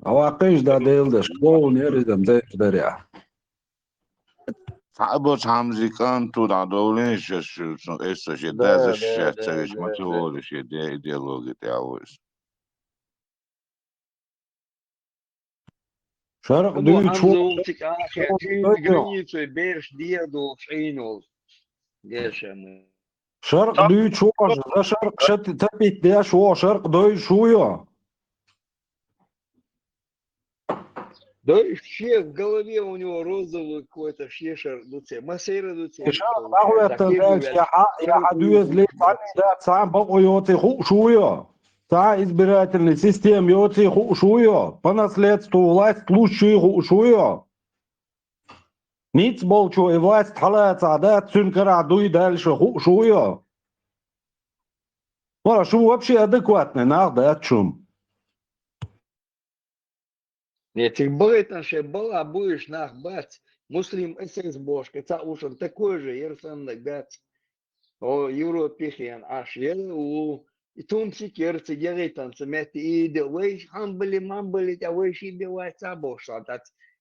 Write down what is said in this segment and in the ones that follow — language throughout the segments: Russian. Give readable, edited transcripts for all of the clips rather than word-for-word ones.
أواقيش دا ديل شكون يرزم زي دريا Або Хамзикан тут адовлен eso ще Да, даже да, сейчас да, царишь да, да. мотивируешь идеологии ты авось. شرق Або دوي شو Хамза ултик ахер через границу и берешь деду шейнул. Дальше мы. شرق دوي شو ده شرق شت تبيت ده شو شرق دوي شو يا Да вообще в голове у него розовый какой-то шешер дуце. Масейра дуце شرق получается. دعوة Так и تلداش говорят. يا حدويز لي تاني ده سام بقو يوتي خو شو يا تا избирательный систем يوتي خو شو يا по наследству власть лучший خو شو يا Ниц болчу и власть халаца да цюнкара дуй дальше ху шо я Мора, шо вообще адекватный нах да чум Нет, их бывает наша была, будешь нах бац. Муслим СС бошка, ца ушен такой же, ерсан бац. О, Европехен аш у и тумсик ерцы герейтан цемет и де вейш хамбали мамбали, а вейш и бивайца бош.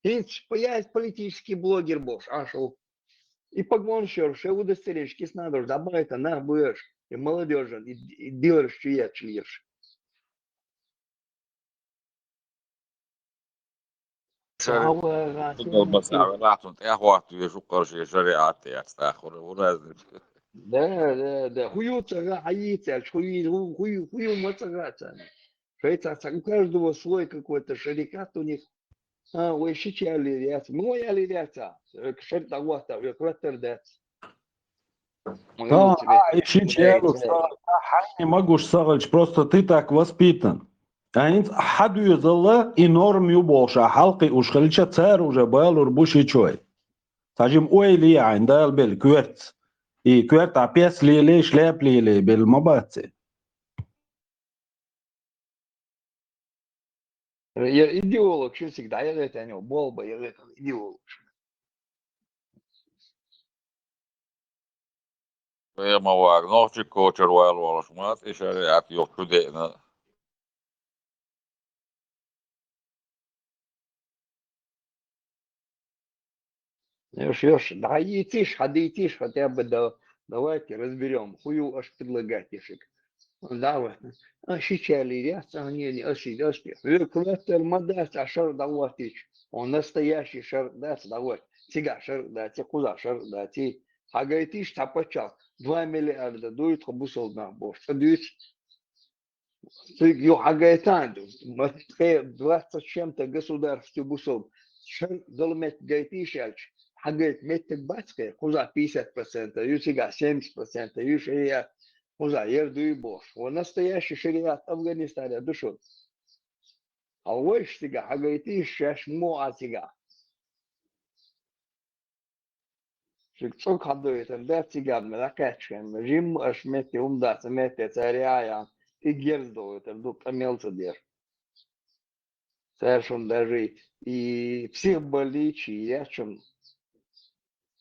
Инц появится политический блогер бош, ашел. И погонщер, ше удостоверишь, надо, добавить это нах будешь. И молодежь, и делаешь, чья члешь. Слава بس Расимки. عملاتهم تأخوات يشقر شيء شريعات يستأخر ولازم. Да. Хую цара аится, хую мацараться. Швейцарцы, у каждого свой какой-то шарикат у них. Ой, щичи алириац. Мой алириаца. Шер того, я кратер дец. Да, Могу тебе. ищи челу, не могу сагальч, просто ты так воспитан. А инц хаду юзалла и норм юбоша, халки уж хальча цар уже был урбуши чой. Сажим ой ли айн дал бел кверц. И кверт опес ли шляп ли бел мабаци. Я идеолог, что всегда. Я это не был бы, я это идеолог. ما واق نوتي كوتر ولا شمات شريعات يوكدينا. Ешь, да идишь, хотя бы давайте разберем. Хую аж предлагать ешек. Давай. Щичали, ряса, не, аши. Кулатер мадас, ашар даватич. Он настоящий шар, да, давай. Тига шар, да, те куда шар, да, ти. Хагайтиш тапачал. 2 миллиарда дует хабусол на бош. Дует, ю хагайтан. 20 чем-то государств бусол. Шар долмет гайтиш альч. Хагайт метик бацкая, куда 50%, ю тига 70%, ю шея. Музаир дуйбош. Он настоящий шариат Афганистана душот. А войш тига, хагайти шаш моа тига. Шикцок хадуетен, да тига, мелакачкен, жим аш мети умда, мети царяя, и герздуетен, дук амелца дер. Совершенно даже и психболичи, я чем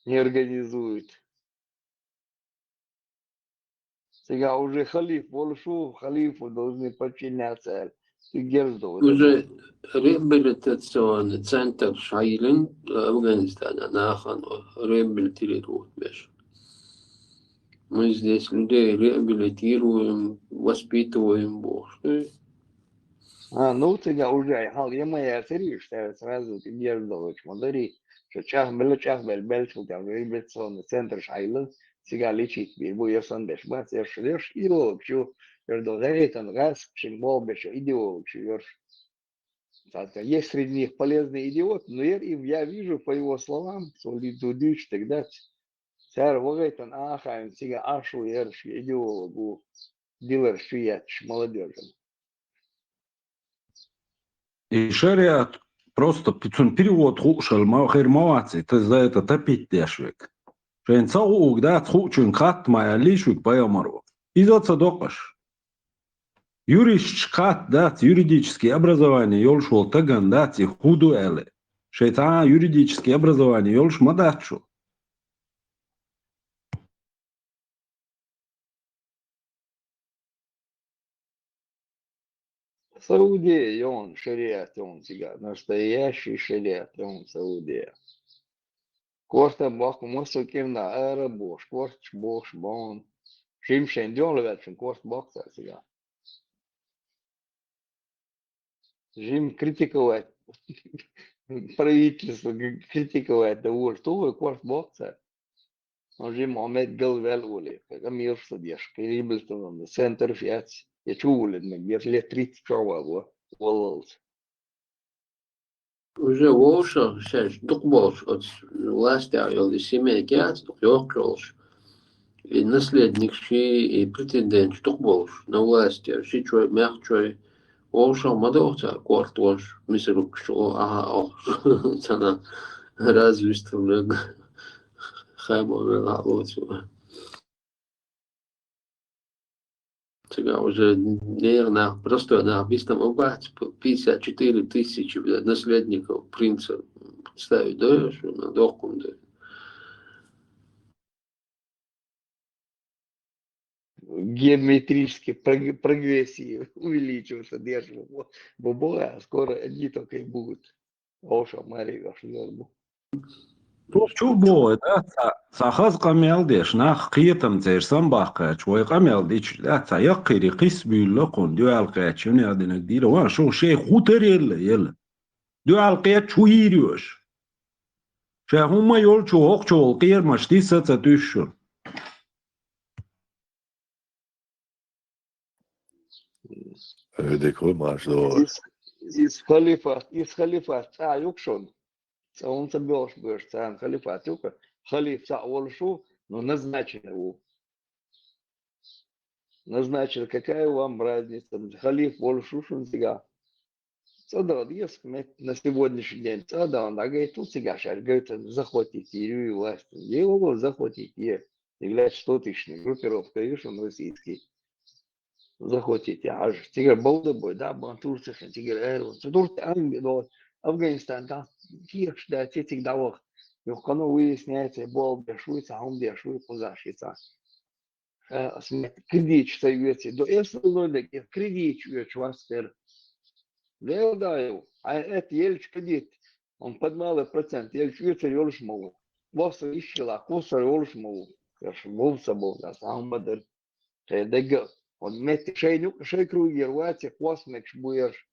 не организует. Сега уже халиф, волшу халифу должны подчиняться. И герздуетен. уже реабилитационный центр Шайлин Афганистана, Нахан, реабилитируют беш. Мы здесь людей реабилитируем, воспитываем, бог. Ну тебя уже, хал, я моя сыришь, сразу ты держал, смотри, что час бел, что там реабилитационный центр Шайлен, сега лечить, бил я сам беш, бац, я шлешь, идеолог, что, я должен там раз, шимбол беш, идеолог, что есть среди них полезный идиот, но я вижу по его словам, что лидудиш, тогда царь вогайтан ахаем, сега ашу, ерш, идеологу, дилер, шият, молодежь. И шариат просто перевод хушал, ма хер маваци, ты за это топить дешвик. Шен цаук да цучун хат моя лишвик поямару. Изот садокаш. Юридический да, юридическое образование ёлшул таган да, худу эле. Шейта юридическое образование ёлш мадачу. Саудия, он шариат, он сега, настоящий шариат, он Саудия. Корта бах, мосо кем на ара бош, корч бош бон. Шим шендён левэлшин, корт бах сега. Жим критиковать правительство, критиковать того, что вы корт бах. Jim Ahmed Galvel Ole, Amir Sadish, Keribelton, the center of Yats, a tool and make electric shower walls. Уже волша, сейчас духболш от власти, а его семья кят, духлёж. И наследник ши и претендент духболш на власти, ши чой мягчой. Волша мадохта, квартош, мисерук шо, ага, цана развестен, хаймо, вот. Сега уже, наверное, просто на объяснном убрать 54 тысячи наследников принца ставить, да, что на доху, да. Геометрически прогрессии увеличиваются, держим. Бобоя, скоро одни только и будут. Оша, Мария, шлёрбу. Şu bu da sahaz qameldeş nax qiyetim zersan baqa çoy qameldiç la sayaq qiri qis büyülle kon dual qaçın adına değil wa şu şey xuter yel dual qaç çuyiriyor şahuma yol çok çok qiyermaş disa düşür Öyle koymaş doğru. Из халифат, юкшон. Он соберешь, будешь, халифат, юка. Халиф, олшу, но назначен его. Назначили, какая вам разница, халиф, волшушун сега. Цада, есть на сегодняшний день, цада, он говорит, тут сега, шар, говорит, захватить Сирию власть. Его захватить, является 100-тысячной группировкой, видишь, он российский. Захватить, аж, теперь Балдабой, да, Бантурцы, теперь Эрван, Турция, Афганистан, да, кирш, да, тетик давах. И в кону выясняется, бол бешуется, а он бешует, позашится. Кредит союзі, до ефлоди кредит чувастер. Делдаю, а это ельч кредит. Он подмалый процент, ельч юцер йолш мову. Воса ищила, кусар йолш мову. Каш мов собол, да сам бадер. Дега, он мети шей кругер, вати космекш буерш.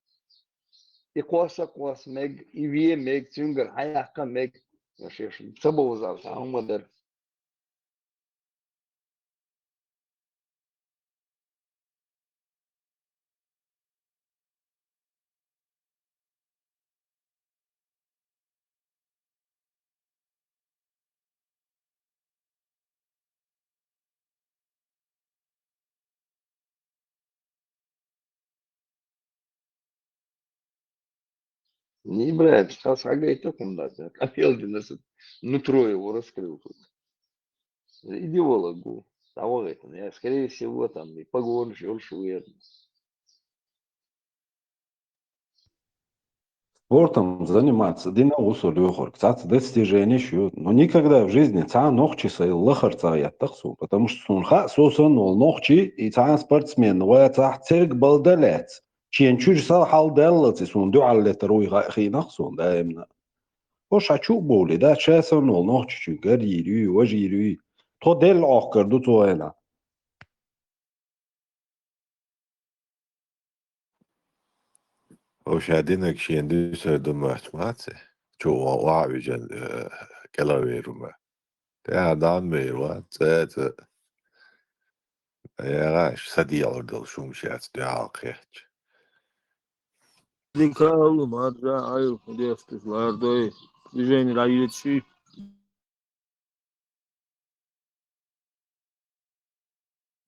И космег, и вие мег, цюнгер, хаяка мег. Каш собол за сам бадер. Не, блядь, сейчас говорит, так он даст. Копелкин нутро его раскрыл тут. Идеологу. Того это, я, скорее всего, там и погон, шует. спортом заниматься дина усул юхор кстати достижение şu но никогда в жизни ца нохчиса лахарца я таксу потому что сунха сосон ол нохчи и ца спортсмен ва ца церк балдалец чен чурса халдаллаци сун дуалле таруй خي نخسون دائما hoş açu boli da çeson ol nohçi çu gariri vajiri to del akırdı to ela Hoş adına kişiyendi söyledim mahtumatı. Çoğu vaabican kalaverume. Te adam var. Zat ya sadi aldı şu müşat ya kıyç. Дикалу, мадра, аю, девствует, вардой, движение райочи.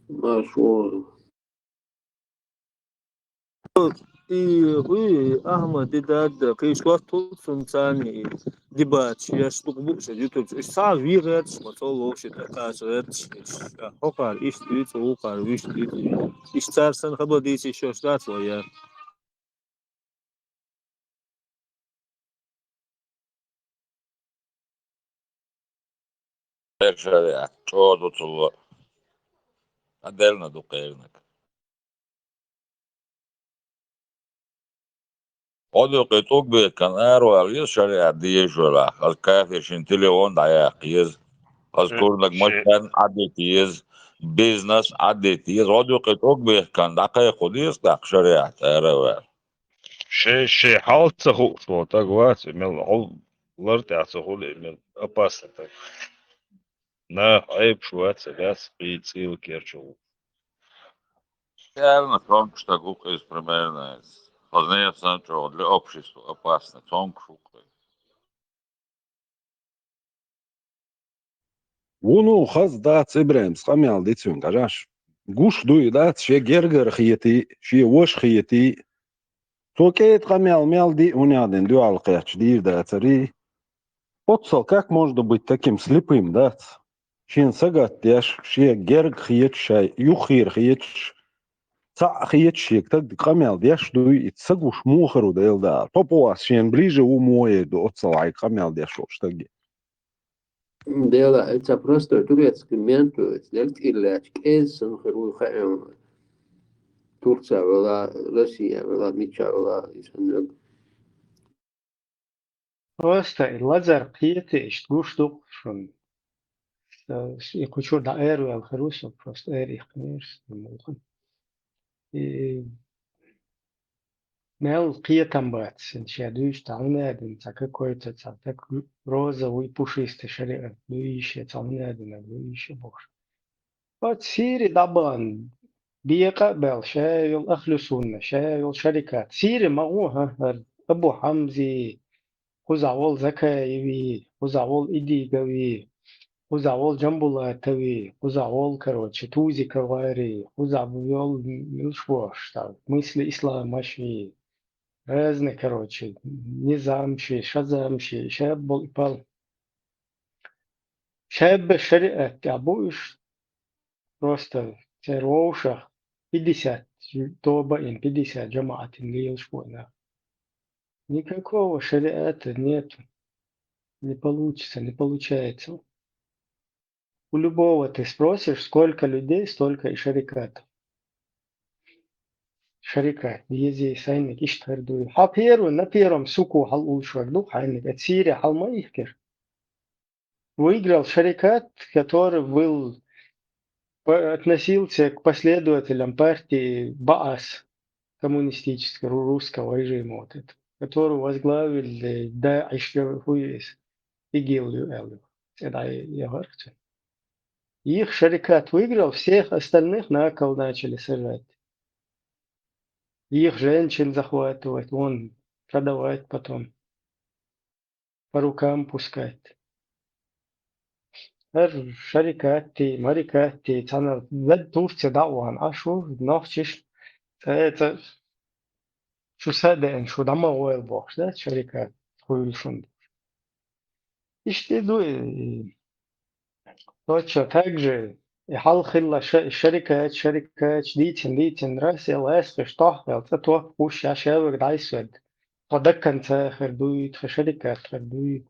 Машу. И вы, Ахмад, да, кайшвар тут сунцани, дебат, я штук букса, ютуб, са вирет, смотрел вообще такая рет, хокар, иш твит, хокар, виш твит, иш царсан хабадис еще штат своя. Perşere, çoğu tutulur. Adelna duqernek. Oduk bit kan ärwäl ýyz şeriat diýeşwelä. Az käfeşin telefon daýak ýyz. Az kurdak maçan adet ýyz. Biznes adet ýyz. Oduk bit kan daƙy qudys da şeriat ärwäl. Ши халца ху так вот имел ол лартяца хул имел опасно так. На айп шуаца газ и цил керчул. Реально тонко что есть примерно. Познается, что для общества опасно. Тонко шука. Вуну хаз дац Ибраим схамял дицун кажаш. Гуш дуй дац ше гергер хияти, ше вош хияти. Токейт хамял мял ди уняден дуал кэч дир дацари. Отсал, как можно быть таким слепым, дац? Шин сагат яш, ше герг хиет шай, юхир хиет ца хиет шек, так хамял яш дуй, и цагуш мухару дэл да. Попуас шин ближе умоет до отсал, ай хамял яш штаги. Дела, это просто турецкий менту, это кейс, Турция была, Россия была, Мича была, Просто Лазар قيتي اشتغل schon ich хочу da эру хорошо просто эрих конечно мухан и мел قيتам бат сенчадуш тамна один какой-то так розовый пушистый шарик дуище тамна один дуище бог вот сири дабан بيقبل شاي الأخلصون شاي الشركات سيري معوها أبو حمزي خزعول زكايوي خزعول إديقوي خزعول جنبولاتوي خزعول كروتش توزي كواري خزعول ملشوش так мысли исламаши разные короче низамши шазамши شاب بالإبال شاب شريعة تعبوش просто تروشة 50 توبة 50 جماعة اللي شونا никакого шариата нету. Не получится, не получается. У любого ты спросишь, сколько людей, столько и шарикатов. Шарикат, ези сайник иштхардуй. На первом суку хал ушварду хайник, от Сирия халма ихкер. Выиграл шарикат, который был, относился к последователям партии Баас, коммунистического русского режима, вот это, который возглавил Даиш ИГИЛ. Это я говорю. Их шарикат выиграл, всех остальных на кол начали сажать. Их женщин захватывать, вон, продавать потом, по рукам пускать. Шарикати, марикати, цана, Турция дауан, а шо, нахчиш, это, шо саден, шо дама ойл бокс, да, шарикат, хуйлшун. Иште дуй, точно так же, حلخ شركات ديتن راسي الله يسقش طاحل تتوه وش عشاور دايسود ودكن تاخر دويت شركات دويت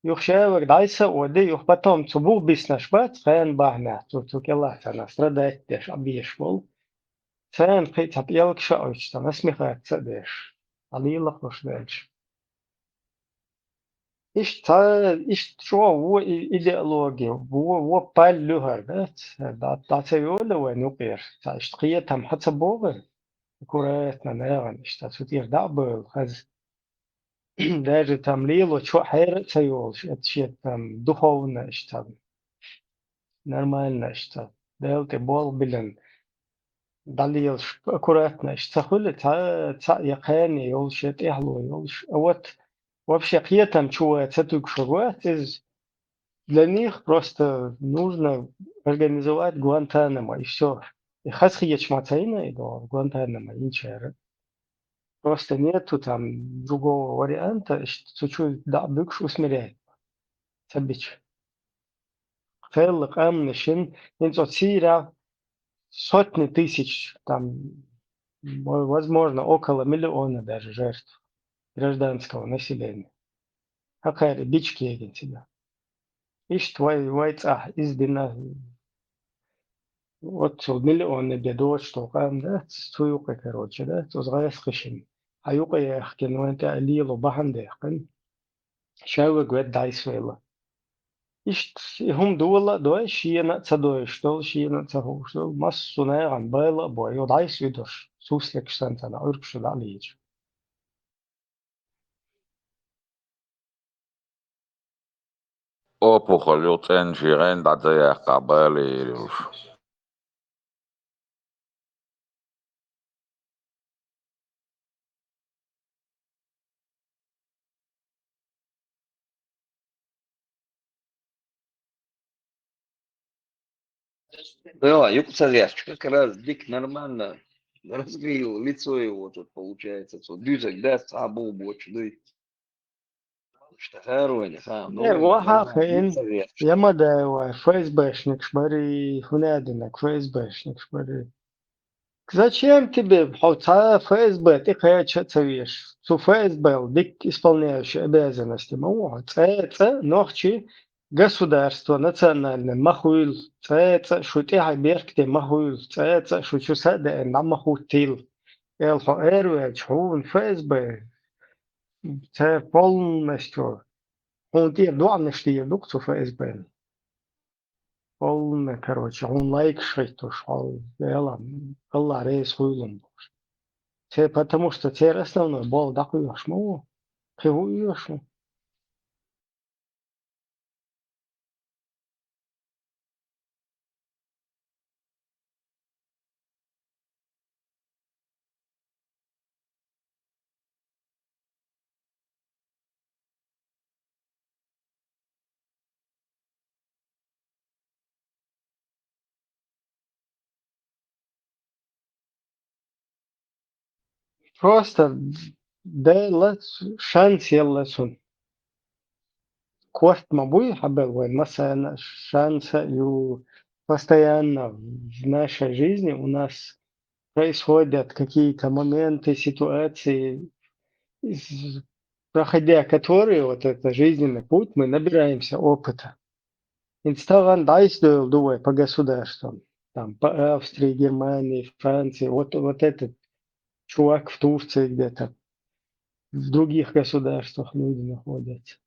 يخشاور دايسا ودي يخبطهم تبوغ بيسنشبات خيان باهنا توك الله تانا страдать ديش أبيش بول خيان قيت هبيالك شاوش تانا اسمي خيات تديش علي لقوش ديش إيش شو هو إيديولوجيا هو باللغة ده تقول ونقير تشتقيتهم حتى بوغ كوراتنا ناغن تسوتير دعبل خز даже там лило чё хайр цайол это там духовно что нормально что делте бол билен далил аккуратно что хули та яқани йол шет яхло йол вот вообще қиетам чуа цатук шугуат из для них просто нужно организовать Гуантанамо и все. И хасхиеч мацаина и до Гуантанамо инчера. Просто нету там другого варианта, чуть-чуть да быкш усмиряет. Сабич. Целых амнишин, инцоцира сотни тысяч, там, возможно, около миллиона даже жертв гражданского населения. Какая бички еген себя. Иш твой вайцах издина вот миллионы бедот, что там, да, суюка, короче, да, то сгайс хышин. هيوقع يحكي وانت ليلو بحن ديحكن شاوي قوات دايس ويلا إشت هم دولا دوي شينا تدويش دول شينا تهوش دول مس سنة عن بايلا بوي ودايس يدوش سوسلك سنتنا أركش العليج Opo jolioten shiren datzea kabelius. Да, юг-царяшка, как раз дик нормально развил лицо его тут получается, что дюзик даст, а был больше, да и اشتهروا خام نو وها نورمال خين юг-царяшка. يمدا فيس бэшник بري هنادنك фейс бэшник بري Зачем тебе хотя ФСБ, ты хочешь, что ФСБ, дик исполняющий обязанности, это ночи государство национальное, махуил, это что ты оберкте махуил, это что сада на махутил, элхо эрвеч, он ФСБ, это полностью, он тебе дуанешти едук, ФСБ. Полный, короче, он лайк шесть ушел, الله رئيس хуйлом. Те, потому что те основной бол дакуешь му, кивуешь му. Просто делать шанс еллесун. Кост мабуй хабел вайн масана шанса ю постоянно в нашей жизни у нас происходят какие-то моменты, ситуации, проходя которые вот это жизненный путь, мы набираемся опыта. Инстаграм дайсдыл дуэ по государствам. Там по Австрии, Германии, Франции. Вот этот чувак в Турции где-то. В других государствах люди находятся.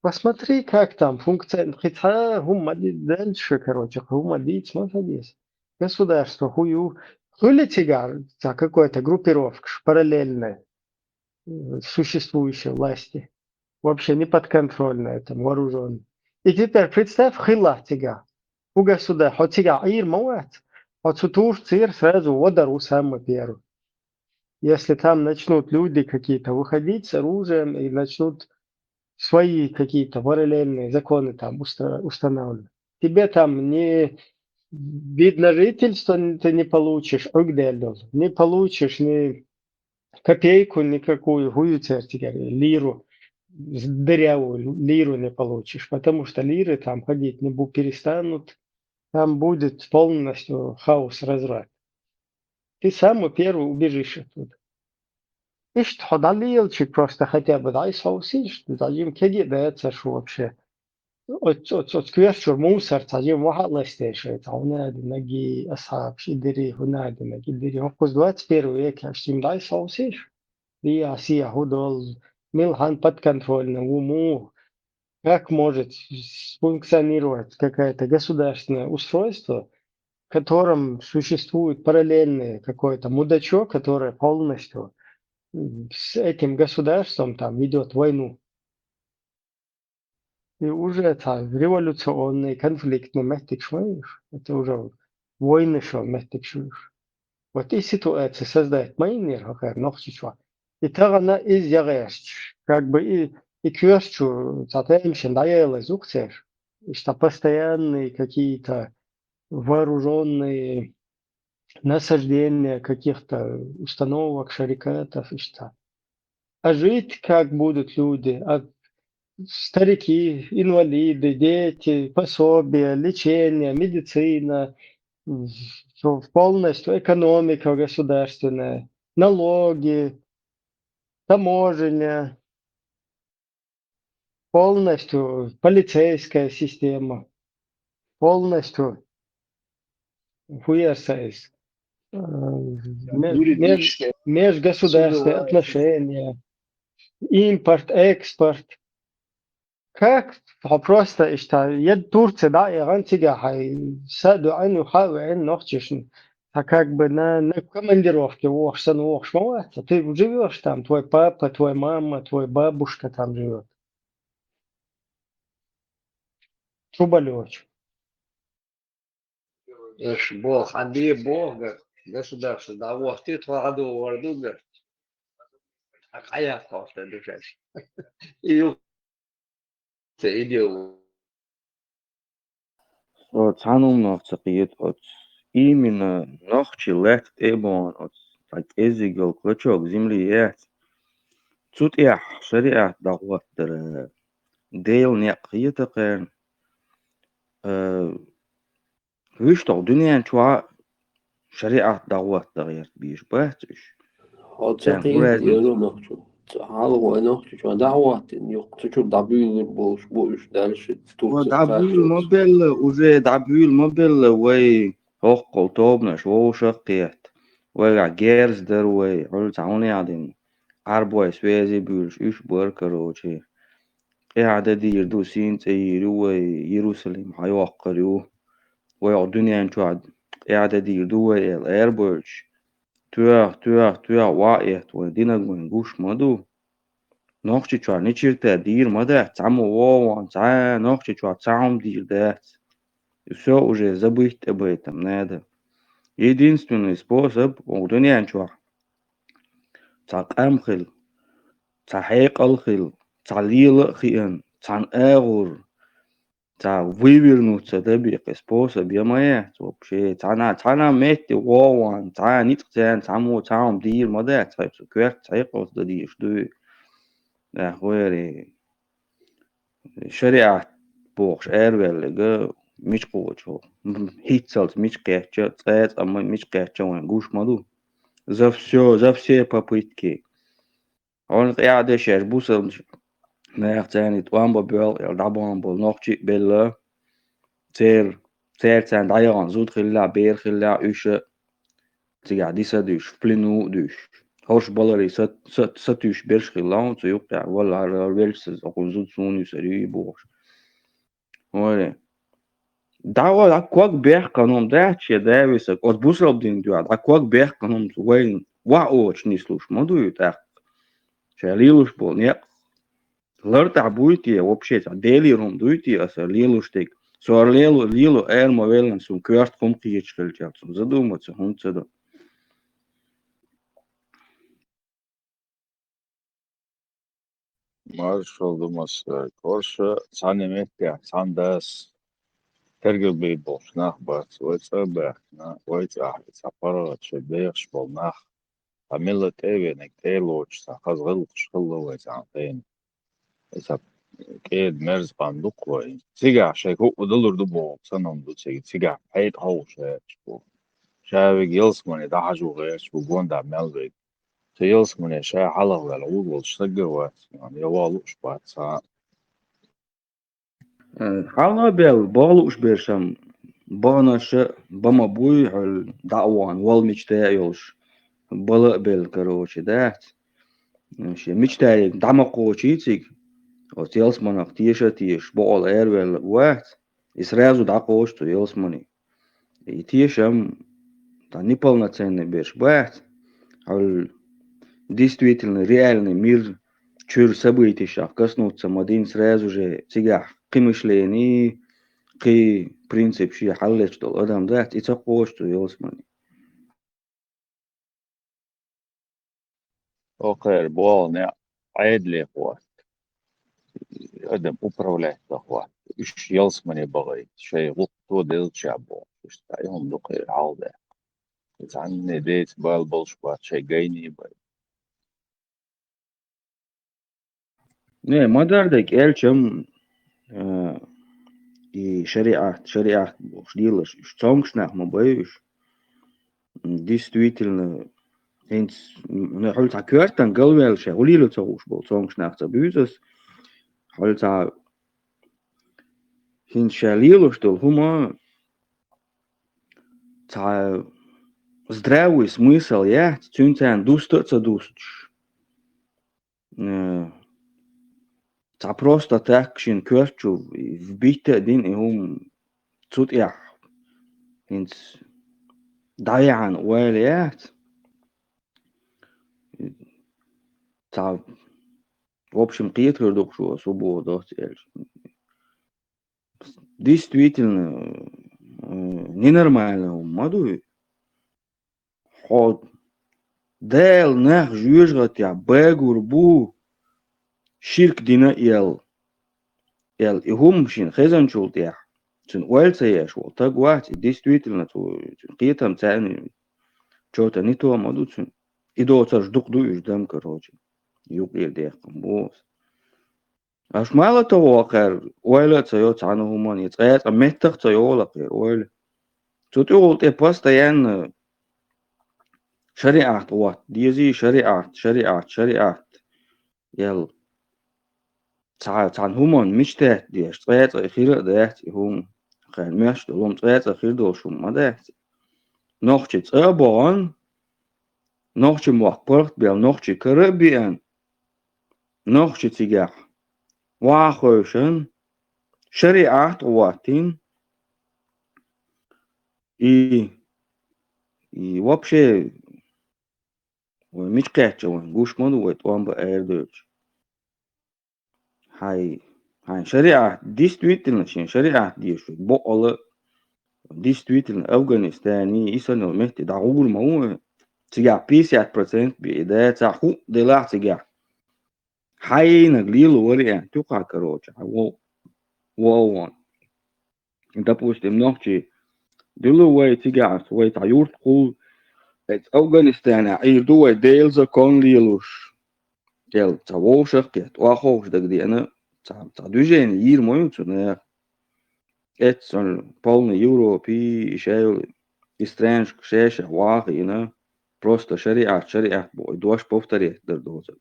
Посмотри, как там функция. Хотя дальше, короче, гумадить, молодец. Государство хую. Хули тигар, какой-то группировка параллельная существующей власти. Вообще не подконтрольная, там, вооруженная. И теперь представь хила тига. У государства, хоть тига ир моет, хоть сутур цир сразу удару самый первый. Если там начнут люди какие-то выходить с оружием и начнут свои какие-то параллельные законы там устанавливать. Тебе там не вид на жительство ты не получишь, не получишь ни копейку никакую, лиру, дырявую лиру не получишь, потому что лиры там ходить не перестанут, там будет полностью хаос, разврат. Ты самый первый убежишь оттуда. И что, долилчик просто хотя бы дай соусишь, зачем кеги дается, что вообще. От кверчур мусор, зачем вахаластешь, это унады ноги, асаб, шидери, унады ноги, дери. Окус 21 век, я что им дай соусишь. И Асия Худол, Милхан подконтрольно, уму, как может функционировать какое-то государственное устройство, в котором существует параллельный какой-то мудачок, который полностью с этим государством там ведет войну. И уже это революционный конфликт не мэттикшмэйш, это уже войны шо мэттикшмэйш. Вот и ситуация создает майнер, noch чичва. И тогда из ярещ, как бы и кверчу, затемшен даела зукцеш, что постоянные какие-то вооруженные насаждения каких-то установок, шарикатов и что. А жить как будут люди, старики, инвалиды, дети, пособия, лечение, медицина, полностью экономика государственная, налоги, таможня, полностью полицейская система, полностью хуерсайз. юридическое, Межгосударственные судовая. отношения, импорт, экспорт. Как просто يد Турция, да, Иран тебя саду anu хавен нохчишн. А как бы на командировке вошсан вошмала, ты живешь там, твой папа, твоя мама, твой бабушка там живет. Труболёч. Эш Бог, Андрей Бога, государство, да, вот ты твоего вардуга, а кая просто дышать. И ты идешь. Tanum noch zaqiet именно нохчи лет эбон так эзигал клочок земли цут шариат дагват дейл не қиетақен виштал дүниен чуа шариат дагват дагерт биш бахтиш тан هتسقيه хуразни يلو نقطة هذا نقطة شو دعوات يقطع دعبيل بوش دالش تورت دعبيل قاخد مبل وزي دعبيل مبل وي هوقل توبنش وو شقيت ويقع جيرز در وي عل تعوني عدين عربوي سويزي بيلش إيش بركروشي قاعدة دير دو سين تيرو يروسلم حيوقريو ويعدني انشواد قاعدة دير دو الأيربورش تويا واقيت ودينا نقوش مدو نوخشي چوار نيشيرتا دير مدى تعمو ووان تعا نوخشي چوار تعم دير دات все уже забыть об этом надо. Единственный способ ودنيا انشوار تعقامخل تعحيقالخل تعليلخيان تعن вывернуться добик способ ямает вообще тана метти вован та нитцен таму таум дир модет цайцу кверт цайкос да дир шту да хуэри шариат бохш эрвеллеге мичкочо хитцалс мичкечо цайц ама мичкечо ван гуш маду за все попытки он قاعد бусал ناختاني توامبا بيل دابون بول نوختي بيلا تير تان دايان زود خلا بير خلا يوش تيجا ديسا دوش فلينو دوش هوش بالري ستوش بيرش خلا تيوقع ولا ريلس أقول زود سوني سري بوش ولا دعوة أكواك بيح قانون داعش يا داويس أقول بوسرب دين دوات أكواك بيح قانون وين واوش نيسلوش ما دوي تاع شاليلوش بول نيق لرتع بويتي вообще делирум дуйти аса лилуштик сорлелу лилу эрмо велен сум кварт комқиечкелчатсум задуматься хунцеда Marshall Dumas Korša Sanemetja Sandas Tergel Bolš nach Bats Oitsabach na Oitsah Saparat Shebech Bolnach Amilla Tevenek Teloch Sachaz Gilch Shillo Antain Isap Ked Merz Bandukwa Siga Sheko Udulur Dubo Sanam Dutsig Siga Heid Hosh Shavig Yilsmani Dahaju Gesh Bugonda Melvig Yilsmani Shah Halah Wel Udwal Shigawat يعني يوالوش بعد ساعة حالا بيل بالوش بيرشم بانش بما بوي على دعوان والمجتايوش بلا بيل كروش دات ماشي مجتاي دعمقوشيتيك وتيلس مناق تيش بقول ايرويل واحد يسرازو دعقوش تو يلس مني تيشم да неполноценный беш бахт ал действительно реальный мир чур событий шах коснуться мадин сразу же цигах قي мышление قي принцип شي حلش تو адам дат и цакош то يلس مني أوكي بوالنا عيد لي قوات قدم управлять قوات إيش يلسمني بغيت شيء غلطو ديل شعبو إيش تعيهم دقي عالدة إذا عني ديت بالبلش بات شيء جايني باي не мадардек элчем и шариат шлилаш штонгшнах мабаюш действительно Eens halt a kört an galwel se holilo tsoch bol songs nach der büses halt a hin shalilo stol huma ta здравый смысл, я цюнцан дустаться дустч. Та просто так шин кёрчу вбить один и цут я. Инц ضيعن واليات та в общем قيتر докшу особо достельш. Действительно ненормально мадуй. Ход дел нах жюжгат я бегурбу ширк дина ел и хумшин хезанчулт я. Цун уэльца я шо так вать действительно то قيتам цани что-то не то маду цун. И до цаш душ дам короче. Юг дэх бос. Аш мало того, акер уэля цайо цану хумани цайц меттах цайо лакер уэля. Тут улт постоянно شريعة وات ديزي شريعة يلا تعال همان مش تحت ديش طيات أخيرا دهت هم خير مش دلهم طيات أخير دوشم ما دهت نوخشي تأبان نوخشي موقبرت بيل نوخشي كربيان نوخشي تيجاح واخوشن شريعة واتين и вообще مش قاعدة وين قوش مدو وان بأردوش هاي شريعة действительно شريعة ديش بقى действительно أفغانستاني إيسان المهتي دعور مو تجاه 50% بإداية تحو دلاع تجاه هاي نقليل وريان توقع كروش وان допустим نوحشي دلو واي تجاه سوي تعيور تقول أفغانستان عير دو ديل زكون ليلوش ديل تاوشق يت واخوش دقدي أنا تعدوجين يير مويوتنا اتسون полный يوروبي شايل استرانش شاشة واقعنا просто шариат бой دوش повторять дордоза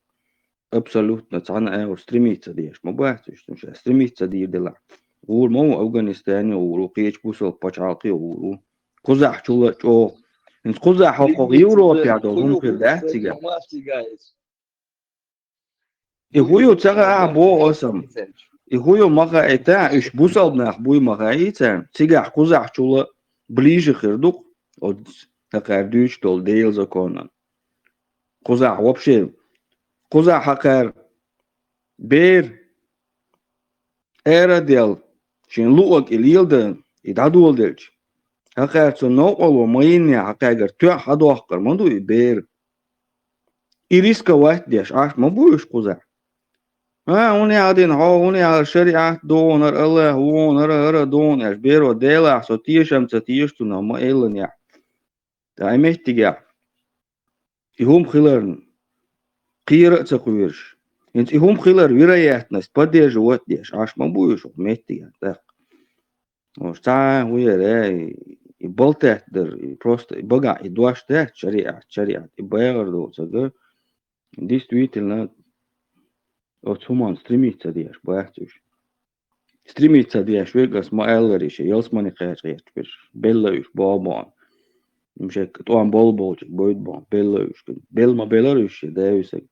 абсолютно цана эвр стремится деш мабахтиш что стремится дир дела ур мо Афганистане уру кеч бусал пачалки уру кузах чула чо ин кузах хокок Европе адолун фирдатига и хую цага бо осам и хую мага это иш бусал нах буй мага итен цигах кузах чула ближе хирдук от такардуч тол дейл законан кузах вообще кузах хакар бер эра дел шин луок илилден и дадуол делч хакар цо нооло майне хакагар тя хадуахкар манду и бер и риска вайт деш аш мабуш кузах هوني عادين هوني على الشريعة دونر الله ونر دون اش بيرو ديلا سوتيشم تتيشتنا ما إلن يا تعمهتيجا يهم خلرن قيرة تقويرش انت يهم خلر ويريحتنا سبدي جوات ديش عاش ما بويش مهتيجا تاق وش تا ويري يبلتت در просто بقى يدواش تحت شريعة يبايغر دو تقول действительно от human стремится деш бахтуш стремится деш вегас ма элвериш елсмани хачет пеш беллаюш бабан мшек туан болболч бойд бан беллаюш белма беларуш дэвисек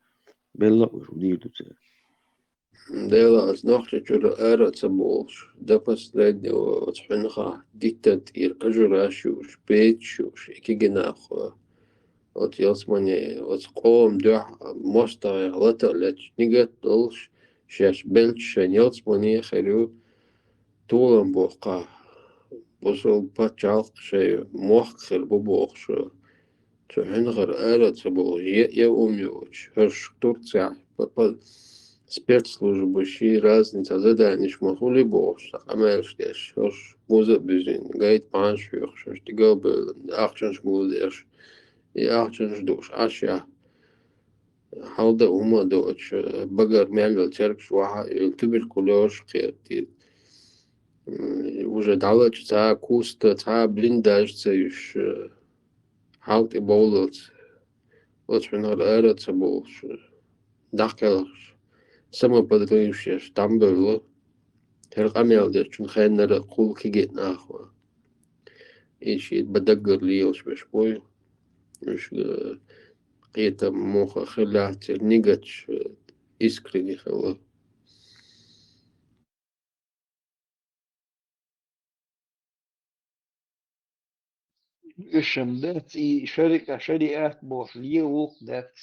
беллаюш диртуце Дела нахче чура эраца болш до последнего цхинха диктатир ажурашуш печуш кигенахо от Ялсмане от قوم دو مستوى غلطة لش نجت دولش شاش بلش Ялсмане خلو طولن بوقع بوصل باتشالق شيء موخر ببوخ شو هنغر آلة سبوغ يا أميوش هرش Турция спецслужбы شي разница заданий مخولي بوخ أمالش ديش هرش موزة بزين قايد بانش فيخ شاش تقابل أخشنش موليش يأخذ دوش أشياء هذا هما دوش بقر ميل تركش واحد الكبر كلوش خيرتي وجد على تاع كوست تاع بلنداج تاعش هاوت يبولت وتشنا الأرض تبولش داخلش سما بدريش تامبل هل أميل ده شن خير نقول كي جيت ناخوا إيش بدقر ليش بشوي مش قيتا موخة خلات نيجاتش إسكريني خلا إشم دات إي شركات بوش ليوك دات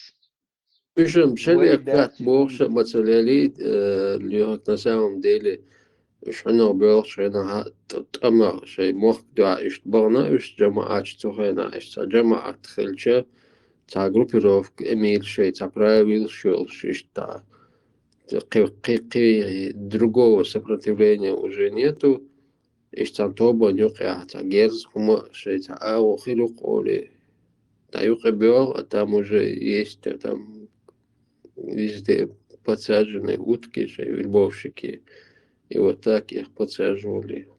مشم وي شريك دات فات بوخش مثلا لي اللي هو تساهم ديلي إيش عنا بيوخش عنا تأمر شيء موخ دعا إيش برنا إيش جماعات تخينا إيش جماعة خلشة تا جروبيروف إيميل شيء تا برايفيل شولش إيش تا قي другого сопротивления уже нету. إيش تا توبو نيوقع تا جيرز هما شيء تا أو خلق أولي تا يوقع بيوغ там уже есть там везде подсаженные утки, же, вербовщики. И вот так их подсаживали.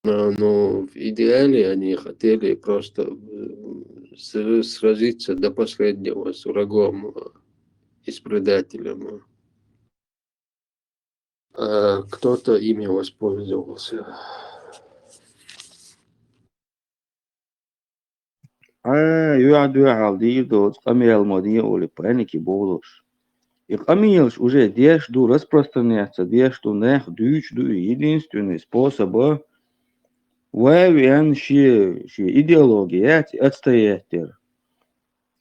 Но в идеале они хотели просто сразиться до последнего с врагом и с предателем. А кто-то ими воспользовался. يقعدوا يعالدي دوت قميل الماضية أولي بانيكي بولوش Камилш уже дешду распространяться, дешду нех дючду единственный способ вавиан ши идеология отстоятель.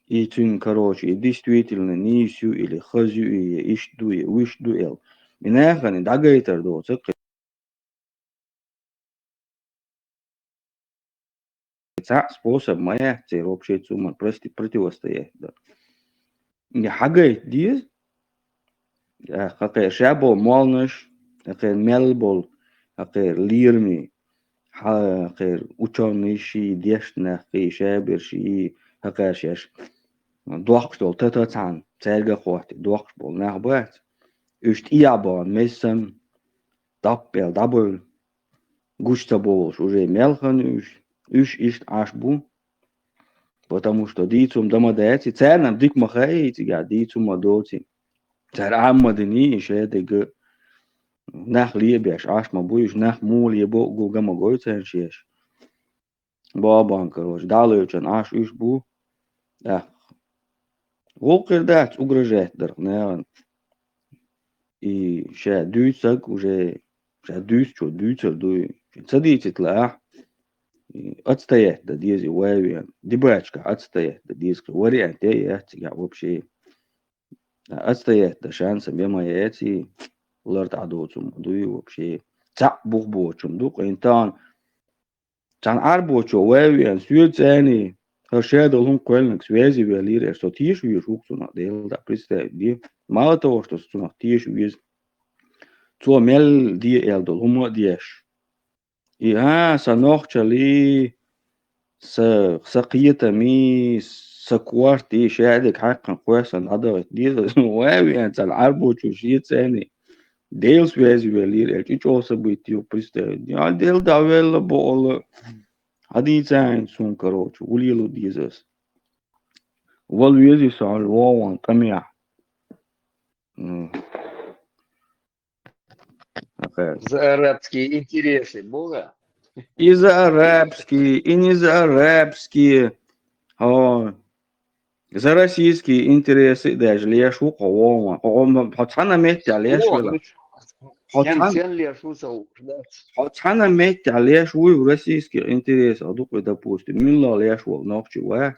И тун, короче, действительно нисю или хазю и ишду и вишду эл. Минахани дагайтер до цек. Способ моя цель вообще цума противостоять. Не хагайт диз. Хакай шабо молнаш, хакай мелбол, хакай лирми, хакай учёныши, дешна, хакай шаберши, хакай шаш. Дуахштол тататан, церга хвати, дуахшбол нахбат. Üst иабан мессам, даппел дабыл, гушта болш, уже мелхан üш ist ашбу, потому что дицум дамадайти, цернам дик махаити, га дицум мадоти. Цер аммадини, шедег, нах лиебяш, ашма буиш, нах мул ебо, гугама гойцен шеш. Бабан, короче, далючан, аш üш бу, да. Волкер дац угрожает, да, и ша дюйцак уже, ша дюйчо, дюйцер дуй, цадите тла, отстоять, да, дизи вавиан, дебачка, отстоять, да, дизка, вариант, я вообще, отстоять, да, шансом, я моя эти, ларт адоцум, дуй вообще, цак бухбочум, дук, интан, цан арбочо, вавиан, сюэцани, Шедал он кольник связи велире, что тише виж уксуна дел да представь ди. Мало того, что стуна тише виж, цо мел ди элдол хумо диеш. И санохчали سقيته مي سكوارتي شادك حقا كويسا نضغط دي واوي انت العرب وشوشيت ثاني ديل سويزي ولير الچ اوسا بيتيو بريستي يا ديل داويل بول هدي ثاني سون كروچ وليلو ديزس والويزي سال وان كميا За арабские интересы Бога. И за арабские, и не за арабские, за российские интересы даже лешу кого он хотана метя лешвела Сен лешу да. хотана метя лешу в российские интересы а дук допустим милла лешу ночи вац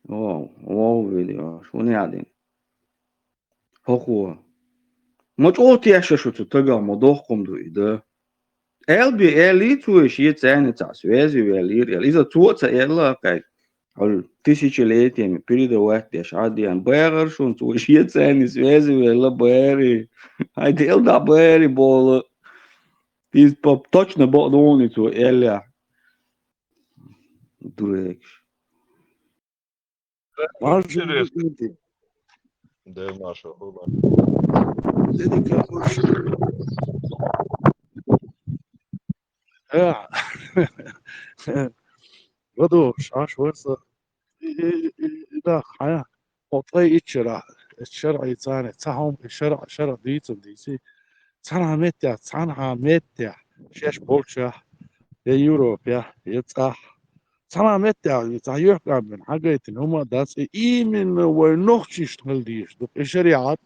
видео что не один хохо мочот яша что тага модохком да Elbi элитуешь еценица связи велир из-за туца элла как тысячелетиями передавать адиан бэгар шун туешь ецени связи велла бэри а дел да бэри бол из точно бодони ту элля дурекш Интересно. Да, наша хуба. بدو شاش ورثة إذا حياة وطي الشرع ثاني تهم شرع ديتم ديسي تنها متى شاش بولشة يوروبيا يتصح سلامت يتصح من حاجات إن هما داس من ونخش يشتغل ديش دوك الشريعات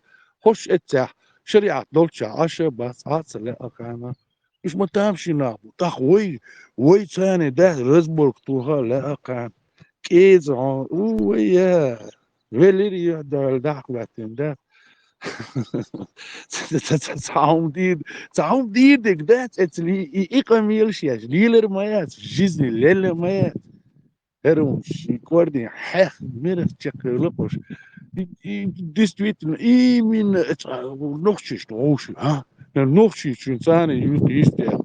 خش اتسح شريعة دولتشا عشا بس لا كان مش متامشي نابو تاخ وي ثاني ده رزبورك توها لا كان كيز ويا فيليريا داخل باتن ده تعوم ديدك ده اتلي ايقاميل شياش ليلر مايات جيزني ليلر مايات هرم كوردي حخ مرف تشكلقش ديستويت من نخشش توش ها نخشش انسان يستيق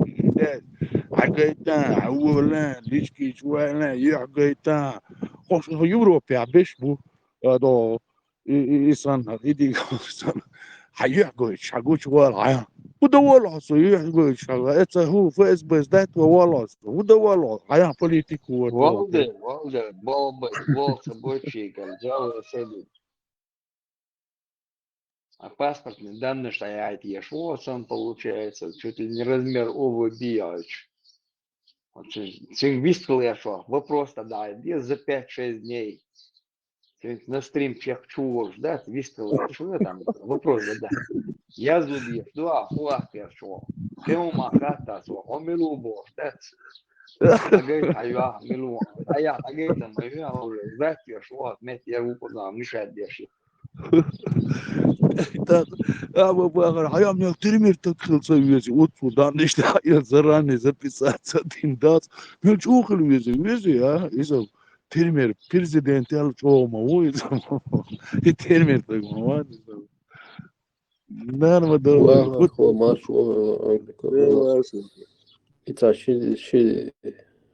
عقيتان عولا ليشكي شوالا يعقيتان خوش يوروبيا بيشبو هذا إنسان إيدي إنسان حيحكوش حكوش ولا وده ولا صحيح يحكوش هو فاز بس ده ولا وده ولا حياة بوليتيك والده بابا волосы больше галджава седут. А паспортные данные, что я эти он получается, чуть ли не размер OVBH. Вот вискал я шо, вопрос тогда, где за 5-6 дней. На стрим чех чуваш, да, вискал я, что там, вопрос да. Я зубьев, да, фуах я шо. Кем махата, он милу бош, да. أجيت أيوة ملو أيوة أجيت أما يقول ذات يا شو مت يا وقنا مش هاد يا شيء ama bu kadar hayam ya trimir takılsa üyesi utsudan işte hayal zararını zapisatsa dindat mil çok üyesi ya isam trimir presidental çoğuma o isam trimir takma var نعم ده هو ماشو إتاشي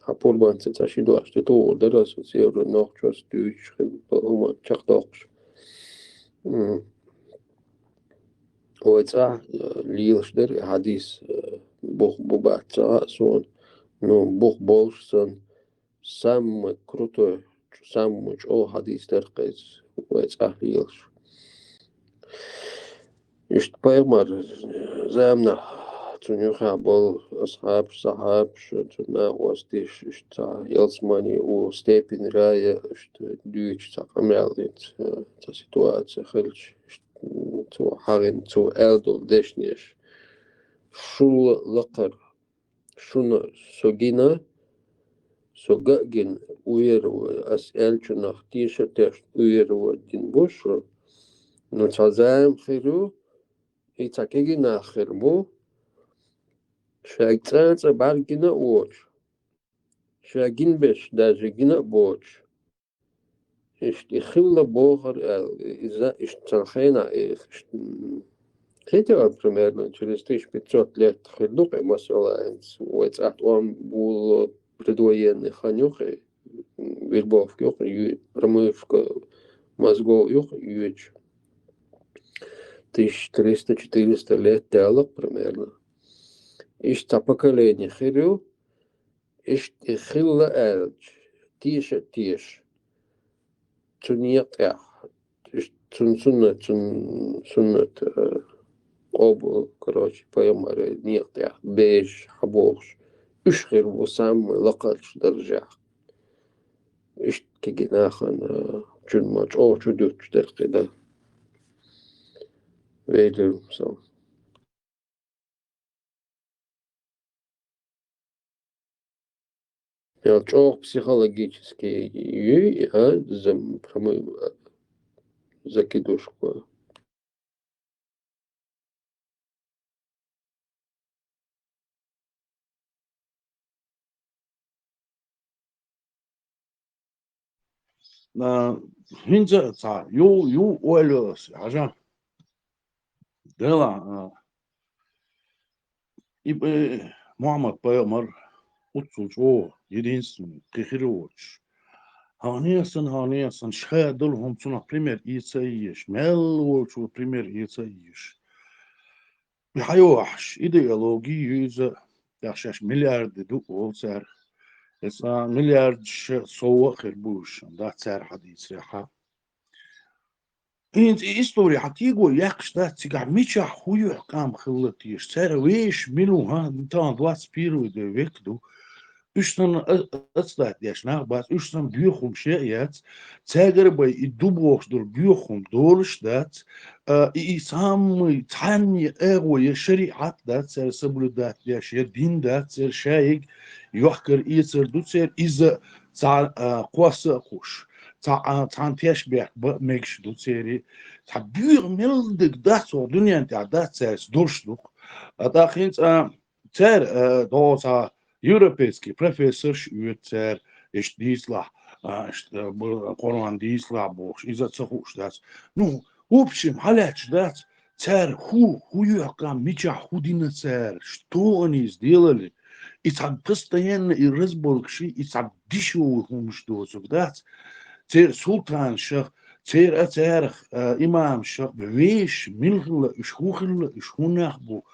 هابوربان إتاشي دوش تطور دراسة سير نوخش دوش هما تشخدوش هو إتاح ليلش در حديث بوخ بوبات سون نو بوخ بولش سون سام كروتو سام مش أو حديث در قيس هو إتاح ليلش يشت بايمر زامنا تنيوخا بول أصحاب صحاب شتنا وستيش إشتا يلسماني وستيبين راية إشتا دوش تا قماليت تا سيتواتسا خلش تو حارين تو ألدو ديشنيش شو لقر شو سوغينا سوغاقين ويرو أسألش نختيشة تشت ويرو دين بوشو نتعزام خيرو إتاكينا خيربو شاكتانца баргина оч. Шагин беш даже гина боч. Ишти хилла богар из-за ишталхена хотела примерно через 1500 лет хилдук масалаенс уэцат он был предвоенный ханюхи вербовки промывка мозгов юч 1300-400 лет диалог примерно. Ишта поколение хирю, ишти хилла элч, тиш. Цуньят ях, цуннат обу, короче, поемаре, нет ях, беж, хабош. Ишхир вусам лакалч даржах. Ишт кигинахан, чунмач, чудут деркида. Вейду, so. Я çok психологически закидушку. هنجا تا يو ويلوس عشان دلا يبقى محمد بايمر وتسوچو يدينسن كخيروش هانيسن شادلهم سنا بريمير إيسايش ملوش بريمير إيسايش بحيوحش إيديولوجي يوزا يخشش مليارد دو أولسر إسا مليارد سوى خربوش ده سعر حديث ريحة إنت إستوري حتيجو يقش ده تيجع ميشا حويو حكام خلطيش سعر ويش ملو ها نتان دواس بيرو ده ويكدو Üstten atstaat yaşnak bas, üstten büyükum şeyyat, çağır bay iduboxdur büyükum doğruştat, İslam'ı tanı egoya şeriat da ser sabludat yaşa din da ser şeyik yohkar isir dutser iza kuasa kuş. Tan teşbih mekş dutseri. Ta büyük meldik da so dünyanın da ser durşluk. Da hins ser doğsa Europejski profesor üyetser işte disla işte bu konulan disla bu iza çahuş das. Nu в общем, халяч, да, царь хуяка, меча худина царь, что они сделали? И так постоянно и разборкши, и так дешевых что да, царь султан шах, царь имам шах, вещь, милхла, ишхухла, ишхунахбу,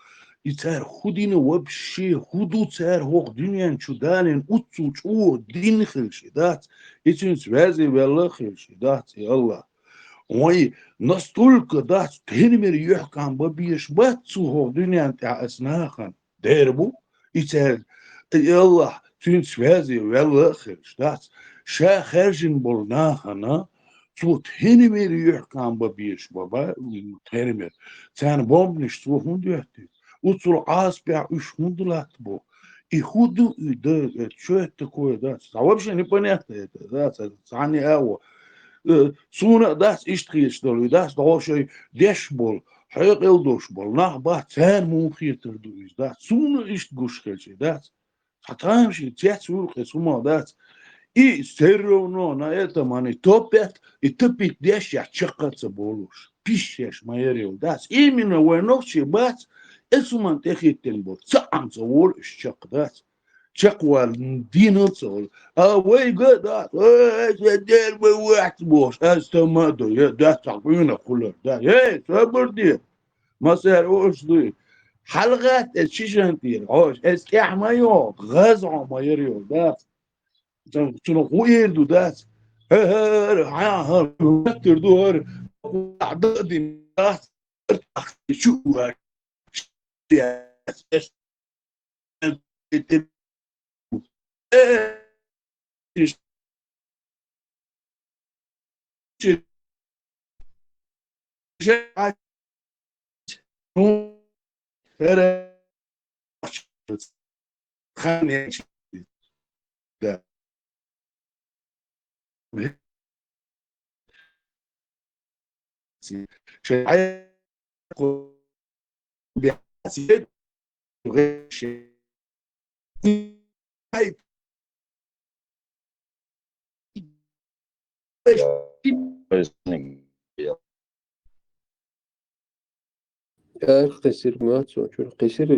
и царь худина вообще, худу царь хох дюнян чудалин, уцуч, динхилши, да, и цин связи велахилши, да, и Аллах. Ой, настолько, да, тенемер юхкан бабиеш бацухов дюнян аснахан, дербу, и царь, и Аллах, цин связи велахилши, да, ша хержин болнахана, цу тенемер юхкан бабиеш баба, тенемер, цан бомбниш цу хундюхти. Уцул аспя уж хундулат бо. И худу, да, что это такое, да? А вообще непонятно это, да, сани эво. Суна, да, иштриш, что ли, да, что дешбол, хайк элдошбол, нахба, цен мухитер дуис, да, суна ишт гушкельчи, да. Хатамши, цец урхе, сума, да. И все равно на этом они топят, и топить деш я чекаться болуш. Пищешь, майорил, да. Именно в ночи, бац, اسمن تخيتين بول سام زول الشق ذات شقوى الدين صول وي قد دير بوقت بوش استمدوا يا ده تعبينا كله ده يا صبر دي ما صار وش دي حلقات الشيشانتين عوش استحمايو غزع ما يريو ده شنو قوين دو ده ها تردو هر عدد شو قصير ماتو شو قصير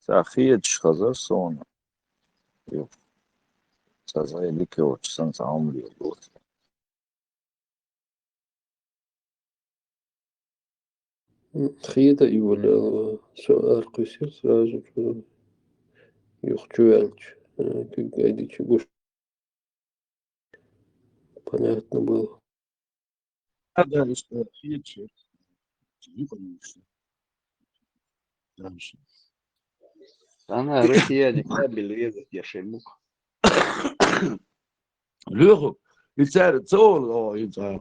Сахия чхазар сон. Сазай ликео чсан саумли вот. خيطة ولا سؤال قصير سؤال يخجوالч قاعد чугуш понятно было. Да, что фичи. Дальше. Она россияне кабель резать, я шельмук. Лёгу, и царь цол, и царь.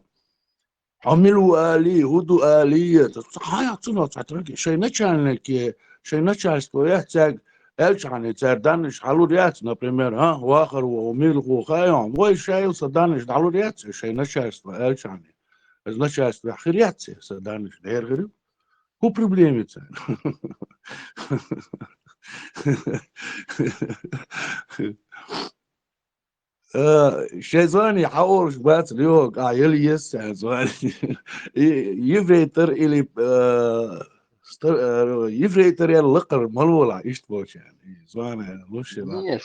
عملوا آلية هدوا آلية صحيح صنع تعترك شيء начальство يحتاج эльчане царь даниш халуриац, например, вахар умил хухайон, мой шейл саданиш халуриац, шей начальство эльчане. Начальство ахириац саданиш дергерю. Ку проблемица. شيزاني حاول بات اليوم قايل يسع زواني يفريتر إلي يفريتر يلقر ملولا إشتبوش يعني زواني لوش لا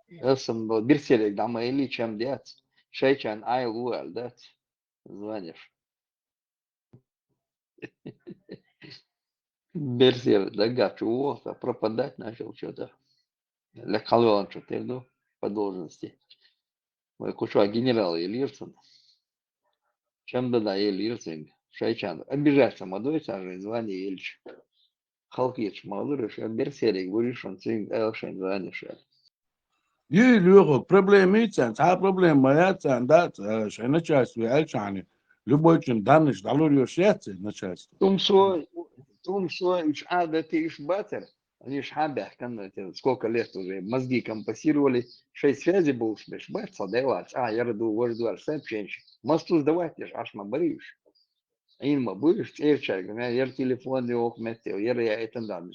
Я сам был берселик, да мы или чем дец. Шейчан ай луэл, дец. Звонишь. Берсер, да гачу, пропадать начал что-то. Для колон что-то, ну, по должности. Мой кушва генерал Елирсон. Чем да Елирсон. Шейчан. Обижается молодой, сажай, звание Ильич. خلقيتش ما أقدرش برسالك بريشون تين أوشن زانيشة يلوغ проблемицен та проблемаяцен да что начальство альчане любой чин данныш далуриошяцы начальство Том что إيش عادة إيش батер, они ж хабях, сколько лет уже мозги компасировали, 6 связей был, беш бат, садевать, я раду, вожду, сообщение. Мосту сдавать, аж ма боришь. Инма будешь, церчай, я телефон его метил, я это надо,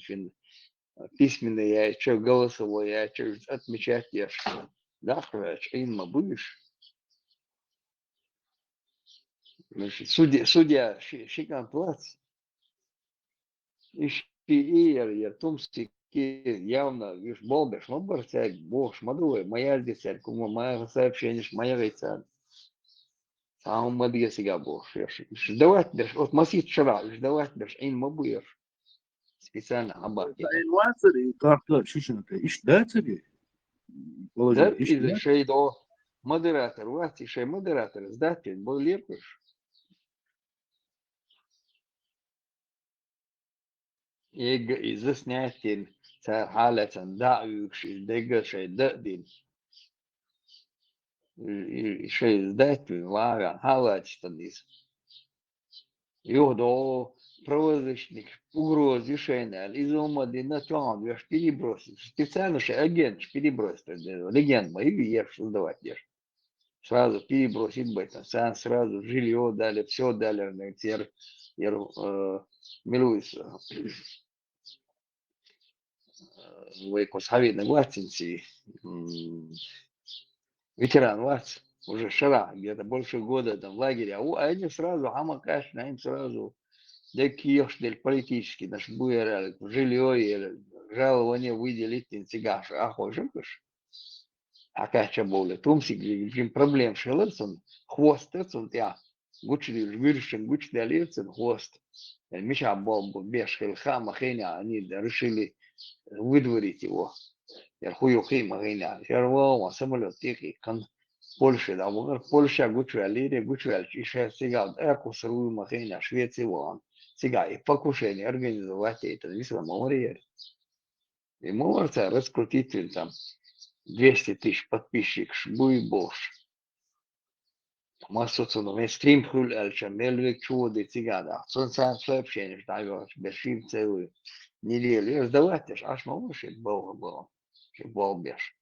письменный, я что голосовой, я что отмечать, я да, инма будешь. Судья, шикан плац, я тумский явно, вишь, болбеш, но борцек, бог, шмадуй, моя десять, кума, моя сообщение, моя рейца. Сам мадья сега бог, ждавать беш, вот масит вчера, ждавать беш, инма будешь. Специально абак. Инвацери как шишенка иш дацери Да, положи иш или шей до модератор, власти шей модератор, сдатель, был лепыш. И заснятен, حالة دعوك شيء دقة شيء دقدين شيء сдатель, вага, حالات штанис. Йодо правозащитник, угроз решения, из ума динатон, я перебросил. Специально же агент перебросит. Легенд мою я создавать ешь. Сразу перебросить быть. Сразу жилье дали, все дали. Теперь я милуюсь. Вы косави на гласенci. Ветеран вас уже вчера, где-то больше года там в лагере. А они сразу, хамакаш, им сразу. Да киошдель политический, наш буерал, жилье, жалование выделить интегаш, хожикаш. А кача более, тумсик, им проблем шелерсон, хвост это я, гучли, жвиршин, гучли алирцен, хвост. Миша бол, беш, хельха, махеня, они решили выдворить его. Я хуюхи, махеня, я рвал, самолет, тихий, Польша, да, Польша, гучли, алире, гучли, еще сега, экусрую, махеня, Швеция, вон. Сега, и покушение организовать это, весело море. И можете раскрутить там 200 тысяч подписчиков, шбуй бош. Массу цену, стрим хуль эльча, мельвик чуды цигада. Солнце сообщение, что я бешим целую неделю. Сдавать аж можешь, бога было. Бол беш.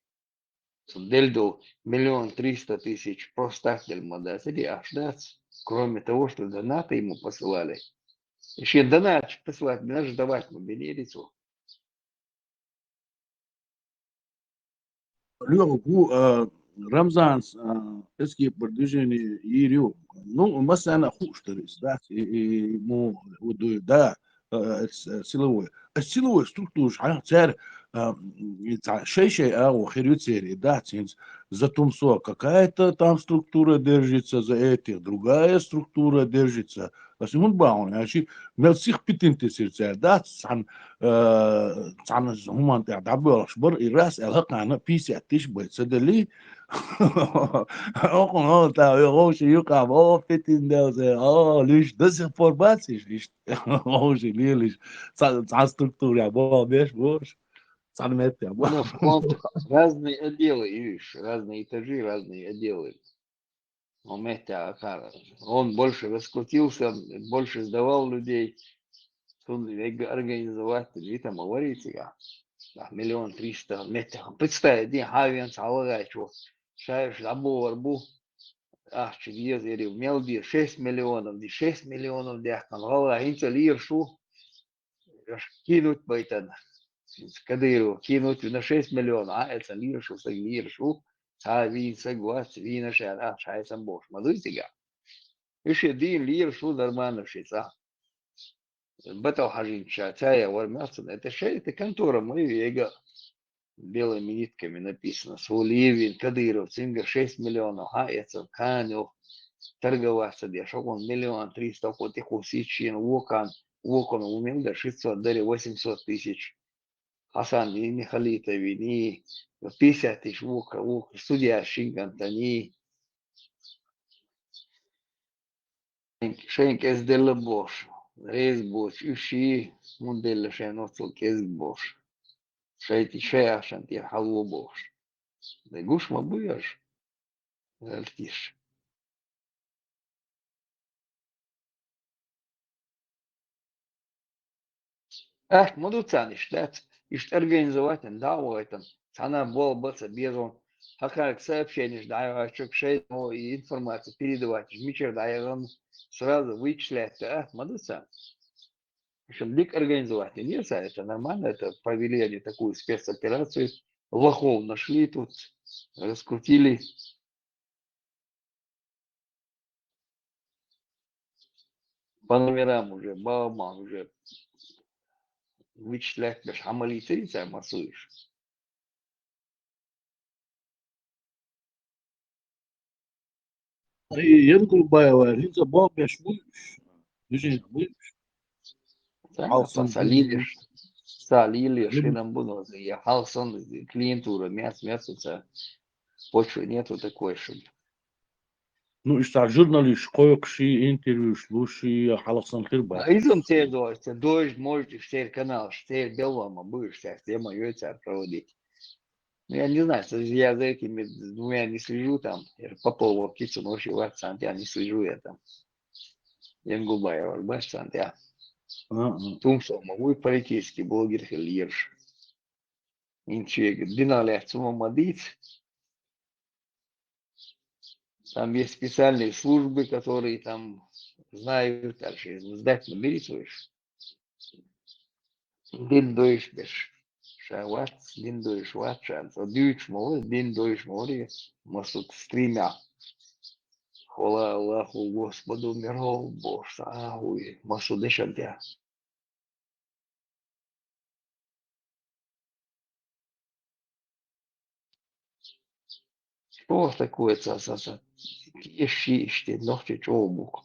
Дельду 1 300 000 проставитель модели, аж дать. Кроме того, что донаты ему посылали. Еще донат посылать, мне даже давать мы бенерицу. Лёгу Рамзан эски продвижение Ирю. Ну, مثلا خوشترس да, и ему да, силовой. Силовой структура, царь шесть а херю цери, да, за тумсо какая-то там структура держится, за этих другая структура держится. Посему баун, значит, мелсих питинты сердца, да, цан هم تعبوا أشبر الرأس الهق عنا بيسي أتيش بيتصدلي أقول تا يغوش يقع فتن ده ليش ده информации ليش غوش ليش цан структура бо беш бош цан мет я бо Ну, фронт, разные отделы, видишь, разные этажи, разные отделы. Он больше раскрутился, больше сдавал людей. Он организовать, и там говорите, я. 1 300 000 метров. Представь, день хавен, салагай, что. Шаешь, абу, через мелди 6 миллионов, 6 миллионов, дяхан, гала, инца лиршу, кинуть байтан. Кадыру, кинуть на 6 миллионов, это лиршу, вин, соглас, вина, шай, сам бош. Мадуйте, еще день лиршу нормально шица. Батал хажин чая, вармясен, это шея, это контора, мы ега. Белыми нитками написано. Сулиевин, Кадыров, Цингер 6 миллионов, Хаяцев, Канев, торговаться, деш, он 1 300 000, вот их усичин, Вокон умел, да 600, дали 800 000. Хасан, и Михалитовин, и 50 000, Вок, судья Шингантани, Шенк Эсделла Бош. ريز بوش إشي موديل عشان نوصل كيز بوش شايتي شاي عشان تيحلو بوش ده جوش ما بويش الكيش ما دوتان штат ишт организовать давайтан она был бы безон хакарк сообщение да шей и информацию передавать мичер да сразу вычислять мадуса причем дик организовать не это нормально это провели они такую спецоперацию лохов нашли тут раскрутили по номерам уже бауман уже вычислять без амалиции массуешь. ينقل بايوا ليزا بوم يشويش يجي بويش حالصن Солили, шли нам было, заехал сон, клиентура, мясо, почвы нету такой, чтобы. Ну, إشتاع جورناليش قويق شي انترвьюш лучший حلقة خير А باي. изом те дождь, можете штель канал, штель белома, будешь вся тема яйца проводить. Ну, я не знаю, я за этими двумя не слежу там, по полу птицу ночью в акцент, я не слежу я там. Янгубаева, башцант, я. Тумсом, вы политический блогер, лирш. Инчег, диналях, цумамадит. Там есть специальные службы, которые там знают, дальше сдать мобилизуешь. Дин дойш беш. Шават, дин дойш ватшан. So дюйч море, дин дойш море. Масут стримя. Хола Аллаху Господу миров Бож. Ахуй. Масу дешантя. Что такое цасаса? Ищи, ногти чобук.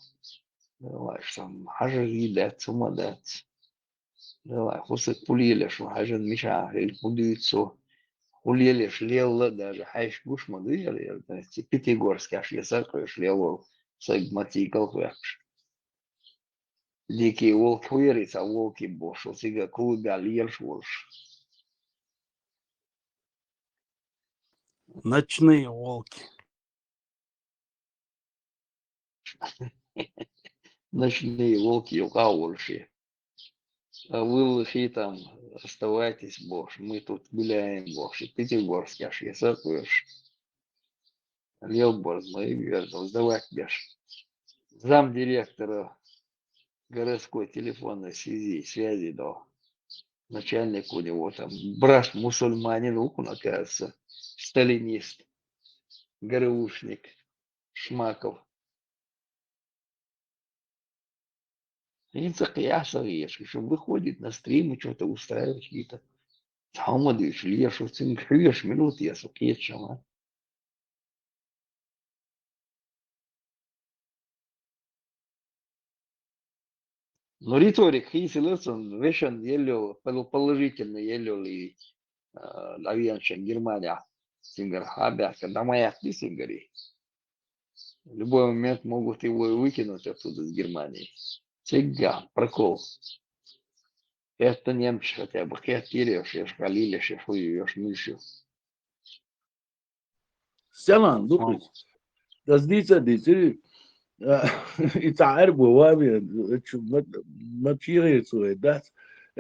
Давай, сам хажи дать, сума дать. Давай, хусык пулилеш, хажен миша, или пудицу. Пулилеш, лелла даже, хайш гуш мадыяли, Пятигорский, аж ясакаешь, лелла, сагматикал вэкш. Дикий волк вырис, а волки бош, усига клуга льерш волш. Ночные волки. Ночные волки, юка волши. А вы лохи там оставайтесь, бож. Мы тут гуляем, бож. И Пятигорский, аж ясакаешь. Лел борз, мои верно, сдавать беш. Замдиректора городской телефонной связи, да. Начальник у него там, брат мусульманин, оказывается, сталинист, ГРУшник, Шмаков. И закияса ешь, еще выходит на стримы, что-то устраивать какие-то. Хамадыш, лешь, цинкрешь, минут я сукечама. Но риторик, если лысым, вешен елю, положительно елю ли авианшен Германия, сингер хабя, когда моя ты сингери. В любой момент могут его выкинуть оттуда с Германии. Всегда прокол. Это немцы хотя бы хиатириешь, ешь халилишь, ешь хуешь мышью. Selam, dokuz. Das dice, يتعرب وابي ما تشيغي سوي داس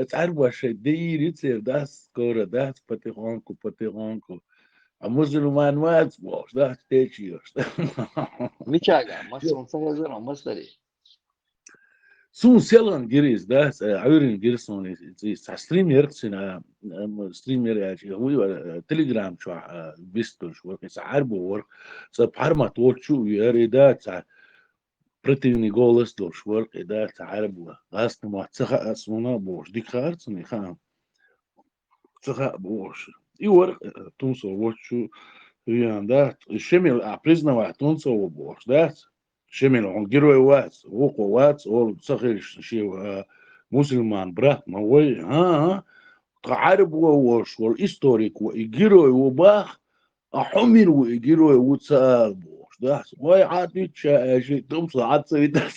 تعرب واش دير يصير داس كورة داس باتيغونكو المسلمان ما تبوش داس تيجيوش Мичага, масон сагазером, мастари. سون سيلان جريس داس عيرين جريسون ستريم يركسنا ستريم يركسنا هو تليجرام شو بيستوش ورك عرب ورك سبحرمة تورشو يريدات противный голос дош ворк и да царбу гас на цеха асуна бош дикарц не хам цеха бош и ворк тунсо вочу рианда шемил признава тунсо бош да шемил он герой вац око вац ол цехил ши мусульман брат мой تعرب ووش والإستوريك وإجيرو وباخ أحمر وإجيرو وتصاب ده ما يعادي شيء تمسح عاد سوي ده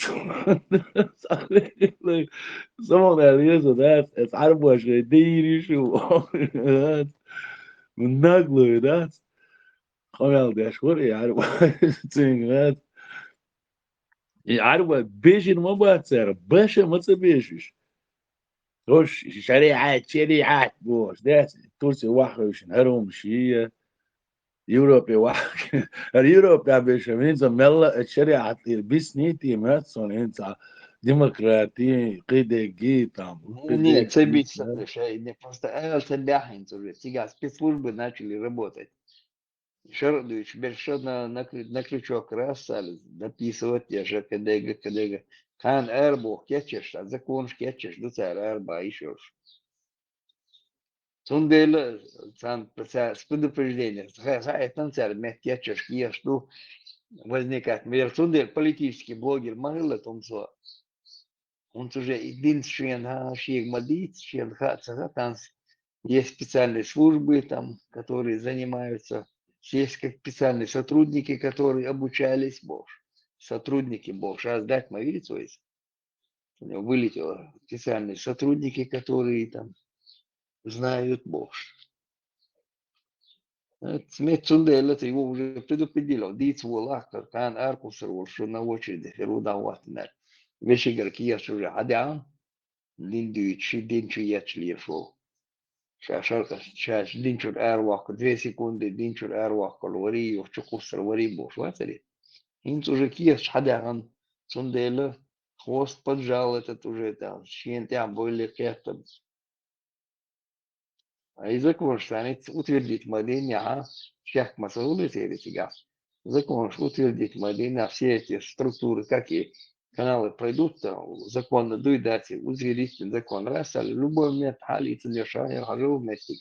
زمان الرياضة ده تعرف وش ديري شو من نقله ده خمال ده شو يعرف تيجي يعرف بيجي ما بتصير باشا ما تبيشش وش شريعات بوش ده ترسي واحد وش نهرهم شيء يوروبي واحد اليوروب ده بيشمين زملا الشريعة بس نيتي ماتسون انت ديمقراطي قيدة جيتام قيدة Нет, собиться решение. Просто бяхнется уже. Сега спецслужбы начали работать. Шардович, больше на крючок раз стали дописывать, я же кадега. Кан эрбух кетчеш, а закон кетчеш, до царь эрба еще. Сундела, с предупреждением. Это царь, мет кетчеш, ешь, ну, возникает. Сундель, политический блогер, могла том что. Он уже единственный шейх Мадид, шейх там есть специальные службы, там, которые занимаются, есть как специальные сотрудники, которые обучались Бог. Сотрудники Бог. Сейчас дать мовицу есть. У него вылетело специальные сотрудники, которые там знают Бог. Смет Цундель, это его уже предупредил. Диц Вулах, Кан Аркусер, что на очереди, Феруда Ватнер. Вещи горькие, что уже Адян. Линдуичи, динчу ячли шо. Шашарка, шаш, динчур эрвак, 2 секунды, динчур эрвак, вари, чукусер, вари, бош, ватери. Инц уже киеш, хадяган, сундела, хвост поджал этот уже, там, щентям, были кехтом. А и закон, что они утвердить модельня, шех масаулы тери сега. Закон, что утвердить модельня, все эти структуры, какие каналы пройдут, законно дуйдати, узверить закон раз, а любой момент халится лешая, хожу вместе.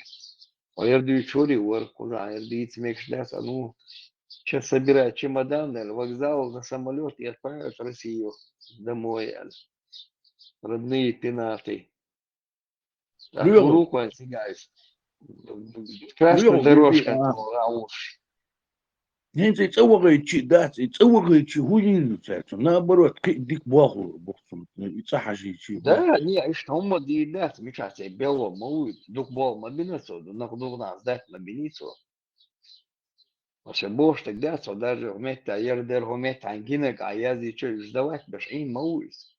А я даю чури, куда, я даю мекшляс, а ну, сейчас собирают чемоданы, вокзал, на самолет и отправят в Россию домой. Родные пенаты. Так, руку отсягаюсь. Красная дорожка, а уж. انت يتصور شيء ده يتصور شيء هو ينسى наоборот ديك باخو بخصم يصح شيء Да, не, что он да, замечательно, бело, малую, дух бол мобилицу, нахуй нас дать мобилицу. Вообще бош тогда, что даже вместе, ярдер вместе ангинек, а я здесь что, ждавать, беш им малуюсь.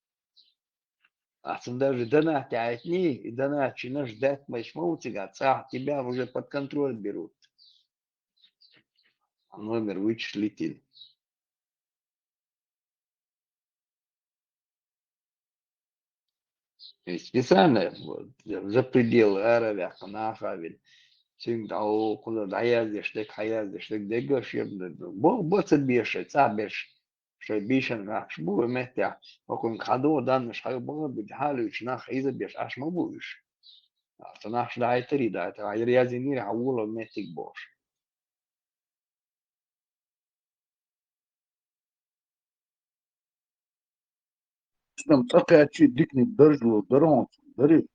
А сам даже дана тяйтни, и дана чина ждать, мать маутига, тебя уже под контроль берут. А номер вычислитель. И специально вот, за пределы Аравия, Ханахавиль. Şimdi o kula dayaz yaşlık hayaz yaşlık de görüşüyorum. Bu bir sabır şey bir şey nakş bu mehta okun kado danış hay bu bir halı için nakhize bir aşma bu iş. Nakş da aytri da ayr yazini havul metik boş. там такая شيء ديكني درجه درون دري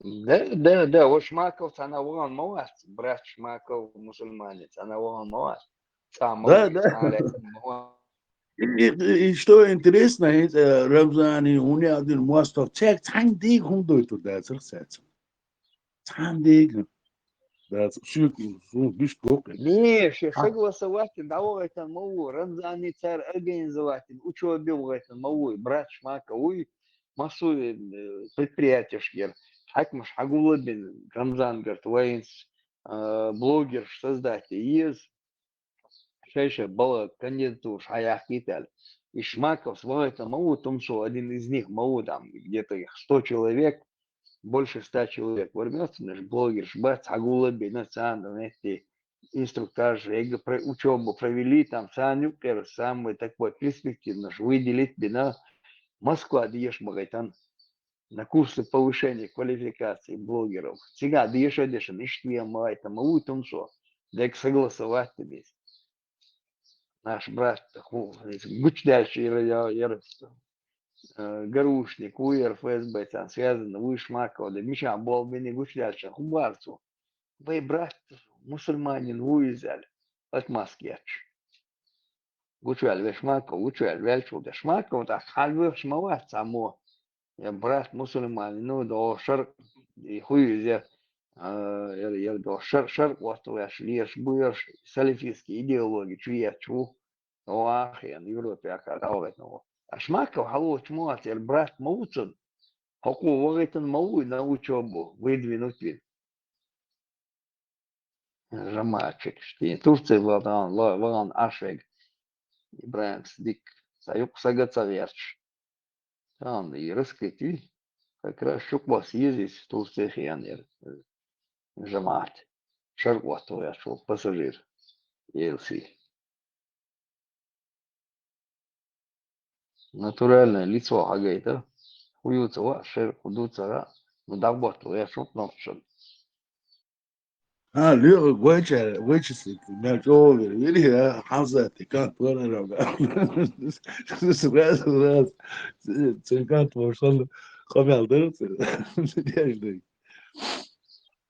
Да, вот Шмаков, она вон моват, брат Шмаков мусульманец, она вон моват. Сам да моват. И что интересно, Рамзани, у меня один мастер чек, там дик он дует туда, церквец. Там дик, да, все, биш кока. Не, согласователь, давайте мову, ранзани царь организователь, учебе мову, брат Шмака, массу предприятия шгер, хакмаш хагулабин, Рамзан, говорит, воинс, блогер, создатель, есть, шеша была кандидатура, хаях киталь. И Шмаков свой мову, том, что один из них мову, там, где-то их 100 человек, больше 100 человек. Ворвется наш блогер, шбац, хагулаби, нацан, эти инструктаж, учебу провели, там, санюкер, самый такой перспективный, выделить бина Москва, диешь магайтан, на курсы повышения квалификации блогеров. Сега, диешь одешен, иштвия магайта, мову, том, что, дек согласовать тебе. Наш брат, гуч дальше, Гарушник, УР, ФСБ, там связано, Шмакова, да Миша, Болбини, Гучляча, Хубарцу. Вы, брат, мусульманин, вы взяли от Москвы. Гучвел вешмака, гучвел вельчу дешмака, вот так хальвеш мават само. Я брат мусульман, ну до шар и хуй я до шар вот я шлиш буешь салифистские идеологии, чуя чу. Ну ахен Европе акадавет ну. Ашмака халу чмо атель брат мауцун. Хаку вагайтан мау на учебу выдвинуть вид. Жамачек, что Турция ваган ашвег. İbrahim Sıdık sayık sagata verç. Tamam и раскрыть как раз щуква съездить в Турцию жамат. Шарква твоя шел пассажир. ELC. Натуральное лицо агайта. Хуются шер худуца. Ну дагбот твоя шел ночью. ليه وجهك مجول يلي حظتي كانت وانا راس كانت وصل قبل درس دي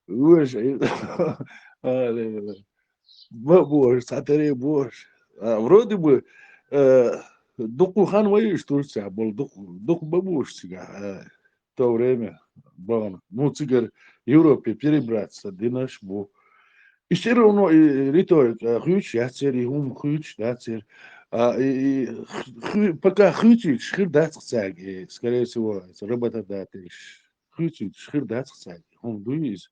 وش ما بوش ساتري بوش вроде бы дуку хан воюешь Турция был дуку бабуш сега в то время был ну цигар Европе перебраться динаш бу и все равно риторика хюч я цери хум хюч да цер пока хючич шхир дац цаг скорее всего работодатель хючич шхир дац цаг хум дуис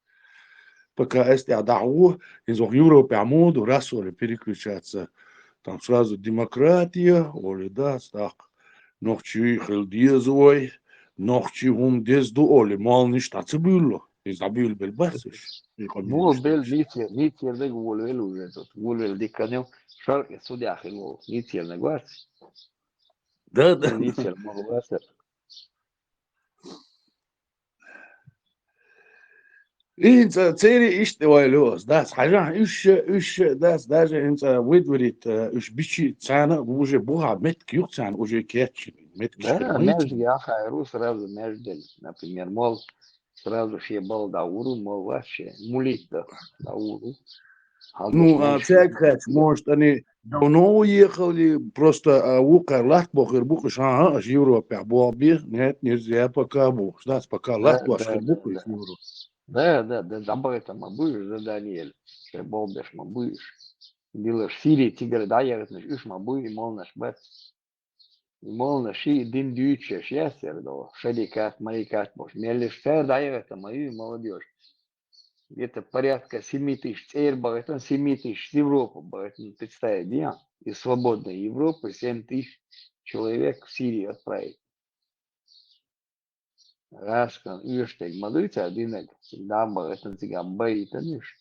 пока эсте адау из Европы амуд расоле переключаться там сразу демократия, оли да, так, ночи хилдиезой, ночи дезду оли, мал ништа цибуло, изабил белбасиш. Ну, бел нитер de gol уже тут. Гол диканем шар судя хило. Нитер не гварц. Да. Нитер могвасер. انت تيري ايش توالوس داس حاجه ايش داس داجه انت ويدوريت ايش بيشي تانا وجه بوها مت كيوت تان وجه كيتش مت Да, между Яхайру сразу между, например, мол, сразу шебал Дауру, мол, вообще, мулит Дауру. Ну, цегать, может, они давно уехали, просто Латбах, Ирбук, ага, в Европе, Бобби, нет, нельзя пока Бух, да, пока Латбах, Ирбук, в Европе. Да, забыто мы будешь, да, Даниэль, шебал беш мы будешь. Было в Сирии, тигр, да, я говорю, уж мы будем, мол, наш бет. Мол, наши дин дюче, шестер, да, шарикат, марикат, может, мелишь, да, я это мою молодежь. Где-то порядка 7 тысяч цербов, 7 тысяч с Европы, представить, да, из свободной Европы 7 тысяч человек в Сирию отправить. Раскан, юштег, мадуйца, один, всегда, это цыган, боит, конечно.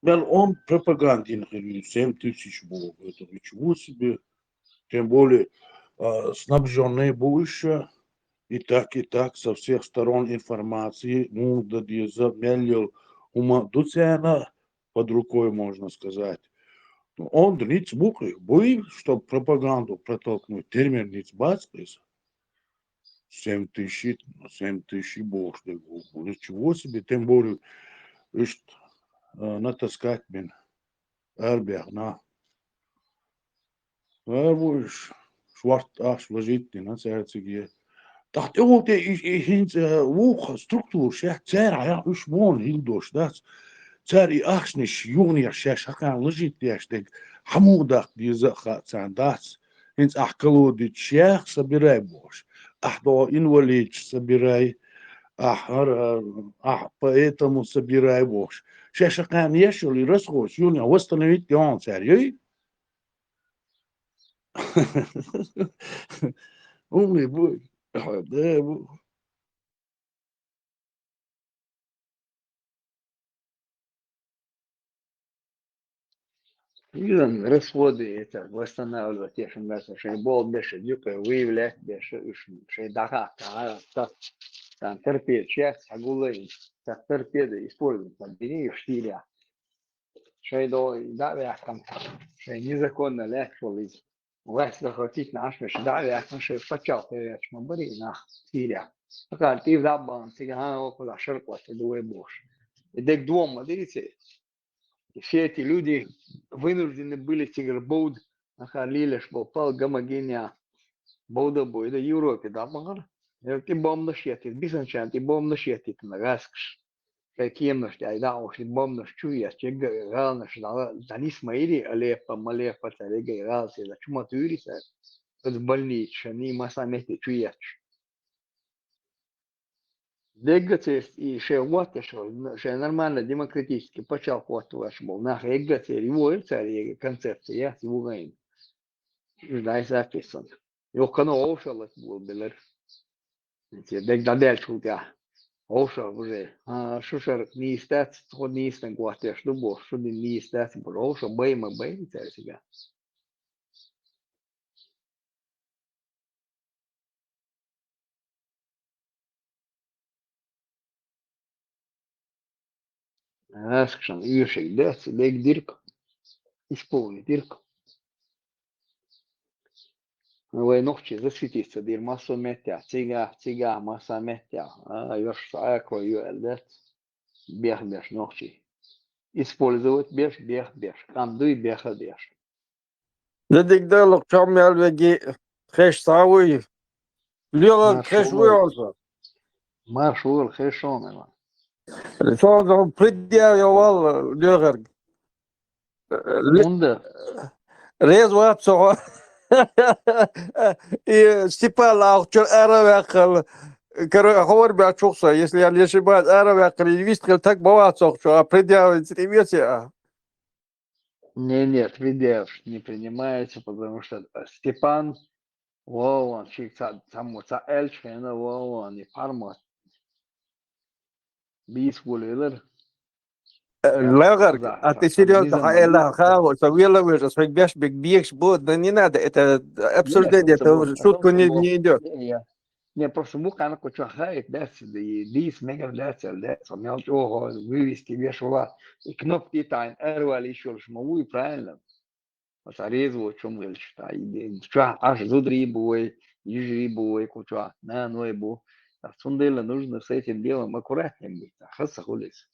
Он пропагандин, 7 тысяч было, это ничего себе. Тем более, снабженные больше, и так, со всех сторон информации, ну, да, замелил ума дуцена под рукой, можно сказать. Он ниц буквы, бои, чтобы пропаганду протолкнуть, термин ниц бацкайся. 7 тысяч больше, ничего себе, тем более, натаскать мен, арбях, на. Будешь шварт аш ложить, на церциге. Dat ook de structuur zegt, Tera, ja, us mooi heel dus dat. Teri achsnis, junior, zes, hakan legit, denk, hamudak, die ze gaat zijn dat. Eens achkelo dit sheikh sabirij boos. Ach, do invalid sabirij. Поэтому собирай бош. Сейчас hakan ешали расход, junior, восстановить он, царь. Умный бой. Да, Видно, расходы это восстанавливать, те, что нас шейбол беше дюка выявлять, беше шейдаха, там торпед, часть агулы, так торпеды используют, там бери в стиле, шейдо, да, вяхам, шей незаконно легче из власть захватить наш меш, да, вяхам, шей почал, ты мы бери на стиле. Пока ты в дабан, ты около шеркла, ты дуй бош. И дек дома, дивіться, И все эти люди вынуждены были тигр боуд нахалилеш попал гомогения боуда бойда Европе да мар. Ти бомна шети, бисанчан ти бомна шети на раскш. Каким я да уж бомна чуя, чега рано что да не смейли, але по мале по телеге раз я чума туриса. Это больничный, не масамете чуя. Двигатель и шевот, что нормально демократически почал ход ваш был. На двигатель его царь концепция его гайм. Да, записан. Йохано ошалат был белер. Дег дальше у тебя. Ошал уже. А шушер не стать, ход не стать гуатя, что бо, что не стать, бо ошал бейма бейм царь себя. Аскшан, юшек, да, дег дирк. Исполни дирк. Vai nohti засветиться, дир массу метя, цига, масса метя, ёш сако юэлдет, бех нохти. Использовать бех, кандуй беха. Dedik de çamel ve keş savi. Liyor keş uyuyorsa. Маршул, хэшон, эва. Sonra pridya yaval liyor. Унда, Rez var sonra. Степан Алчер Аравакал. Говорю, бля, чухса, если я не ошибаюсь, Аравакал и Висткал так бывает, что предъявить ревете. нет, видео не принимается, потому что Степан, он чикца, само ца эльчхена, он не парма. Бис гулелер, Лагерг, а ты серьезно, Хайла Хау, Савелович, Свегбеш, Бекбекш, будет, да не надо, это обсуждение, это уже шутку не идет. Не, просто мука на кучу хайт, да, дис мега ляцел, да, сомнял чего, вывести вешала, и кнопки тайн, эрвали еще лишь могу, и правильно. Вот резво, чем лишь, да, и ча, аж зудри бой, ежи бой, куча, на, ну и бу. Сундела нужно с этим делом аккуратнее быть, хаса хулис.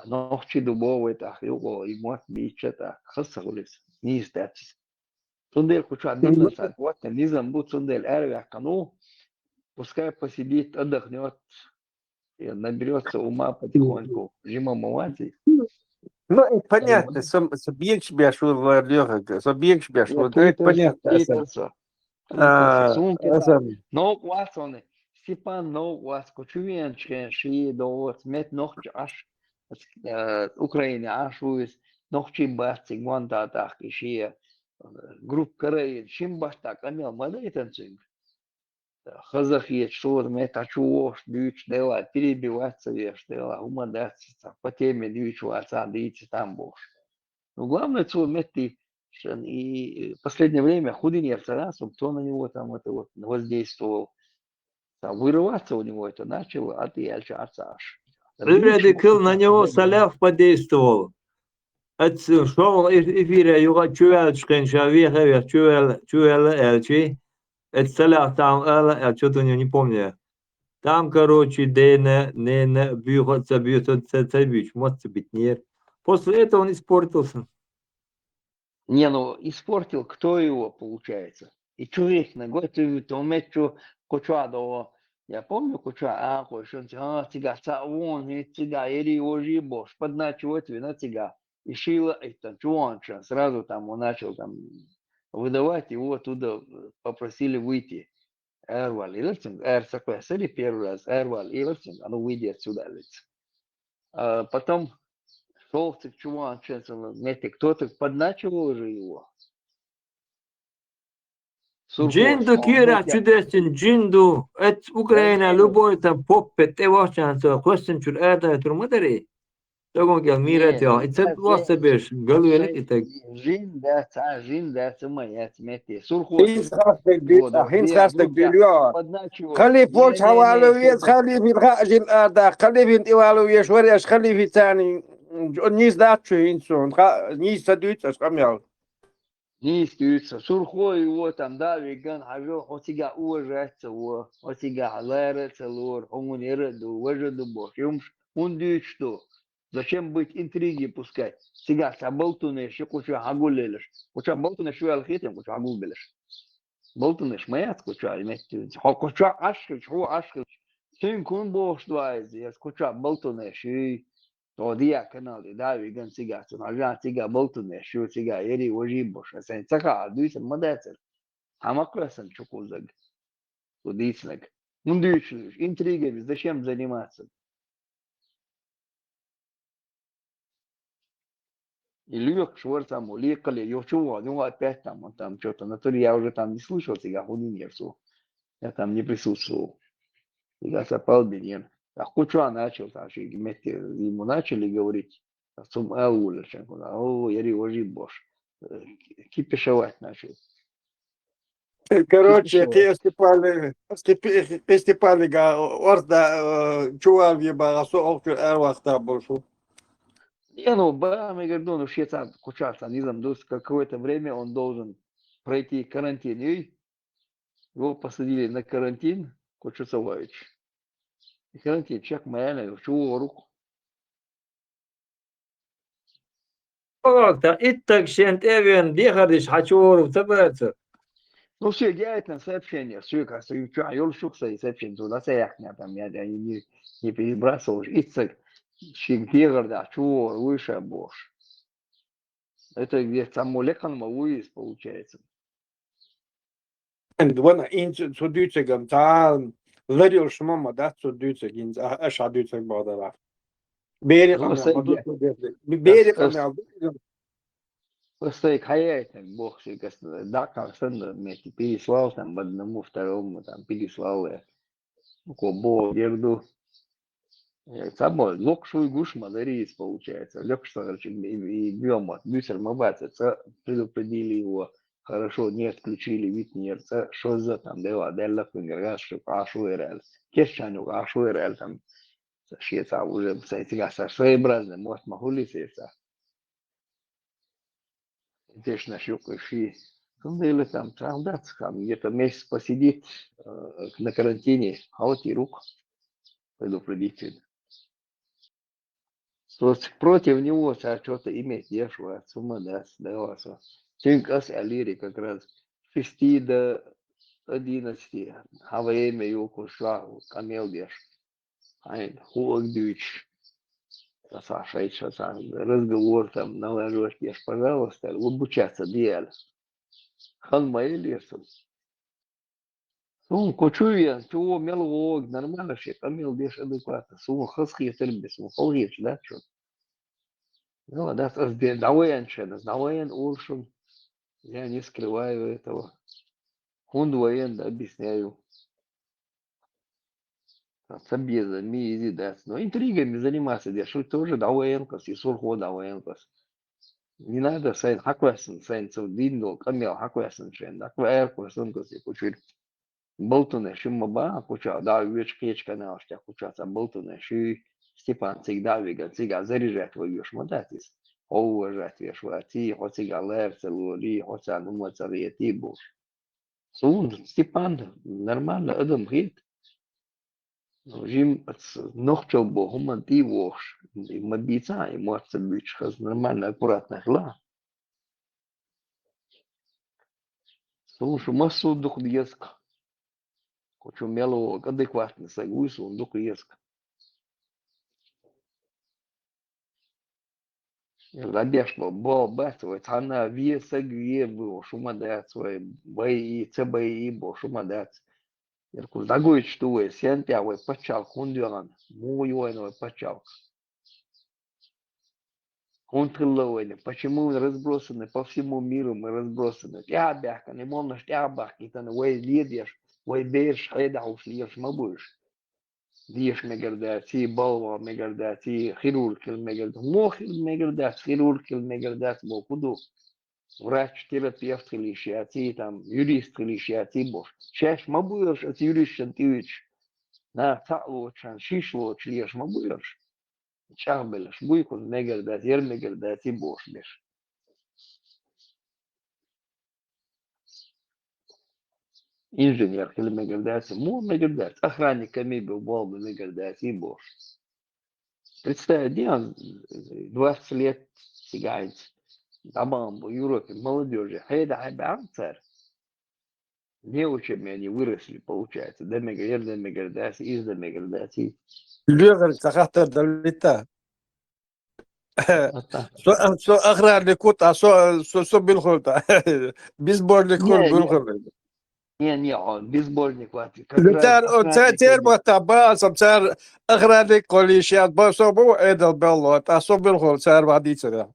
Ногчи дубовые, так, его, и мот бича, так, хаса хулис, не истатись. Сундел куча, бизнес, вот, низам будет сундел, эрвя, кану, пускай посидит, отдохнет, и наберется ума потихоньку. Жима мавати. Ну, понятно, собьек себя, что Лёга, собьек себя, что это понятно. Но вас он, Степан, но вас кучуен, ши до смет ночь аж Украине аж уис ночи басти гванта так и ши групп Кореи, шим бастак, амел мадай танцинг. Хазахи, что это чего, дюч дела, перебиваться веш дела, умадаться, по теме дючу отца, дичи там бог. Но главное, что метти, и в последнее время худинерца, раз, кто на него там это вот воздействовал, там, вырываться у него это начало, а ты отца аж. Рядикл на него Саляв подействовал. Это шоу эфире, юга чуэлчкен, шавеха, чуэл элчи. Это Саляв там, я что-то не помню. Там, короче, не бьется, может быть, нет. После этого он испортился. Не, ну испортил, кто его, получается. И человек ногой, ты умеешь, что куча, я помню куча, что тебя вон, и тебя, или уже бош, подначивать на тебя. И шила, и там, чуанча, сразу там он начал там выдавать, его оттуда попросили выйти. Эрвал, Илсинг, сели первый раз, Эрвал, Илсинг, а ну выйди отсюда, потом шел к чуванча, кто-то подначивал уже его. Джинду кира чудесен, джинду, это Украина, любой там поппет, те вашанца, хостен чур это турмадари. Тогон гел мира тя, это васа беш, галуэлек и так. Жин да, самая смети. Хинсхастек бельё. خلي فولش حوالويس خلي في الخاجل الأرض خلي في الإوالويش وريش خلي في تاني نيس داتشو إنسون نيس تدويت أشكاميال Не искаются. Сурхо его там, да, веган, хажо, отига уважается, отига лайрется, лор, он не раду, уважаду бог. Он дюет что? Зачем быть интриги пускать? Сега болтунеш, куча агулелеш. Куча болтунеш алхитем, куча агулбелеш. Болтунеш маят куча, имеете. Куча ашкич, хо ашкич. Тин кун боштвайз, яс куча болтунеш и то дия канал, да, виган сега, сунажа сега болтунеш, шу сега ери ожибош. Сен цака, дуйс мадацер. Хамакрасан чукузаг. Удицнак. Ну дичлиш, интригами, зачем заниматься? И Люк Шварцам, Лекали, Йошуа, ну опять там что-то, на то я уже там не слышал, сега Худинерсу. Я там не присутствовал. Сега сопал Бенин. А Хуча начал, там же ему начали говорить, сум Аулешен, о, яри ожи бош. Кипишевать начал. Короче, ти Степалига орда чувал еба соохтер эрвахта бошу. Не, ну, Бам говорю, ну, шеца, кучаться, не знаю, то какое-то время он должен пройти карантин. И его посадили на карантин, Кучацович. И карантин, чек моя, чего руку. Та иттак шент эвен дихадиш хачур табаца. Ну, все, делает на сообщение, все, как что, я шукса и сообщение, туда саяхня, там, я не перебрасывал, ицек, щик дегорда, чего, выше бош. Это где самолекан мауис получается. وانا انت صديقك تعال غير شما ما ده صديقك انت ايش صديقك بقدر بيري Ну, قام يعبدوا саяхня. بيري قام يعبدوا Просто хаяет, бог все, да, как сын, вместе переслал там одному, второму, там переслал я. Кобо, ерду. Собой, локшую гуш мадарис получается. Лег что, короче, и бьем от бюсер мабаться, предупредили его. Хорошо, не отключили вид нерца, что за там дела, дела фингерга, что кашу ирел. Кешчаню кашу ирел там. Шеца уже, кстати, своеобразный, может, могу ли сесть. Здесь на щукаши. Или там там где-то месяц посидит на карантине, а вот и рук предупредитель. Против него что-то иметь ешва, сумма даст, даваса. Тинкас алири как раз 6 до 11, а время его кушла, камел деш. Айн, хуак дюч. Саша, разговор там, наложишь, ешь, пожалуйста, обучаться делать. Хан мои лесом. Кочуя, чего мелог, нормально все, камил деш адекватно. Сум хаски тербис, холгич, да, что? Ну, да, даваен уршун. Я не скрываю этого. Он воен, да, объясняю. Собеза, мизи, да. Но интригами заниматься, да, что тоже даваенкос, и сурхо даваенкос. Не надо сайн хаквасын, сайн диндо, камил хаквасын шен, хакваеркос, и кучур. Болтуне, шумаба, куча, да, вечка на оштя, куча, болтуне, ши Степан всегда вига, цига заряжать воюешь, модатис. Уважать вешвати, хоцига лер, целури, хоца нума цариети буш. Сун, Степан, нормально, адам гит. Жим, нохчо бо, хуман ти вош. И мобица, и морца бич, хаз нормально, аккуратно хла. Слушай, массу дух дьеска. Хочу мело адекватно согласен, он дух дьеска. Забежно, бо, цана веса гвебу, шумадец, бои, цебои, бо, шумадец. Иркус дагует, что вы, сентя, вы почал, хундюран, мой воин, почал. Хунтрилловали, почему мы разбросаны по всему миру, мы разбросаны. Тябяка, не можешь тябаки, ты вы лидишь, вы бежишь, хайда ушлишь, мабуешь. Диш мегардати, балва мегардати, хирургил мегардати, мохил мегардати, хирургил мегардати, бокуду. Врач, терапевт лишати, там, юрист лишати, бош. Чаш мабуешь, от юрист шантивич. На таалочан, шишлоч леш мабуешь. Чахбелеш, буйкун мегардати, ер мегардати, бош беш. Инженер или мегардати, мо мегардати. Охранник был бы мегардати, бош. Представь, где он 20 лет тягается. Там в Европе молодежи. Хейда хайбанцер. Не учебы они выросли, получается. До мегардации, из до мегардации. Лёгар сахатар далита. Вот так. Со аграрный кут, а со билхолта. Безбожный кот билхолта. Не, он безбожник хватит. Как Тер бата сам тер аграрный колишиат басобу эдел беллот, а со билхол тер вадицера.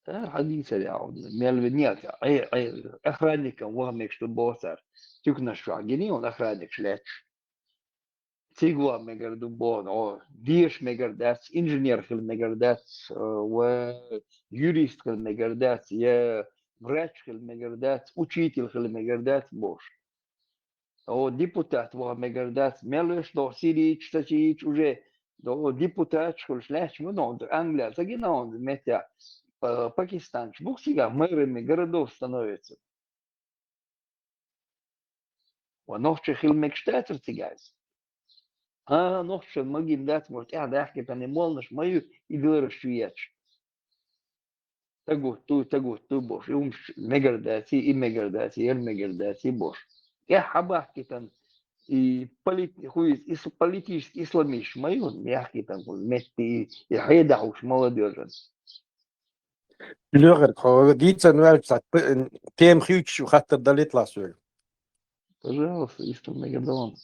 حديثة يا ميل охранником وهمك что боссар. Тюкна что, гени он охранник шлеч. Цигла мегарду бон, о, диш мегардац, инженер хил мегардац, юрист хил мегардац, врач хил мегардац, учитель хил мегардац бош. О, депутат во мегардац, мелыш до сирич, тачич уже, до депутат хил шлеч, ну, Англия, загина он, метя. Пакистан, Бух сега мэрами городов становится. ونوخش خيلمك شتاتر تجاز. نوخش مجين دات مرت أحكي تاني مولنش مايو يدور شويتش. تقول بوش يوم مجرداتي مجرداتي مجرداتي بوش. حابة أحكي تان خويز политический исламиш маю мягкий там вместе и хайда уж молодежь. Лёгар, дийца нуэльцат, тем хьюч хаттер далит ласуэль. Пожалуйста, исто мегадон.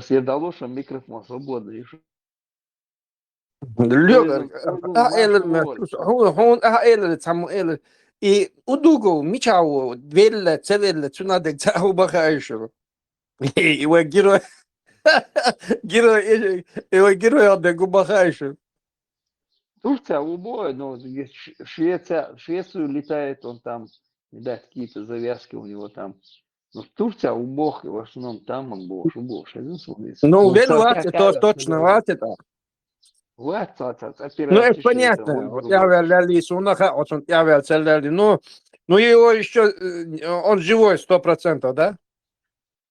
Я дало, что микрофон свободный. Лёгар, هون إلى تسمو إلى ودوغو ميشاو فيلا تسويلا تنادك تاهو بخايشو يوجرو يوجرو يودك بخايشو. Турция убой, но в Швецию летает он там, видать, какие-то завязки у него там. Но Турция убог, и в основном там он убог. Ну, это точно, хватит. Ну, это понятно. Я Лису он я целяли. Ну, его еще, он живой 100%, да?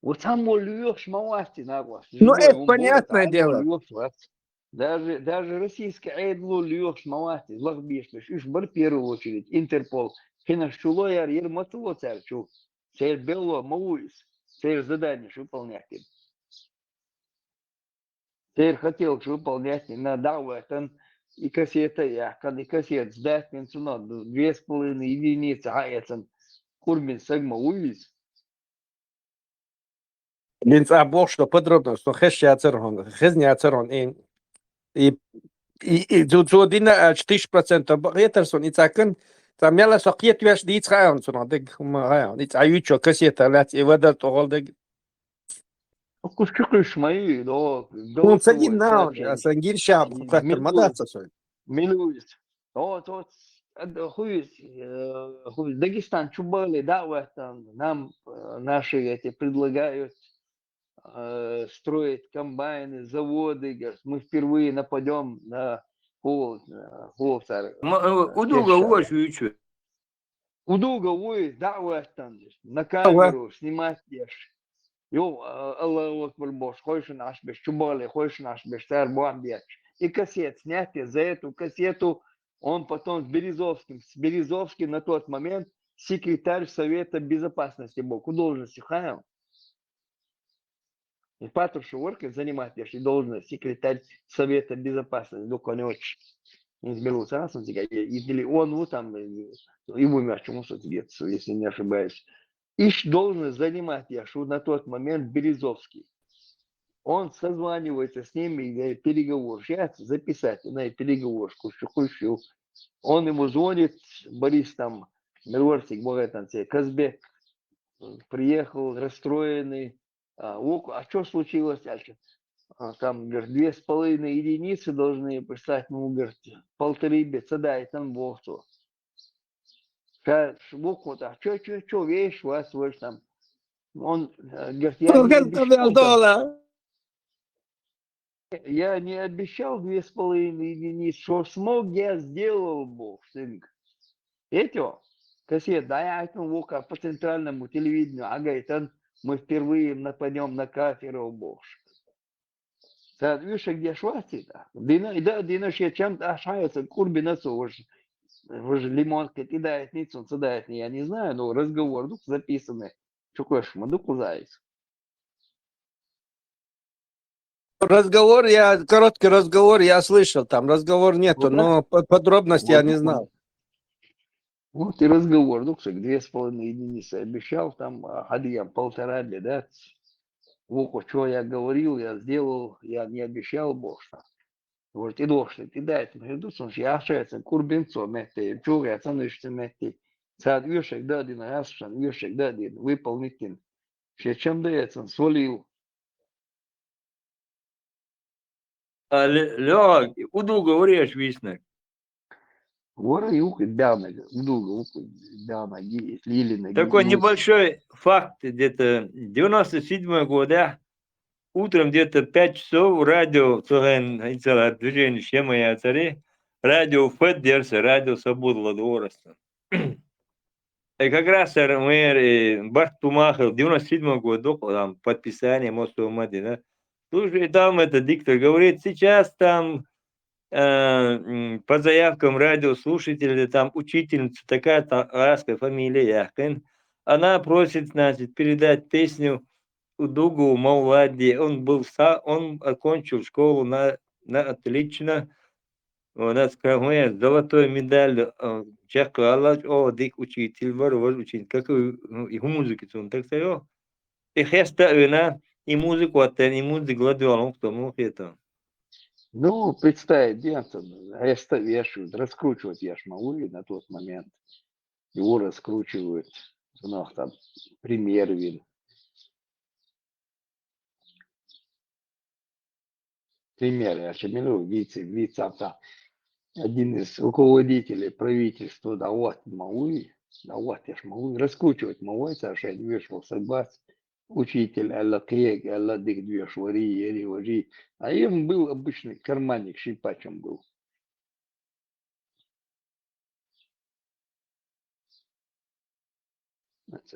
Вот там льешь мавасти на глаз. Ну, это понятное дело. Даже российский айдлу льешь мавасти, лахбишь, ишь бар в первую очередь, Интерпол. Хинаш чуло яр ерматово царчу. Царь бело мауис. Царь задание выполнять. Царь хотел выполнять на даватан и кассета яхкан, и кассет сдать менцуна 2,5 единицы аяцан. Курмин сагма уис. Линц абох, что подробно, что хэши ацерон, хэзни ацерон, и тут один 40% ретерсон, и цакен, там яла сокет веш дит хаан, сон дег хумаан, и аютчо кассета лат и вода то дег. Кушкуш мои, до. Ну, садим на, а сангир шаб, хатер мадаться сой. Минуис. Вот, хуй, Дагестан чубали, да, в этом, нам наши эти предлагают строить комбайны, заводы, говорят, мы впервые нападем на Холцар. Удуга, да, в этом, на камеру снимать ешь. Йо, Аллах Акбар Бош, хочешь наш без чубали, хочешь наш без царь бомбеч. И кассет снятие за эту кассету, он потом с Березовским на тот момент секретарь Совета Безопасности был, у должности хаем. И Патрушев Оркин занимает и должность секретарь Совета Безопасности, только он очень изберутся раз, или он, ну там, его мяч, если не ошибаюсь. Ищ должность занимать на тот момент Березовский. Он созванивается с ними, переговор, сейчас записать на переговорку, что он ему звонит, Борис там, Мерворсик, Казбек, приехал расстроенный, а что случилось дальше? Там, говорит, 2,5 единицы должны прислать, ну, говорит, 1,5 беца, да, и там вовцу. Вот, а что, вещь, вас там. Он говорит, я не обещал 2,5 единицы, что смог, я сделал, Бог, сынок. Это кассет, да, я это по центральному телевидению, ага, мы впервые нападем на кафедру, Бог. Видишь, где швастика? Дина ще чем-то ошается, курби носу, вы же лимон, кидает ницу, он цедает, я не знаю, но разговор, дух записанный. Чукош, мадук узайс. Разговор, короткий разговор я слышал, там разговор нету, Вот, да? но подробности я Вот, не знал. вот и разговор, дух, 2,5 единицы обещал, там, ходил 1,5 лет, да? Вуку, что я говорил, я сделал, я не обещал больше. Вот и дошли, и дайте, придутся, я ошается, курбинцо, мети, чуга, цанышцы, мети. Сад вешек дадин, расшан, вешек дадин, выполнитель. Все чем дается, солил. Лёг, уду говоришь, Висна. Вора и ука бяна, удуга, ука бяна, лилина, Такой гиюс. небольшой факт, где-то 97 года, утром где-то 5 часов радио, целое движение, чем моя царе, радио ФЭД держится, радио Свобода Владворства. И как раз мэр Барт Тумахов в 97 году, там, подписание Мостовой Мадины, слушай, там этот диктор говорит, сейчас там по заявкам радиослушателей, там учительница такая-то арабская фамилия Яхин, она просит, значит, передать песню Удугу Маулади. Он окончил школу на отлично. У нас золотой медаль Чехала, дик учитель, вор учитель, как и музыки, он так сказал. И хеста и музыку, и музыку гладиолом, кто мог это. Ну, представить, дельца, это вешают, раскручивать я ж могу на тот момент. Его раскручивают, ну, там, пример вид. Пример, я чемелю, вице, один из руководителей правительства, да вот, могу, да вот, я ж могу раскручивать, могу, совершать вешал согласен. Учитель, алла кег, алла дик две швари, ери вожи. А им был обычный карманник, шипачем был.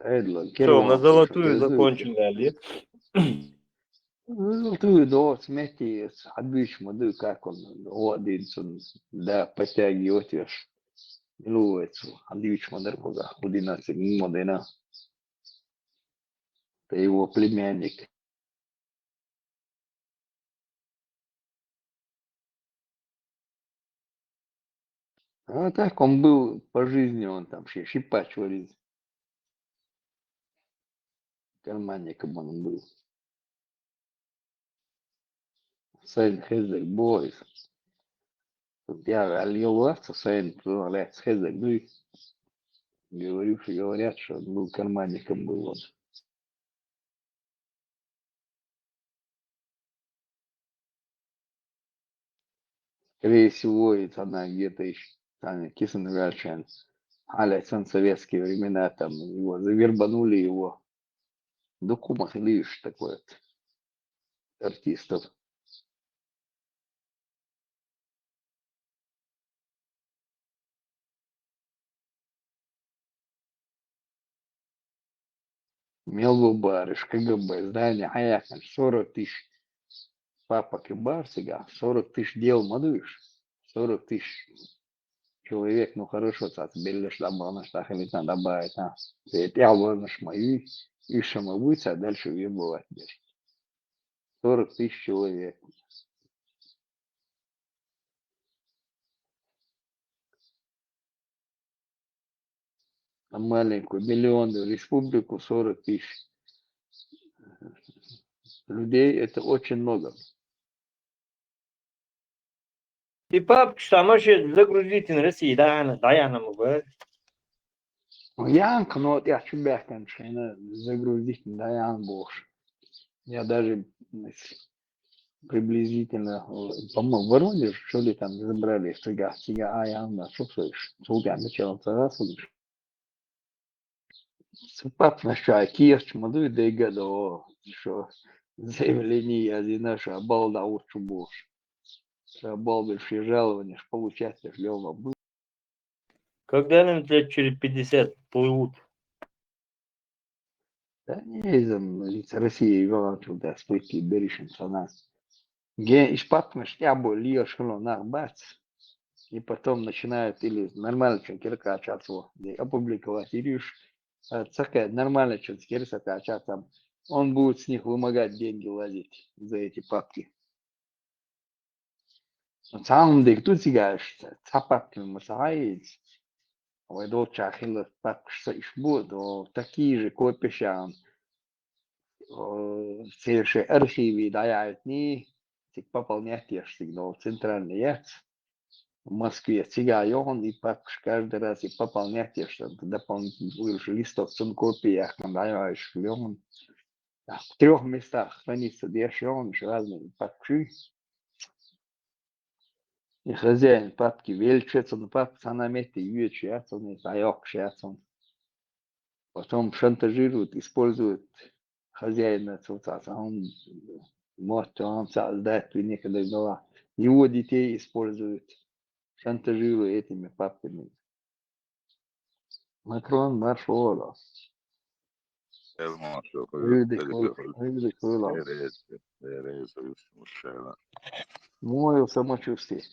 Эдло, Что, на керван, золотую закончил, да, золотую, да, смети, отбить моду, как он, один, да, подтягивать, ешь. Милуется, отбить модеркуда, 11 модена. Это его племянник. А так он был по жизни, он там шипач варит. Карманником он был. Сайн хезек бойс. Я аль-Ялуарца, Сайн Туалет хезек, ну и говорят, что он был карманником был он. Скорее всего, это она где-то еще, там, Кисенгачен, Аляцан советские времена, там его завербанули его. Докумах лишь такой вот артистов. Мелбарыш, КГБ, здание, Аякан, 40 тысяч папок и барсига, 40 тысяч дел мадуешь, 40 тысяч человек, ну хорошо, цац, беллеш добавно, штахалит надо добавить, а. Это я наш мои, и шамовыца, а дальше въебывать. 40 тысяч человек. На маленькую, миллионную республику 40 тысяч людей, это очень много. И папка, что может загрузить на России, да, я нам говорю. Ну, Янка, ну вот я тебя, конечно, загрузить, да, Ян больше. Я даже приблизительно, по-моему, в Воронеж, что ли, там забрали сега, Аян, что слышишь, Сулган, началом Тарасович. Пап наша Киевч, моду да и года, что заявление один наш обалда учу больше. Обалдывающие жалования, получать лёва был. Когда нам лет через 50 плывут? Да не, из России Иванович, да, спойки, берешь, нас. из папмыш я бы льешь на бац. И потом начинают или нормально что качаться, опубликовать, или уж нормально что-то качаться, он будет с них вымогать деньги лазить за эти папки. На самом деле, тут сега папки масаид, до чахила папки будет, такие же копии, все же архивы дают не пополнять я всегда центральный яц. В Москве он и каждый раз и пополнять, что дополнительных листов с копиях, даешь в 3 местах хранится он разные папки. И хозяин папки величается на папке, она месте вечерятся, он и даёк шятся. Потом шантажирует, использует хозяина, он может он создать некогда дела. Его детей используют, шантажируя этими папками. Макрон маршола. Рыдык было. Мое самочувствие.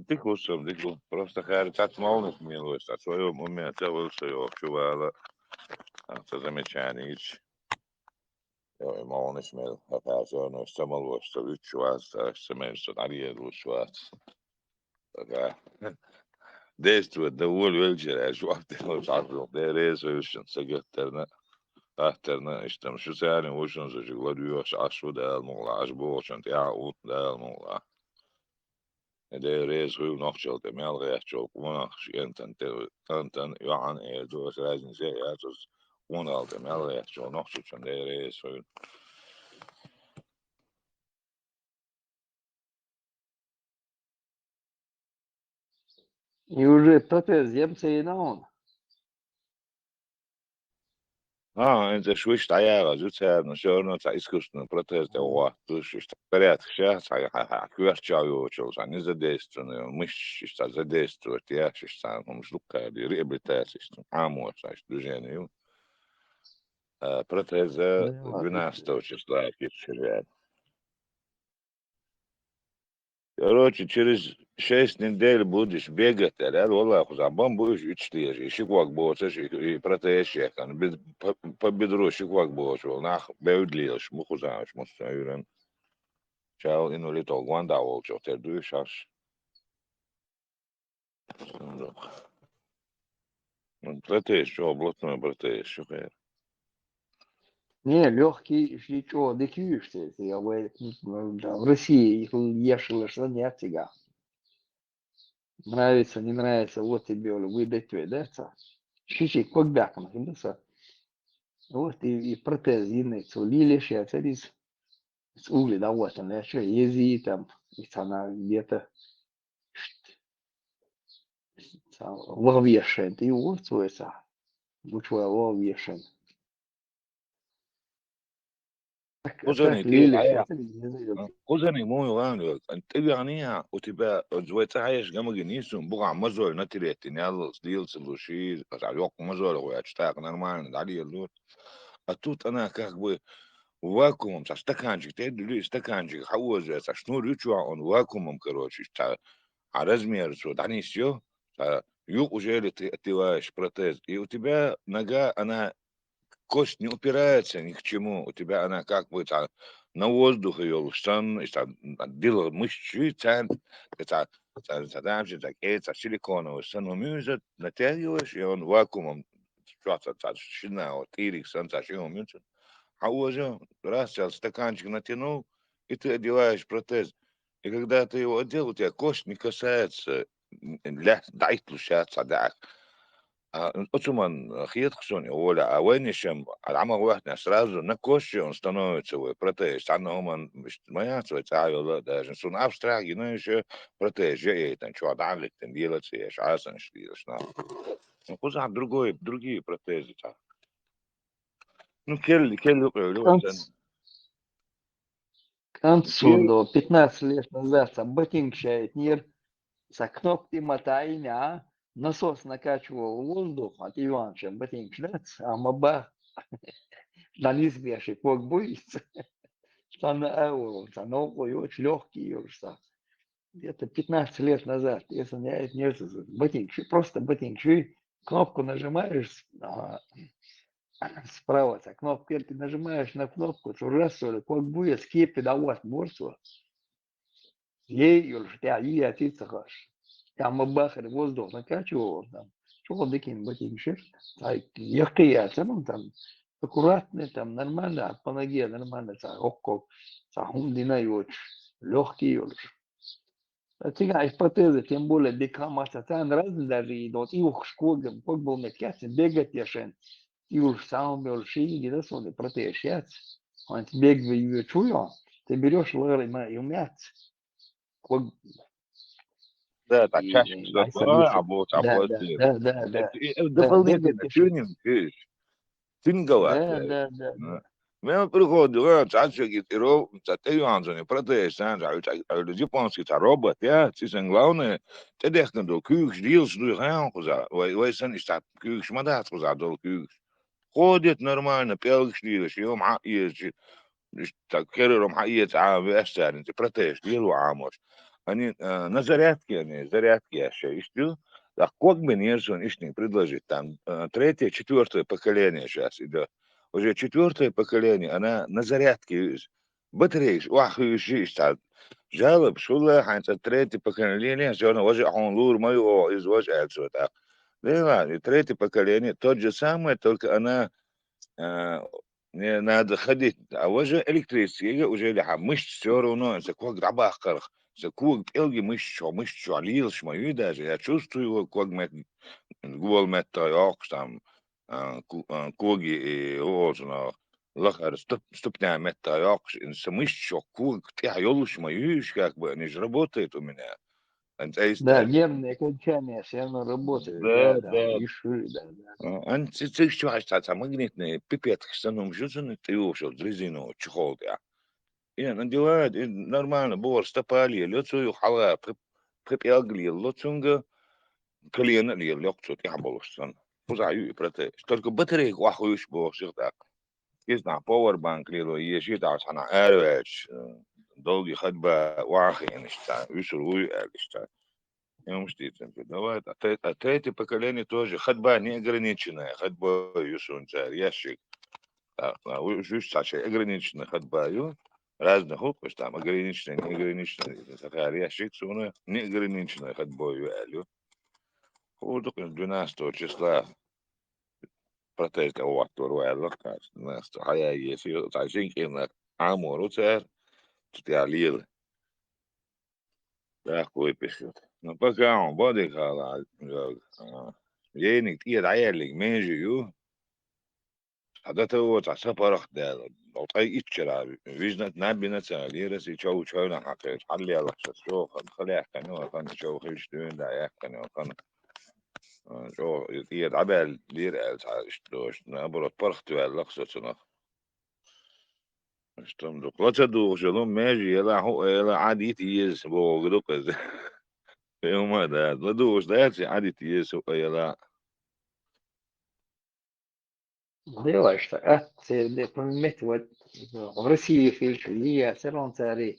Дикусом, просто говорит, отмолнуть милость, от своего уме целился его чувала, это замечание, я молнись мил, опять он самолос, что вычуваться, семейство, нареду чуваться. Действует довольно вечера, я жуавтел, жарил, дерезующий, сагеттерна, ахтерна, иштам, шусяни, ушен, зажигладуешь, ашу, дал, мула, аж болчен, тяу, дал, мула. Det reis hur nokkel det med rätt och man egentligen tanten Johan är då så reisen säger att hon alltid med rätt och nokkel som det reis hur И уже протез земца и на он. انت شويش تعيا زوت سر نشورنا تا اسكوشن протез det var du шишта порядок сейчас кверчаю чего не задействовано мышь что задействует я шишта мужлука реабилитация амор знаешь движение протеза 12 числа кичеря. Короче, через 6 недель будешь бегать, а Аллах забам будешь учтешь, и шиквак будешь, и протеешь, по бедру шиквак будешь, нах беудлишь, мухузаешь, мусаюрен. Чал ину лито гванда волчо, те дуешь. Протеешь, что, блатной протеешь, что хер. Не, легкий, что, дикюшься, я в России их ешила, что нет тебя. Нравится, не нравится, вот тебе выдать твой, да, чуть-чуть когбяком, вот и протез, лилишь, я царис, с угли, да, вот он, я что, ези там, и она где-то ловешен, и вот свойся, лучше ловешен. Так, лилишь, Кузени мой ланг, антивяния, у тебя звучаешь гомогенизм, буга мазоль на третий, не алл стил целуши, алёк мазоль, я читаю нормально, далее лут. А тут она как бы вакуумом, со стаканчик, ты дли стаканчик, хаузается, шнур рычуа, он вакуумом, короче, а размер, что, да не все, юг уже ли ты отливаешь протез, и у тебя нога, она, кость не упирается ни к чему, у тебя она как бы на воздух ее штан, делал мышцы, цент, это силиконовый стану натягиваешь, и он вакуумом, что-то, шина, вот, ирик, санта, что он а уже раз сейчас стаканчик натянул, и ты одеваешь протез. И когда ты его одел, у тебя кость не касается, дай площадца, да. Отсюман хиетксон, оля, а венишем, ама вахтня сразу на кости он становится в протез. Аноман, моя свой царь, даже сун абстракт, но еще протез, я это, что далек, тем делается, я шансен, что ну, куда другие протезы, так. Ну, келли, к концу, до 15 лет назад, ботинок шает, нир, с кнопки мотайня, насос накачивал воздух, от Иванча, ботинок шляц, а маба, на лизбеши, кок боится. Euro, новый, очень легкий, где-то 15 лет назад, если не ботинки, просто ботинки, кнопку нажимаешь, справа, кнопку, ты нажимаешь на кнопку, то раз, как будет скипи давать борцу, ей уже тебя отец. Там бахали воздух накачивал, там, что такие ботинки, легкие, там, аккуратные, там, нормально, по ноге нормально, около, длина очень, легкие уже. Тигаешь протезы, тем более декамация, там разные даже идут, и уж школы, как был меткаться, бегать яшен, и уж сам большие, не да, соли протез, он бегает, ее чую, ты берешь лыры, и умять, как Да, так и чаще что найсадится. работает. Да, бегать Дополнительно яшен. тюнинг, тюнинговать. Да. Мен приходил, чачки тиров, цатею анзони, протез, японский робот, это главное, ты дехнем до кюкш, дилш, до ханкуза, вы сан истат кюкш, мадат куза до кюкш. Ходит нормально, пелкш дилш, يوم عقية так керером حقيقة عام بأشتر انت протез, дилу عاموش. Они зарядки еще ищу. Так как бы нельзя не предложить, там третье, четвертое поколение сейчас идет. Уже четвертое поколение, она на зарядке батареи, жалоб, шула, ханца третье поколение, все равно уже он лур мою из вожа отсюда. Да, и третье поколение, тот же самый, только она не надо ходить, а уже электрические, уже мышц все равно, за как рабахкар, за как элги мышц, лилш мою даже, я чувствую его, как мы гол метта там, коги и озно, лахар ступня метта с мышц, как ты ёлш мою, как бы, они же работает у меня. Да, нервные окончания все равно работают, да, еще, да. Антицикс что магнитные пипет, что нам жужжит, ты ушел, резину, чехол, да. И надевают, и нормально, бор, стопали, лицо, хала, припягли, лоцунга, колено, легче, я болшсан. Пузаю и протез. Только батареи вахуешь боших, так. Есть на powerbank, лило, есть и так, она эрвэч, долгий ходьба, вахи, ништа, вишуруй, ништа. Я мститель. Давай, третье поколение тоже. Ходьба неограниченная. Ходьба, юсунцар, ящик. Ограниченная ходьба. Разных хуков, там ограниченная, неограниченная. Такая ящик, суна, неограниченная ходьба. Вот 12 числа протест у второго лока. 12 хая есть. Тачинки амору цар. Тутиалил. Такой пишет. Но пока он будет халал. Еник тиет аялик менжию. هذا تو سفر ده لو طاي إتشرا ويجنت نبينا ليرس يشوف شوينا حقيقة حلي الله شو خلي يحكي كان شو خيش دين ده يحكي كان شو يدعبل لير شلوش نبرت برخت ولا خصوصنا اشتم دو قلت دو شلون ماجي يلا هو يلا عادي تيز بو قدوك يوم هذا لدوش ده عادي تيز يلا Дело, что понимаете, вот в России фильтры, все равно цари,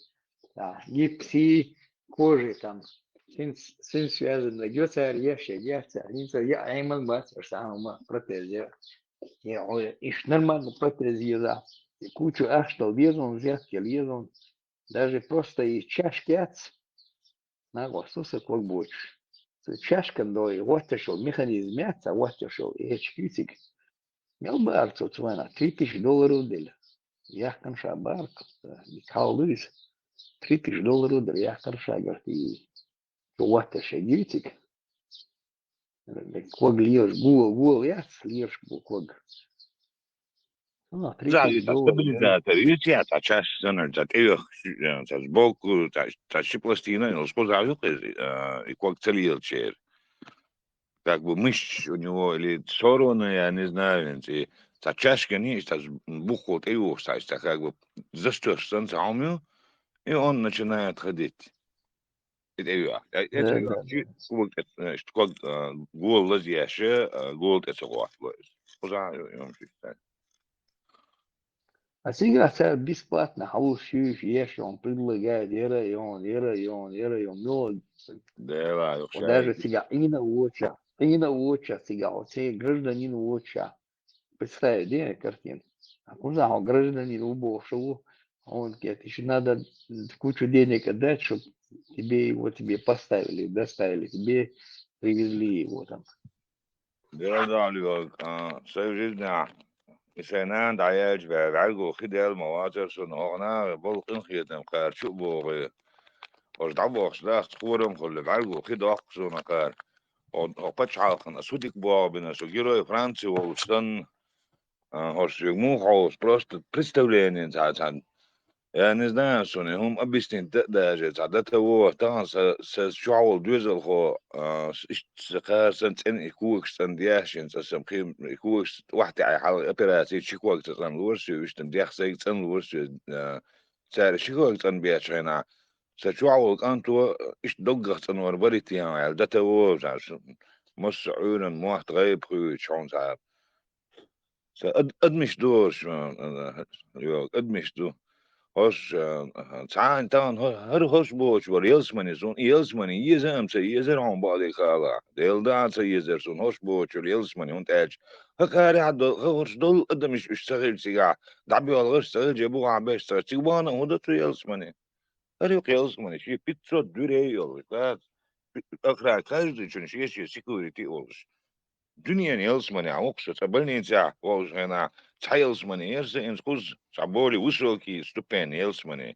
да, гипси, кожи там, сын связан, идет царь, я айман бас, сам протез, и нормально протез, да, и кучу что лезун, взятки лезун, даже просто и чашки на гостуса как больше. Чашка, но и вот что механизм мяца, вот что и чкитик. Mel Barco, цена $3000 дели. Я конша Барко, Каулис, $3000 я конша говорит, вот это шагитик. Ког льешь, гул, я слежь ког. Zaista stabilizēta ir jātā čašana, tā сбоку, tā пластина, но спозавил, и как целилчер. Как бы мышь у него или сорванная, я не знаю, и та чашка не есть, бухот его, так как бы застёшь санцамию, и он начинает ходить. Это как гол лазьяше, гол это вот. Позавил, Сега бесплатно хаушишь, ешь, он предлагает, ера, и он, много. Да, Вот даже сега Ина Уоча сега, вот все гражданин Уоча. Представь, где картина? А куда он гражданин убывшего? Он говорит, еще надо кучу денег отдать, чтобы тебе его поставили, доставили, тебе привезли его там. ده اليوم سيجدنا سنان دعيج بعرقو خدال مواجر سنوغنا بلقن خيتم قار شو بوغي وش دعبوغش لاخ تخورم خل بعرقو خداق سونا قار وقتش عالقنا سودك بوابنا سو جيروي فرانسي ووستن هوش يغمو خوش بروست представление цан я не знаю, что они هم объяснить даже за того там с шоу движел хо سقار سنت إن يكوك سندياشين سام خيم يكوك واحد على حال أبيراتي شكوك تسام لورش ويشتم ديخ سيد سن لورش سعر شكوك تن بيش هنا سشوعو أنتو إيش دقة تنور بريتي يعني ده تو مش عيون موحد غيب خوي شون صعب أدمش دور شو أدمش دور Hoş çan tan her hoş boş var yelsmani yezem se yezer on bali khala delda se yezersun hoş boş yelsmani und edge hakari had hoş dol adamış iştagil siga dabi algır sagil cebu abeş sa sigwana hoda tu yelsmani her yok yelsmani şey pitso düre yol akra каждый için şey security olur Dünyanın yelsmani amoksa tabalninca oluşana çayelsmani yerse en kuz saboli usoki stupen yelsmani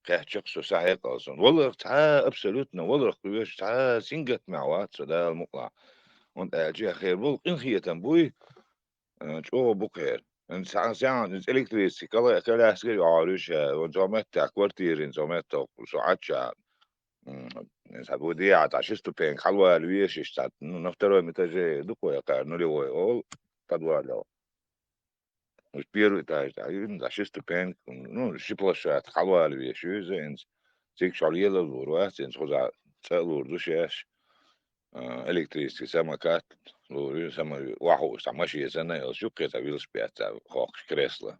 كهتشق ساعة قاصن والله تعا أبسولوتنا والله خويش تعا سنجت معوات سدا المقلع وانت أجي خير بول إن خي تنبوي شو بخير إن ساعة إن إلكتريسي كلا كلا أسكري عارش وانزومات تاع كوارتير انزومات تاع ساعات شا سابودي عشستو بين خلوة لويش اشتات نفترض متى دكوا يا كار نولي أول تدوالو مش بيرو تاج تعيين عشستو بين نو شبلشات خلوة لويش زين Cik šalielas lūruēciens, hozā lūrdušies elektriski samakat, lūru sama wahu samashiesana, jos jukkieta vilspiätsä hoks kresla.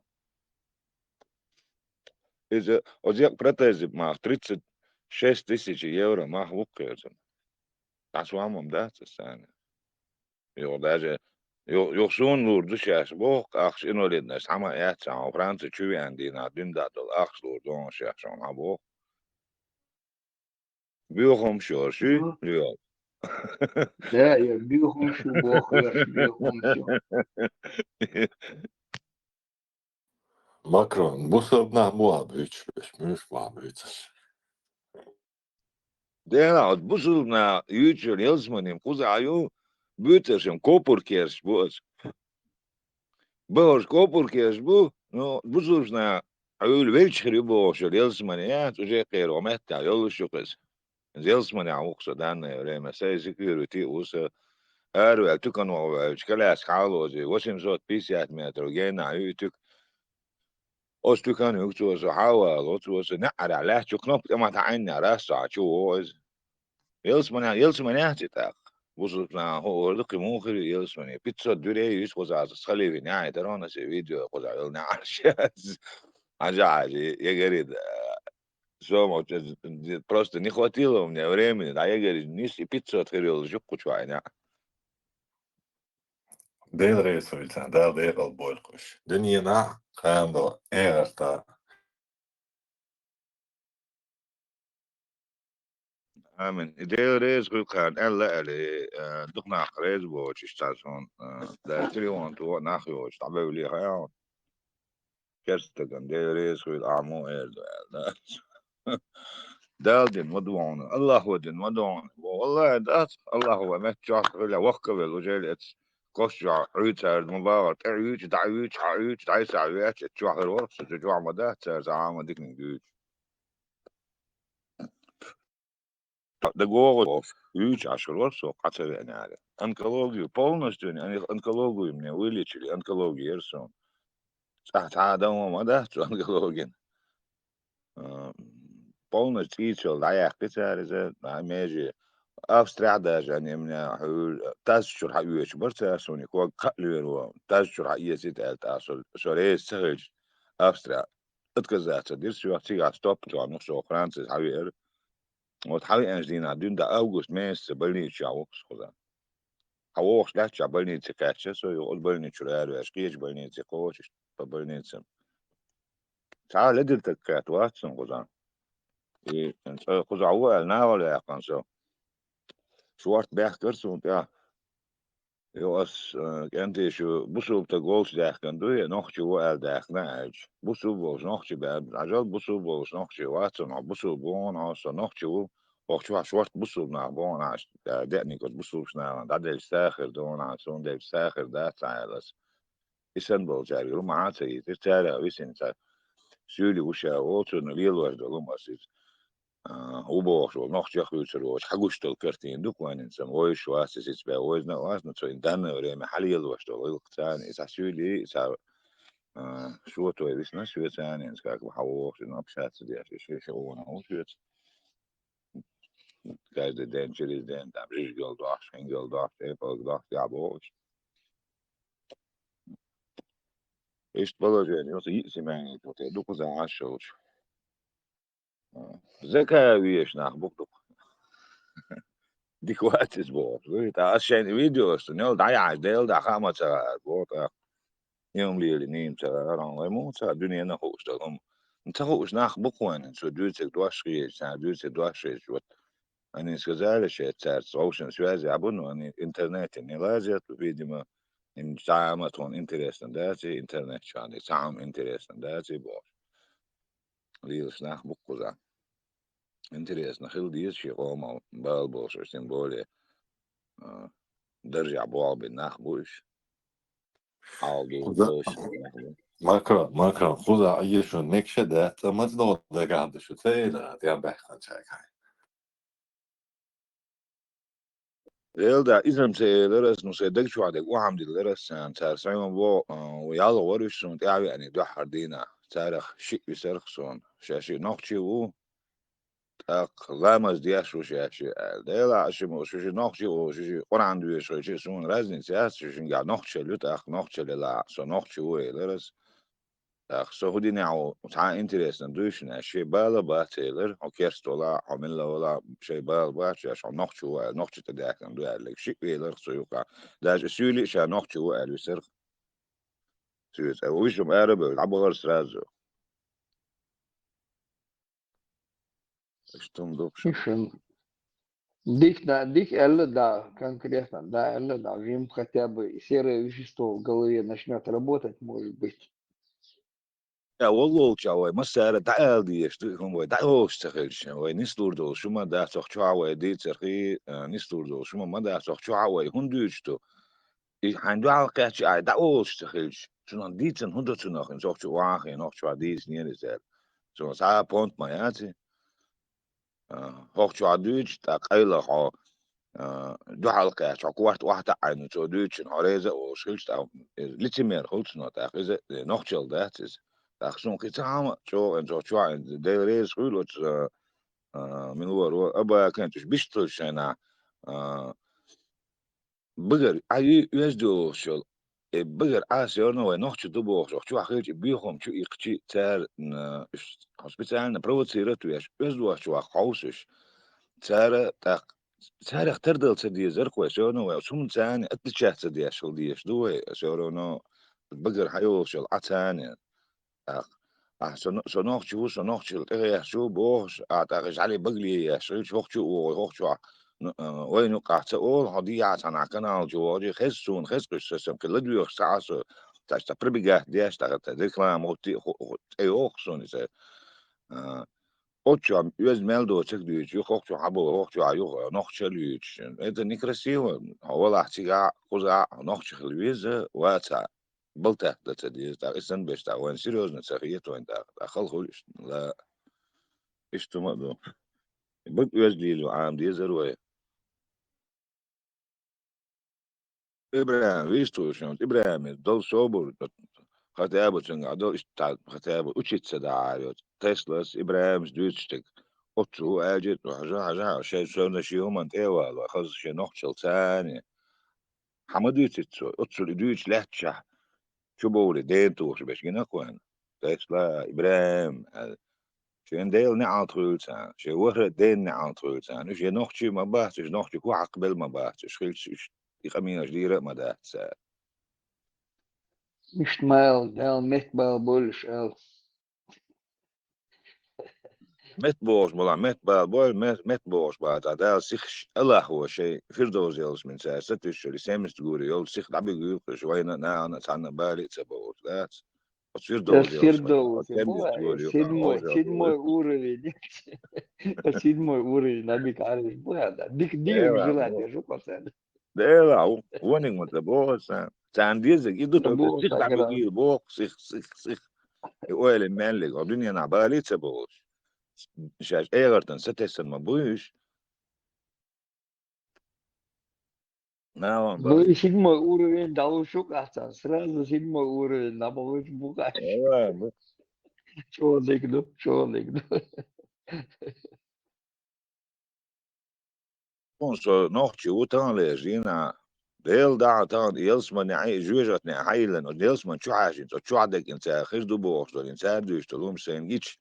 Из озяк протези мах 36 тысяч евро мах луккерзен. А с вамом да, цесане. Jo даже Josun lūrdušies bok, aks inolidnes sama jätsä on Franci tjuviendina dyndadol aks lūrdušies on abok. بيوخم شو شو اليوم Да, я бегом шу бохаш, бегом шу. Macron, bu sorunlar muhabbetmiş muhabbetiz. ده بوصلنا يوتشر يلزمني مقوزعيو بيوترشم كوبر كيرش بوز بوش كوبر كيرش بو نو بوصلنا عيول ويلشر يبوشر يلزمني يا تجي قير ومتع يلشو قز يلزمني عوقصة دانا يولي مساي سيكيورتي وصا أرو ألتوكن وشكلاس حالوزي وشم زوت بيسيات متر وجينا عيوتك أستوكان يكتوز حاول وتوز نعر عليه شكنوب ما تعيني راسع شو وز يلزمني يهتتاق وصلنا هو لقي موخر يلزمني بيتزا دوري يسقط على الصليب ناعي ترانا سي فيديو قز على نعرش عجاجي يقريد شو ما просто не хватило у меня времени да я говорю неси пиццу открыл жуку чвайня Değilreis söyleyeceğim, daha değil boykuş. Dünyana kayanda eğer ta آمن إديل ريز قل كان ألا اللي دقنا قريز بوش يشتاسون دا تريوان تو ناخيوش تعبوا لي خيان كرستكن ديل ريز قل أعمو إيردو دالدين ودوان الله ودين ودوان والله دات الله هو متجاك غلا وقبل وجيل قشع عيد مبارك عيد دعيس عيد تجوع الورق تجوع مدات زعامة ديك نجوج ده جوه يوش عشر ورق قتل يعني هذا أنكولوجي полностью يعني أنكولوجي من ويليتشلي أنكولوجي يرسون صح هذا هو مدات أنكولوجي полностью تيجي لا يحكي إذا ماجي أفسترع داج يعني من حول تاسشر حيوش برتا سوني كوا كليرو تاسشر حيسيت أصل شريس سهج أسترا اتكزات دير شو تيجا ستوب جو نص فرنسا حوي وتحوي أنجلينا دون دا أوغست ميس بلني تشاوكس خدا حووش لا تشا بلني تكاتش سو يقول بلني تشرار واشكيش بلني تكوش بلني تسم تعال لدل تكات واتسن خدا إيه خدا هو ناول يا قنصو شوارت بيح كرسون يا يوس انت شو بوسو بتقولش داخل دوي نوخشي وقال داخل ناج بوسو بوش نوخشي بعد عجل بوسو بوش نوخشي واتسن بوسو بون عصا نوخشي وخشوا شوارت بوسو بنا بون عش دقني كنت بوسو بشنا دادل ساخر دون عصون ديل ساخر دا تعالس إسان بولجاري روما عاتي تتارا ويسن سيولي وشا ووتن ليل ورد روما سيس وبوش ونوخ يخويتر وش حقوش تلكرتين دوك وين انسان ويش واسس يتبع وزنا واسنا تو اندانا وريما حالي الوش تو القتاني إسا سيولي إسا شو تو يبسنا شو تاني انسكاك بحووش نبشات سديا شو وانا وشو guys the dangerous den da bridge gold off single off apple off ja boos ist بلجاني يوصي يأسي ماني توتي دوكو زي عاشوش زكا ويش ناخ بوك ديك وقت اسبوع تا عشان فيديو استنيل داي عدل دا خامة بوك يوم ليلي نيم ران مو الدنيا نخوش تغم انت خوش ناخ بوك وين سو دوتك دواشري سا دوتك دواشري شوت اني سكزال شيء تار صوشن سوازي عبونو اني انترنت اني لازت وفيديو ما ان ساعمتون انترستن داتي انترنت شاني ساعم انترستن داتي بوش ليلس ناخ بوك وزا интересно хил диес شي قوم بالبوش تم بولي درجع بوال بالناخ بوش عالدو خدا بوش ماكرا خدا عيشو نكشة ده تمت لو ده قاعد شو تيلا دي عم بحكي شاك هاي Heel da isem se leres no se dek شو عندك وعم دي leres ان تار سايمون بو ويلا ورش سون تعوي يعني دو حردينا تاريخ شيء بيسرخ سون شاشي نوخشي و تاق لامز دياش وشاشي ديلا عشي مو شاشي نوخشي وشاشي قران دوي شاشي سون رازن سياس شاشي قاعد نوخشي لو تاق نوخشي لا سو نوخشي و leres تاق سو هدي نعو تعا انتريستن دوش ناشي بالا باتيلر او كيرستولا عمل ولا شيء بال باش عشان نوخشي تداك دو لك شيء ويلر سو يوقع داج سيولي شا نوخشي و الوسر سويت ويشم ارب يلعبوا غير سرازو اشتم دوبش Ишен. Дик Элла, да, конкретно, да, Элла, да, им хотя бы серое вещество в голове начнет работать, может быть. يا والله شاوي مسألة تعال دي اشتريهم وي تعال اشتغلش وي نستور دول شو ما ده صح شاوي دي ترخي نستور دول شو ما ده صح شاوي هندوشتو عنده على قاعد تعال اشتغلش شو ديتن هندوشتو ناخن صح شو واخي ناخ شو ديس نير زال شو ساعة بونت ما ياتي هوك شو دوش تقيل ها دو حلقة شو كوارت واحدة عين شو دوش نهاريزة وشلش تا لتمر خلص نتاخ إذا نخشل داتس تاخشون كتام شو إن شو عند ديريز خلوت من هو أبا كنتش بيشتغل شنا بقر أي يزدو شو بقر آسيا نو نخش دبوخ شو أخيج بيهم شو يقتي تار هسبتالنا بروتسيرت وياش يزدو شو خوسش تار تاق تار اختردل تدي زرقوا شو نو سوم تاني اتشات تدي شو دي شو شو نو بقر حيو شو عتاني سنوخ شو تغي شو بوش اعتقد علي بقلي شو شو وين قاعد اول هدي عشان كان جواري خسون خس قصص كل دو يخسعس تاش تبربيجا دي اشتغل تذكر موتي اي اوخسون زي اوتشو يوز ميلدو تشكديش يخوخشو حبو خوخشو ايوه نوخشليش اذا نكرسيو هو لا احتياع قزع نوخشليز واتا بلتا تدي تا اسن بيشتا وين سيريوز نسخيت وين تا اخل خلش لا اشتو مدو بق يوز ليلو عام دي زروي ابراهيم ويستو شنو ابراهيم دول صوبر خطابو تنقع دول اشتعل خطابو وشيت سداعيوت تسلاس ابراهيم دوتشتك اوتو اجت وحاجة شيء سونا شي يوم انت ايوا خلص شي نوخشل ثاني حمدو تتسو اوتو دوتش لهتشح شو بولي دينتو شو باش جينا كوين دايش لا إبراهيم شين ديل نعال تغلسان شي وهر دين نعال تغلسان إيش ينوخشي ما باتش نوخشي كو عقبل ما باتش خلش يخمين جديرة ما دات مش مال دال مت بال بولش ال مت بوش بلا مت بال بول مت بوش بعد دال سيخش الله هو شيء فردوس يلس من ساعة ست شهور سامس تقولي يل سيخ دعبي يقول شوية أنا تعنا بالي تبوش ذات فردوس يلس من Firdevs سامس bu تقولي sidmo uровень sidmo уровень набик ариш bu da dik желание şu pasen ده لا وينك ما تبوش تعن ديزك يدو bu سيخ دعبي sakra يقول بوك سيخ يقول المالك الدنيا نعبالي تبوش شاش ايغرتن ستة ما بوش نعم bu بس sidmo uровень dal şu kahtan sırası sidmo uровень nabalıç bu kaç ايوه çoğalıklı so noch utan lejina ديل دع تان يلسمن عي جوجت نحيلن وديلسمن شو عاجين شو عندك انت خير دو بوخ انت دوش تلوم سينجيتش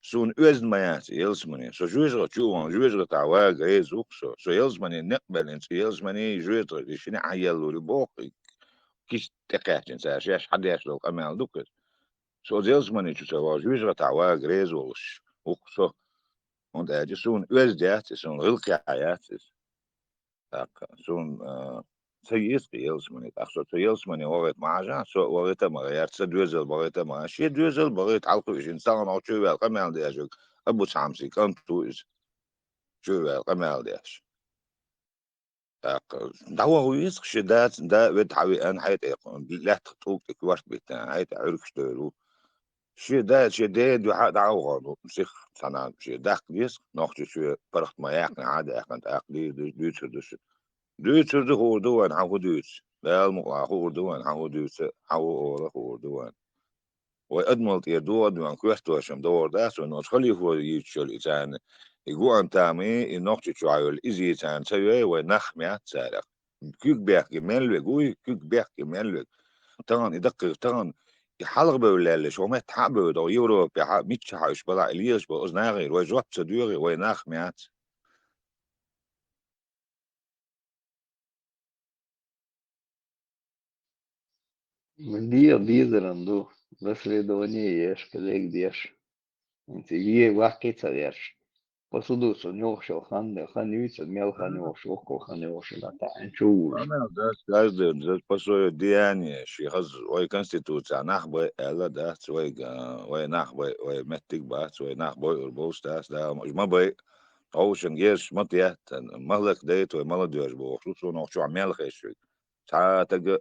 سون özn mayat yelsmani so juizga chuwan juizga tawaga ezuk so yelsmani naqbal انت yelsmani juizga shini ayallu li boqi kis taqatin sa shash hadash lo amal dukat so yelsmani chu so juizga tawaga ezulsh ukso und er soon özdet son rilqi hayat soon سيس يلسمني أخسر يلسمني وقت معجا سو وقت ما غيرت سدوزل وقت ما شيء دوزل وقت حلقة إيش إنسان أو شو بالقمال دياش أبو سامسي كان تويز شو بالقمال دياش دعوة هو يسق شدات دا بتحوي أن حيت لا تطوق كوارت بيتنا حيت عرق شتولو شيء دا شيء دا دعوة غادو سيخ سنة شيء داخل يسق نوخش شو فرحت ما يقنع عادة أخنت أقلي دوش دوتر hoordoen hou duurt. Wel moet maar hoordoen hou duurt hou oorlog hoordoen. We admalt hier door doen kwesties om door dat zo nog schuldig voor je jullie zijn. Ik go aan tami in nog te trial is iets aan zei we nacht meer zei. Kukberg gemelwe goeie kukberg gemelwe. Dan يدقق dan يحلق بولا شو ما تحبوا دو يورو بها ميتش حاش بلا الياس بوزناغي وجوت صدوري ويناخ ميات Dizerando, da Fredonia, acho que ele deixa. Entendi, o arquita deixa. Posso do sonho, show, hanut, mel, hanut, show, hanut, la ta, enchus. أنا ده بس هو دياني شيء خز وي كونستيتوشن نخبة إلا ده وي وي نخبة وي متك بات وي نخبة البوست ده مش ما بي أوشن جيش مطيات مهلك ديت وي ملا ديش بو خصوصا نوع شو عمل خيشوي ساعات تج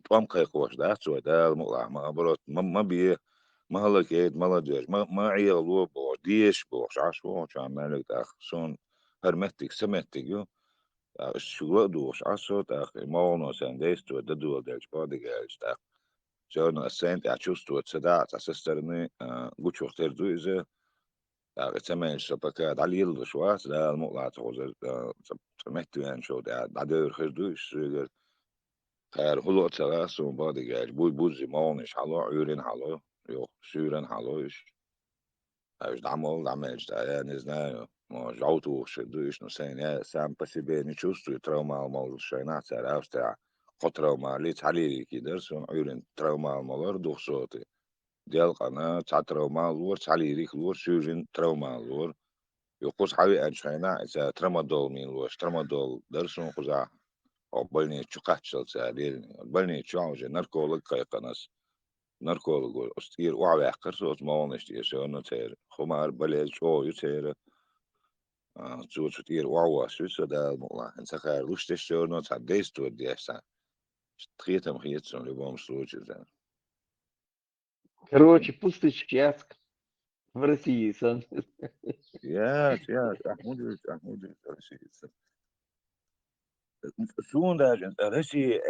توام كيكوش ده سوي ده المقلع ما بروت ما بيه مهلك يد ملا ديش ما عيال لو بو ديش بو شعش بو شو عمل ده خصوصا هرمتك سمتك يو شو دوش عصر تاخ مونو سانديستو ددو دلش باديجالش تاخ شون السنت اتشوستو تسدات اسسترني قوتشو اختار دويزه تاخ تسمين شبكات على يلد شوات لا المقلع تخوز سمحتو يعني شو ده بعدور خير دوش سيجر خير هلو تسلاسو باديجالش بوزي مونش حلو عيورين حلو يو سيرن حلوش ايش دعمل يعني знаю може auto's dus nog zijn ja сам по себе не чувствую травма мол шайна царавста хотравма лит علي كده سون عيون травма малар духсоты ديال قناة تاع تравма لور علي ريك لور سوجن تравма لور يقص حوي ان شاينا اذا ترامادول مين لور ترامادول درسون قزا او بلني تشقاتشل سالين بلني تشاوج نركولك قناس نركولك استير وعواقر صوت ما ونشتي سو تير خمار بلد شو يتير زود كتير وعوا سويسرا ده المقلع انت خير لوش تشتور نوت عديس تو دي احسن تخيتم خيتسون اللي بوم سلوش زين Короче, пустячки, в России, сан. يا احمد سونداجنت رشي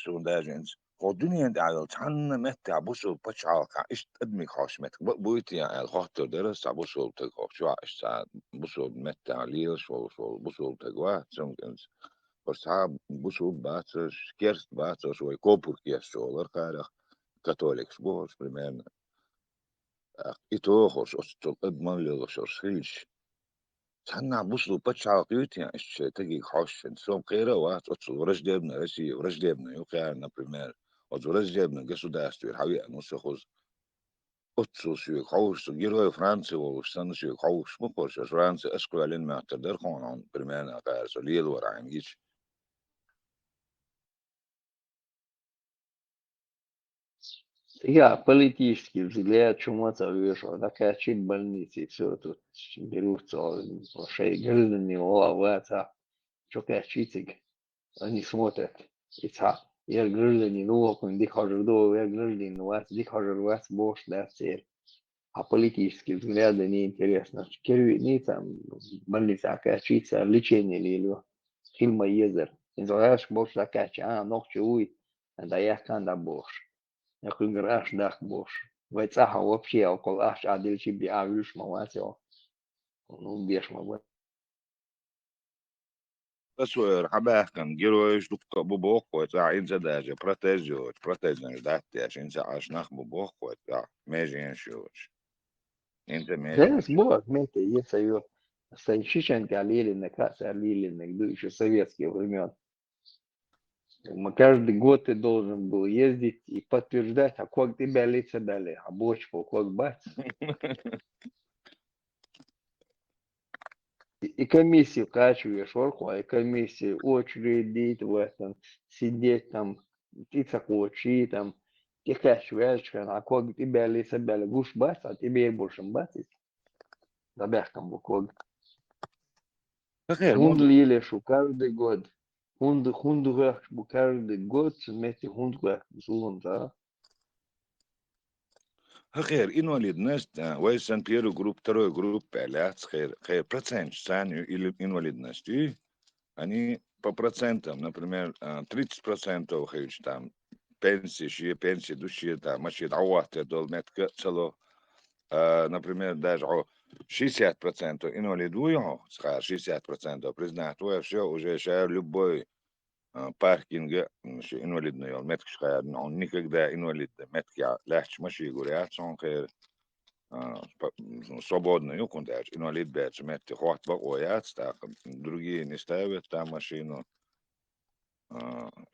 سونداجنت قدني انت على تحن متى بوسو بتشعل ايش ادمي خاش مت بويتي يعني الخاطر درس بوسو تقف شو ايش بوسو متى ليش بوسو تقوا سمكنز بس ها بوسو باتش كيرست باتش شوي كوبر كيس شو الخارخ كاثوليكس بوش примерно. И то хош, остол эдмалло шоршилш. Санна буслу почаакютия, еще такие хошен. Сом кера ват, остол враждебная Россия, враждебная Украина, например. От враждебное государство, хави, ну сохоз. Остол шуй хауш, герой Франции, волш, сан шуй хауш, мухош, Франция, эскуалин мятер, дер хонон, примерно, кайрсо, лил варайн гич. Я политический взгляд, чему-то вижу, такая чит больницы, все тут берутся, шеи грызными, лавата, что качитик, они смотрят, и та, я грызни, ну, окон, дихажердо, я грызни, ну, вас, дихажервас, бош, да, цель. А политические взгляды неинтересно. Не там, больница, качиться, лечение или фильма езер. Не знаешь, больше такая, ногти уй, да я канда бош. Я говорю, дах бош. Вайцаха вообще около аш адил чиби авюш маватио. Ну, беш мават. Tasvir حباكم جيروش دكتور بوبوك وتاع إنسى داجة بروتيزنج داتيش إنسى عشناخ بوبوك وتاع ماجين شوش إنسى ماجين Знаешь, бог, мете, если ее Станчиченко Лилина, Кася Лилина, еще советских времен. Каждый год ты должен был ездить и подтверждать, а как тебя лица дали, а бочку, как бать. И комиссию качиваешь, и комиссию очередь в этом, сидеть там, ты такой, там, ты качиваешь, а как тебя лица дали, гуш бать, а тебе больше батить. Да бяхкам буквально. خير Хунд موضوع лили шу каждый год. Хунд вэх бу каждый год, вместе хунд вэх зулон, да. خير إنواليد ناس ويسان بيرو جروب ترو جروب بلات خير процент сами или инвалид ناس تي они по процентам, например, 30% хейч там пенсии души там машит ауахте дол метка цело, например, даже 60% инвалидуем, 60% признать, все уже шар любой паркинг инвалидный, метк шар, он никогда инвалид, метк легче маши говорят, он хейр свободно, юкун даже инвалид бэч, метк хват бакоят, так другие не ставят там машину.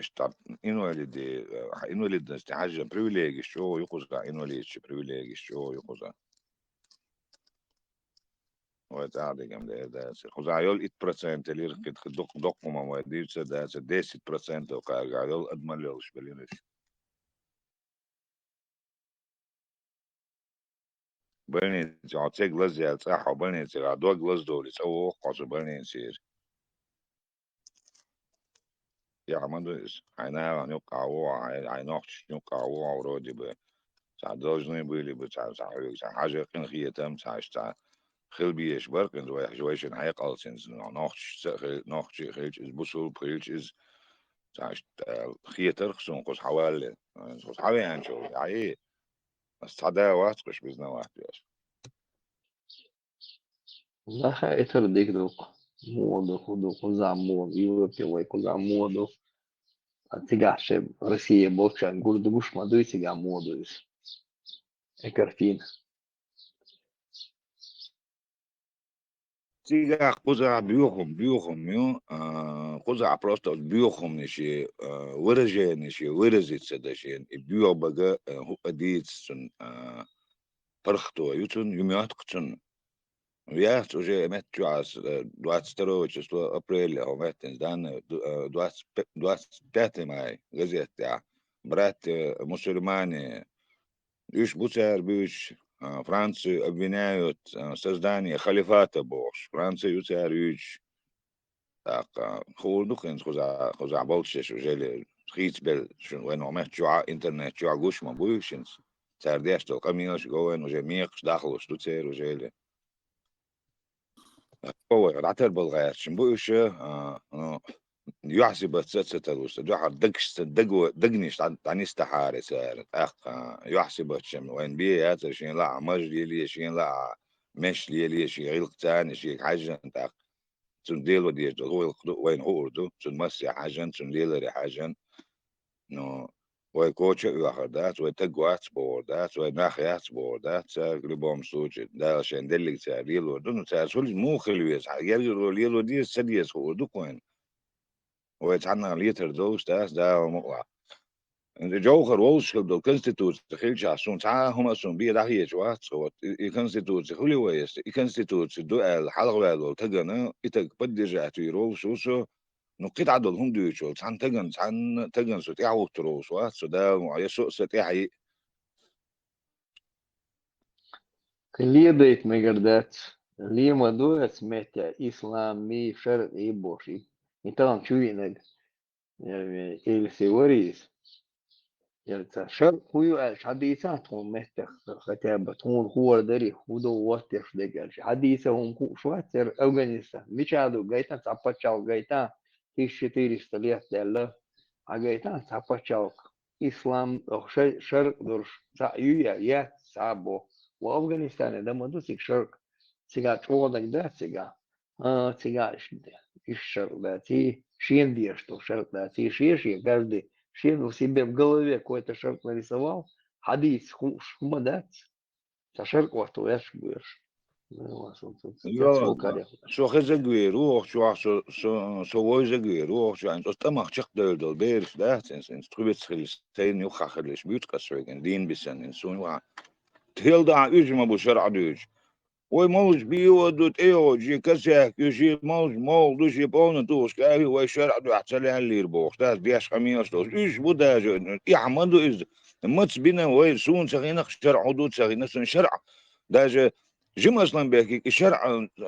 Штаб инвалидность حاجة привилегий, что يقصد инвалид, привилегий, что يقصد. وتعالى جنب ده خذ يول 8% اللي ركض دق ما ودي ده 10% وقاعد يول أدمن يولش بلينش. بلين تعطي جلس يا صح وبلين تعدوا جلس دول سووا قص بلين سير. يا عمدوس أنا نقعوا عيناقش نقعوا ورودي ب تعدوجني بيلي بتاع حاجة كن خيتم تعشت خيل بيش بركن زوي جويشن حيق ألسنز ناخش خيلش إز بوسول خيلش إز تعشت خيتر خصون قص حوالي قص حوالي عن شو يعني الصعداء واحد قش بزنا واحد بيش. Да, это дик дук. Моду, худу, куза мод, Европе, вай куза моду. А тигаше Россия болчан, гурду гуш маду и тига моду. И картина. تيجا قزع بيوخم ميو قزع просто بيوخم نشي ورجة نشي ورزت سداشين بيو بقى هو أديت سن فرختو يوتن يوميات قتن ويات وجه مت جواس دوات سترو چسلو أبريل أو متن دان دوات بيت ماي غزيت تاع برات مسلماني يش بوتر بيش فرنسا обвиняют создание халифата бош. Франция ютарюч так худухен хоза болчеш уже хитбел шун вен омет жуа интернет жуа гуш ма буйшинс цардеш то камиош гоен уже миекш дахлош туцер уже هو راتر بالغير شنبوش يحسب تتلوس جحر دقنيش تعني استحارة سارت يحسب شم وين بيه هاتر شين لا مجلي لي شين لا مش لي شي غيلق تاني شي حاجة انت تون ديل وديش هو وين هو دو تون مسي حاجة تون ديل ري حاجة نو وكوتش ياخدات وتقوات بوردات وناخيات بوردات لبوم سوجي دا عشان دلك تاريلو دون تاسول مو خلويس يرجو ليلو دي سديس هو دوكوين ويتعنا ليتر دوس تاس دا ومقلع انت جوهر ووشل دو كونستيتوت تخيلش عشان تعا هم اسون بي دا هي جوات هو كونستيتوت خلي ويس كونستيتوت دو الحلقه والو تجنا اتك بدي جات يرو سوسو نقيت عدد هم ديوشو تعن تجن سو تعو تروس وات سو دا يسوق ستحي Liedēt megardēts, liema dojas metja islāmi šarat īboši. I tān čuvīnag, ilsi varīs. يعني شرق هو حديثاتهم مهتخ ختابة هون هو دري هودو واتش دقالش حديثهم هو شواتر أفغانستان مش هذا جايتا تابتشاو جايتا تيش تيريس تليات دالله عجايتا تابتشاو إسلام أو شرق درش سايويا يا سابو وأفغانستان ده مدوسك شرق سيجا شوالك ده سيجا سيجا إيش شرق ده تي شين ديشتو شرق ده تي شيء каждый Шин себе в голове какой-то шарк нарисовал, хадис, хумадат, шарк вот уэш будешь. شو خزجوي روح شو ويزجوي روح شو عند استمع شق دول بيرش ده سنس تخبط خلستين يوخا خلش بيوت كسرين دين بسن انسون وا تهيل دا يجي ما بشرع دوج وي موج بيو دوت ايو جي كسيك يجي موج دوش يبون دوش كاهي وي شرع دو احتلي اللي يربوخ ده بيش خميس دوش ايش بودا جو يعمدو از متس بينا وي سون سغينا شرع دوت سغينا سن شرع ده جم اصلا بيحكي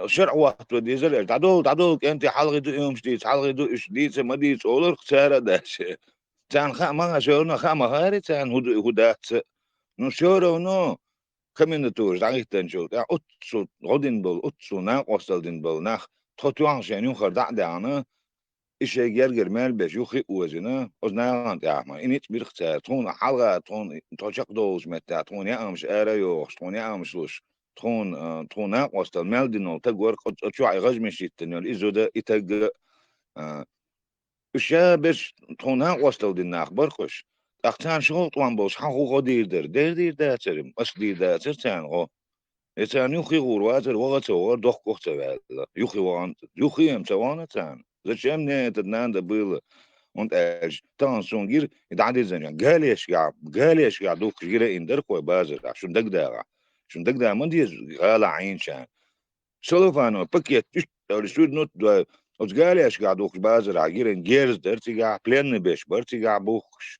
شرع واحد ودي زل تعدول انت حلقه دو يوم جديد حلقه دو جديد ما دي تقول خساره ده كان ما شورنا خما هاري كان هدات نو شورو نو كمين تور داغي تنجو دا اوتسو غودين بول اوتسو نا قوستلدين بول ناخ توتوان شنو خردا دانا إشي جرجر مال بجوخي وزنا أزنا يا ما إنيت بيرختار تون حلقة تون توشق دوز متى تون يا أمش أريوش تون يا أمش لوش تون ناقص المال دينو تجور قد شو عيغج مشي تنيل إزودا إتج إشي بس تون ناقص لو دين برقش أختان شغل طوان بوش حقو قدير دير ده ترم أصلي ده ترتان غو يتان يخي غورواتر وغتور دوخ كوختر يخي وان يخي أمتوانا تان زشام نتدنان ده بيل und tan son gir idade zanya galesh ya dok gira inder ko bazar shun dagda man diz gala ain shan solofano paket or should not do os galesh ya dok bazar gira gers der tiga plenne besh bar tiga bukhsh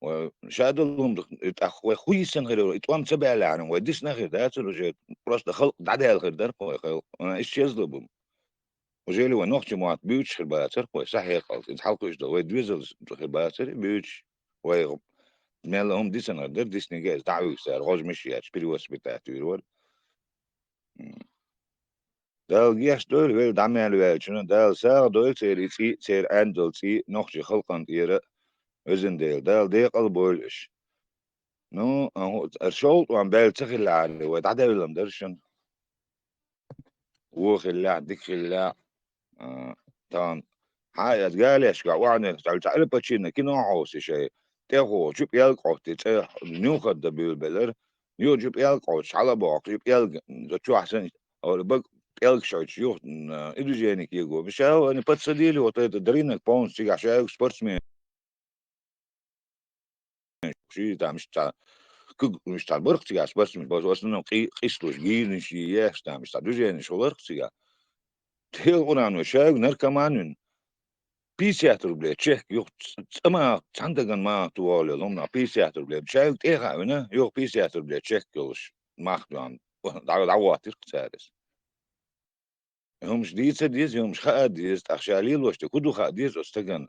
وشادلهم اخوي خوي سن غير اتوام تبع لعنه وديش نغير ده تلو просто خلق دعده الغير در انا ايش يزلبهم وجيلي ونوختي موات بيوتش في الباتر صحيح قلت يتحلقوا يجدوا ويدويزل في الباتر بيوتش ويغب مال هم دي سنة در دي سنجاز دعوي سار غوز مشي اتش بريوس بتاعتو يرول دال جيش دول ويل دعمي على ويل شنو دال سار دول سير اندل سي نوختي خلقان تيرا وزن دال دي قلبولش نو ارشولت وان بيل تخلى على ودعدا ولا مدرشن وخلى ديك خلى طبعا حاجة قال يشجع وعنا تعال باتشينا كنا عاوز شيء تاخو جيب يلقى تتا نيوخد دبيل بلر يو جيب يلقى على باق جيب يلقى شو أحسن أو بق يلقى شيء يو إدو جاني كيجو مش هو أنا بتصديلي وطيت درينك بونس تيجي عشان سبورتسمان شيء تاع مش تاع البرق تيجي سبورتسمان بس أصلا قيسلوش جيل شيء ياش تاع مش تاع دو جاني شو برق تيجي تيجي قران وشاق نركمان بيسياتر بلاد تشيك يوك تما تندقن ما توالي لومنا بيسياتر بلاد شايل تيغا هنا يوك بيسياتر بلاد تشيك يوش ماخدوان دعوات سادس هم شديد سديز هم خاديز تخشاليل وش تكودو خاديز استجن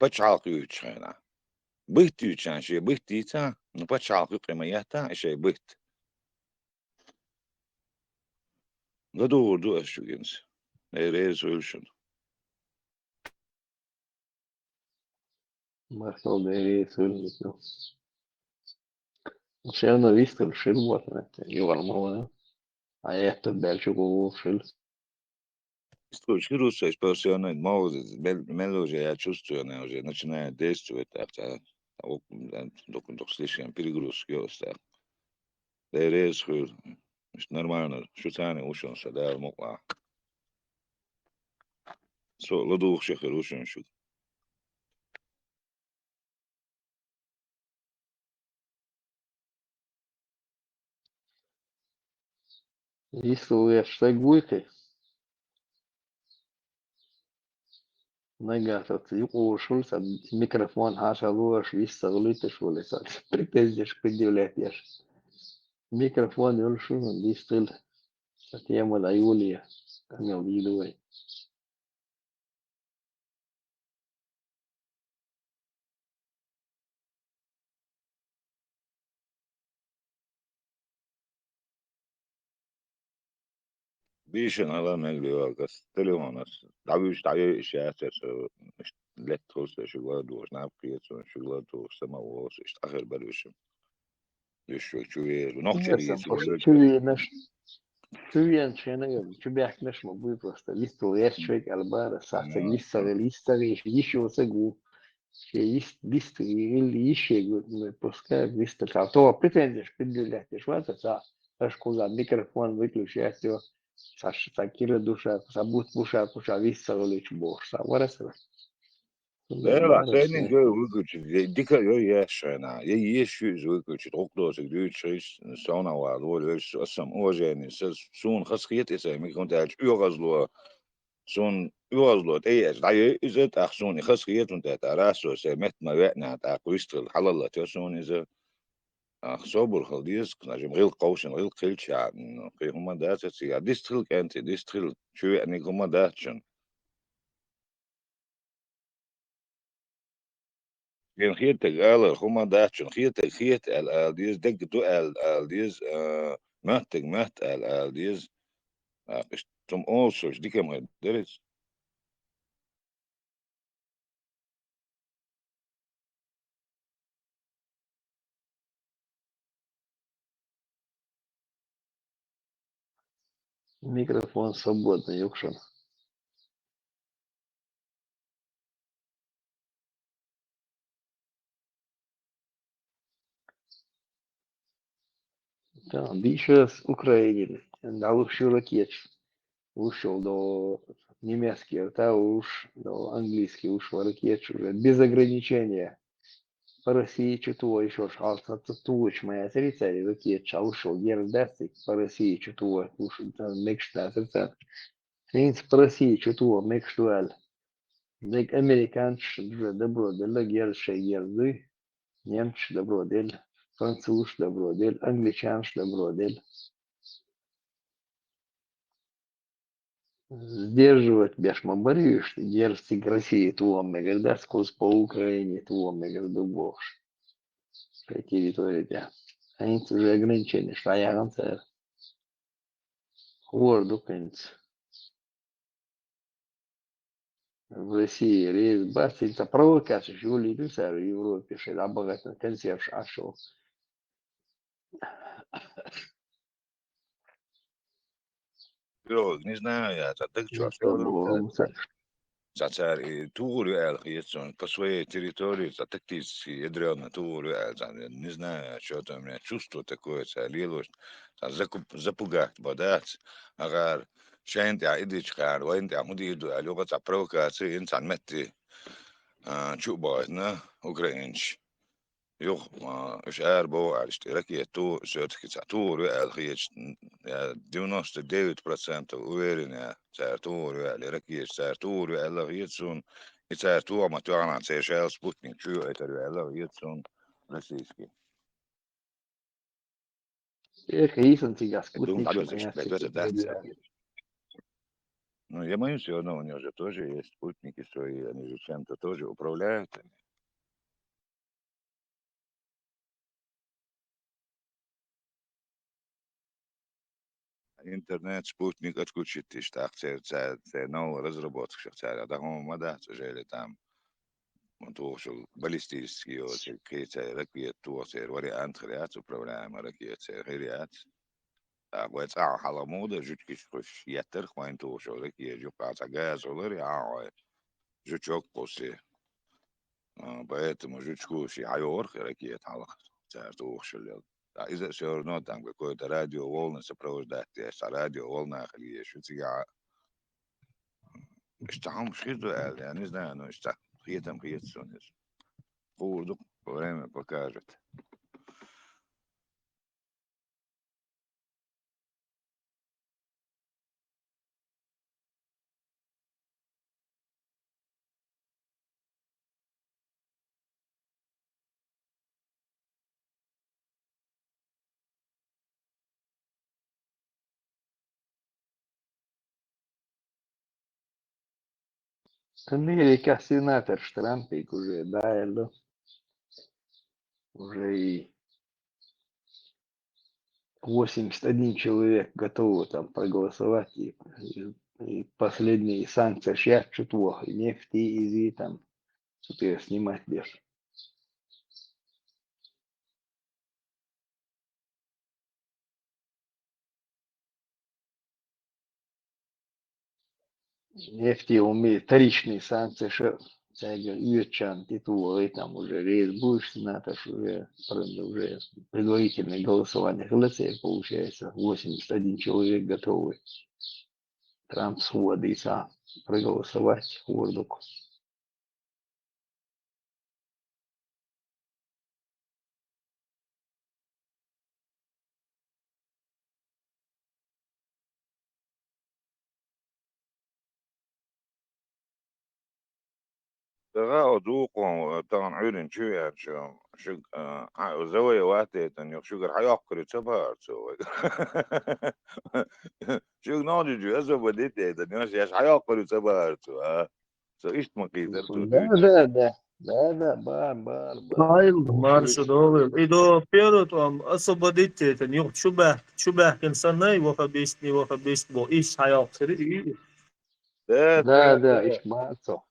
بتشعاق يوتشينا بيت يوتشان شي بيت تيتا بتشعاق قيمياتا شي بيت غدور دو اشوجنس ايه سولوشن Marcel de Sul. Se eu não visto o Shell bot, né? Igual uma aí é tudo belo jogou o Shell. Скручиваю, что personne Moses, melodia, я чувствую, она уже начинает действовать. Только слишком перегрузки остались. Да рез нормально, шутаны ушел, да, мокла. Ладух шехер ушел шут. Если что гуйкой, нагато ты ушел, микрофон хашалуаш, виставлюсь шуле, припиздишь, предъявляешь. Микрофон ушел, вистыл, тема на Юлия, камел видуй. Bischen alla möjliga telefoner. Där köter så lätt hos det choklad och snabbkret och choklad och samma och så akhir balush. Еще чуе, ногти Интересно, есть, просто говорит. чуви наш, чуви чуви, чубяк наш мобиль просто, вистыл ящик, альбара, сахар, листовый, еще сагу. Есть листы или еще пускай листы. А то претендуешь, предъявлять, вот это, аж куда микрофон выключать, все, сакира душа, сабут буша, пуша, виса лечь бог, вот это. Да, senin göğü выключить. Dikkat yok yaşayana. Ya yeşil выключить. Oklar sig düt şey sonra var. Böyle asam ojen. Son hasriyet ise mi konta ürazlo. Son ürazlo. Eyes. Dayı izet ahson hasriyet und der raso se met ma wetna ta qistel halalla son izet. صبر خلديس نجم غير قوشن غير قلش يعني في هما داتش يا ديستريل كانت ديستريل شو يعني هما داتشن gen giete galer homa datchun giete al dies denk du al dies macht al dies ist zum also dikem der is Микрофон свободный, Юкшин. Да, більше з України. Дали всю ракет. Ушел до немецкий, да, уж до английский, ушел ракет уже без ограничения. По России чутło еще шалса туч моя царица и ракет ушел ердастик по России чутło ушел там мекшта царица. Принц по России чутło мекштуаль. Дек американш уже добро дело герше ерды. Немч добро дель. Француз добро дель. Англичанш добро дель. Сдерживать бешмабаришь, дерзкий России туом когда сквозь по Украине туом между бог. Территория. Они уже ограничения, что я концерт. Хорду конец. В России рейс басится провокация, что ли, ты в Европе, что да, богатый концерт шашел. jo не знаю я так что Это было Sacar tuğur el хиетсон по своей территории, за тактически ядрёно туğur el, не знаю, что там у меня чувство такое, лилось, запугать, бодать, агар شاين تاع إيديش كار وين تاع مديدو لغة تاع بروكاسي إنسان متي شو بايدنا أوكرانيش يوخ إيش بو على اشتراكية تو شركة تاع تور الخيش 99% uverena تاع تور الركيش تاع تور الخيشون تاع تور ما تعرف تاع شال سبوتنيك شو تاع الخيشون российский. Эх, Исантига, Думаю, спутник, надо моя это дать. Ну, я боюсь, у него же тоже есть спутники свои, они же чем-то тоже управляют. Интернет, спутник отключить, так, це новая разработка, це, да, мы да, жили там, тоже баллистические, какие-то ракеты, тоже вариант, ряд управляемые ракеты, ряд. Вот, حلموده جوتكش خوش يتر خوين توشو لك يجو قاطع غاز ولر يا جوتشوك بوسي Поэтому жучкуши айорх ракет халах цартух шулел. А из-за всего равно там какое-то радиоволны сопровождать, а радиоволна хали шутига. Что там шизу, я не знаю, но что там сонес. Урду время покажет. Америка сенатор Штрампик уже, да, это уже и 81 человек готовы там проголосовать, и последние санкции сейчас чутво, и нефти, и там, что-то снимать без. Нефти умеет вторичные санкции, что Ючан, титулы, там уже рейс будешь сенатор, уже предварительное голосование голосует, получается, 81 человек готовы. Трамп сводится проголосовать в воздух. ترى دوقهم طبعا عيرن شو يعني شو زوي وقتت إنه شو قر حياكل تبهر سوى شو نادي جو أزو بديت إنه ياش حياكل تبهر سو إيش مقيدر تو Да, دوش да, да, да, да, бар. Hayır, Уж marşı doğru. İdo pero tam asabadit ten yok şubah insanlar vaka best bu iş hayatları iyi. да, ишмацо.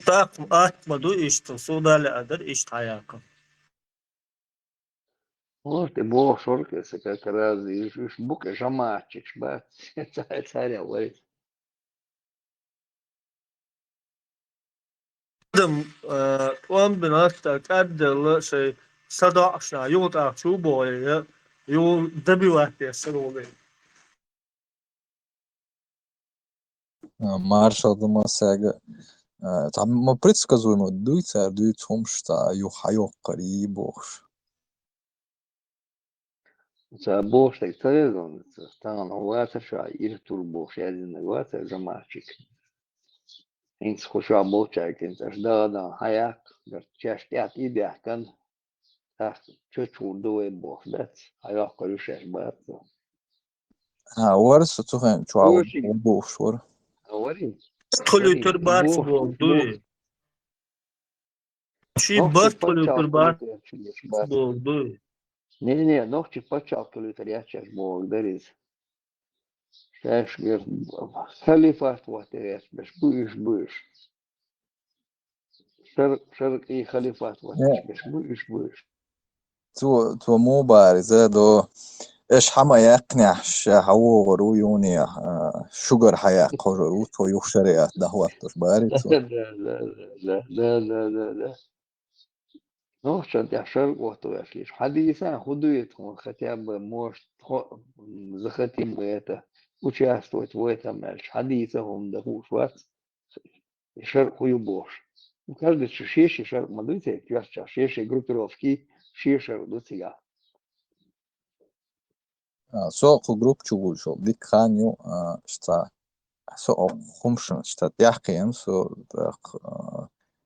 Tak atmadı işte sudale adır iş hayakı. Вот и бог шоркается как раз, и бука жамачик, шбат, царя говорит. Adam on bin hatta kaddalı şey sada aşağı yol takçu boya yol dabi vakti oluyor. Маршал Масяга. Там предсказуемо дуется, дует в том, что юхайо карибох. Бог так царезон, стан оваца ша, ир турбох, ядин оваца жамачик. Инц хуша болчак, инц аждада, хаяк, чаштят и бяхкан, так, чучу дуэ бог, дат, хаяк корюшеш бацо. ورس تخن شو Очень, بوخ شور. говори, Tolütür и bat бог, oldu. Şey ногти bat tolütür bat подчалкивают, чуешь, бат. oldu. Не, ногти подчалкивают, я сейчас бог, дарит. Сейчас, халифат, вот, будешь. شرق إيه خليفات وش تو مو بارزة دو إيش حما يقنع هو غرو يوني شجر حياة قررو تو يخ شريعة دهوات تش بارزة. لا ну что я шерг вот я слишь хадиса худует он хотя бы может захотим бы это участвовать в этом хадиса он да хушват шерг хуюбош у каждой шиши шерг мадуйте часто шиши группировки шиши дутига سوق جروب شغل شو ديك خانيو شتا سوق خمشن شتا تيحقين سو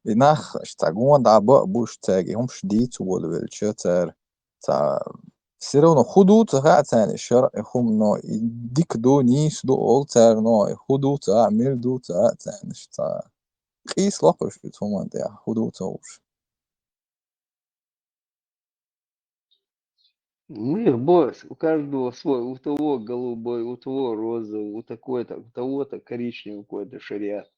إناخ شتا جوان دعبا بوش تاجي هم شديد ولا بالشتر تا سيرونو خدو تغا تاني شرع هم نو ديك دو نيس دو أولتر نو خدو تا عمل دو تا تاني شتا قيس لقش بتومان دي خدو تاوش Мир, босс, у каждого свой, у того голубой, у того розовый, у такой-то, у того-то коричневый какой-то шариат.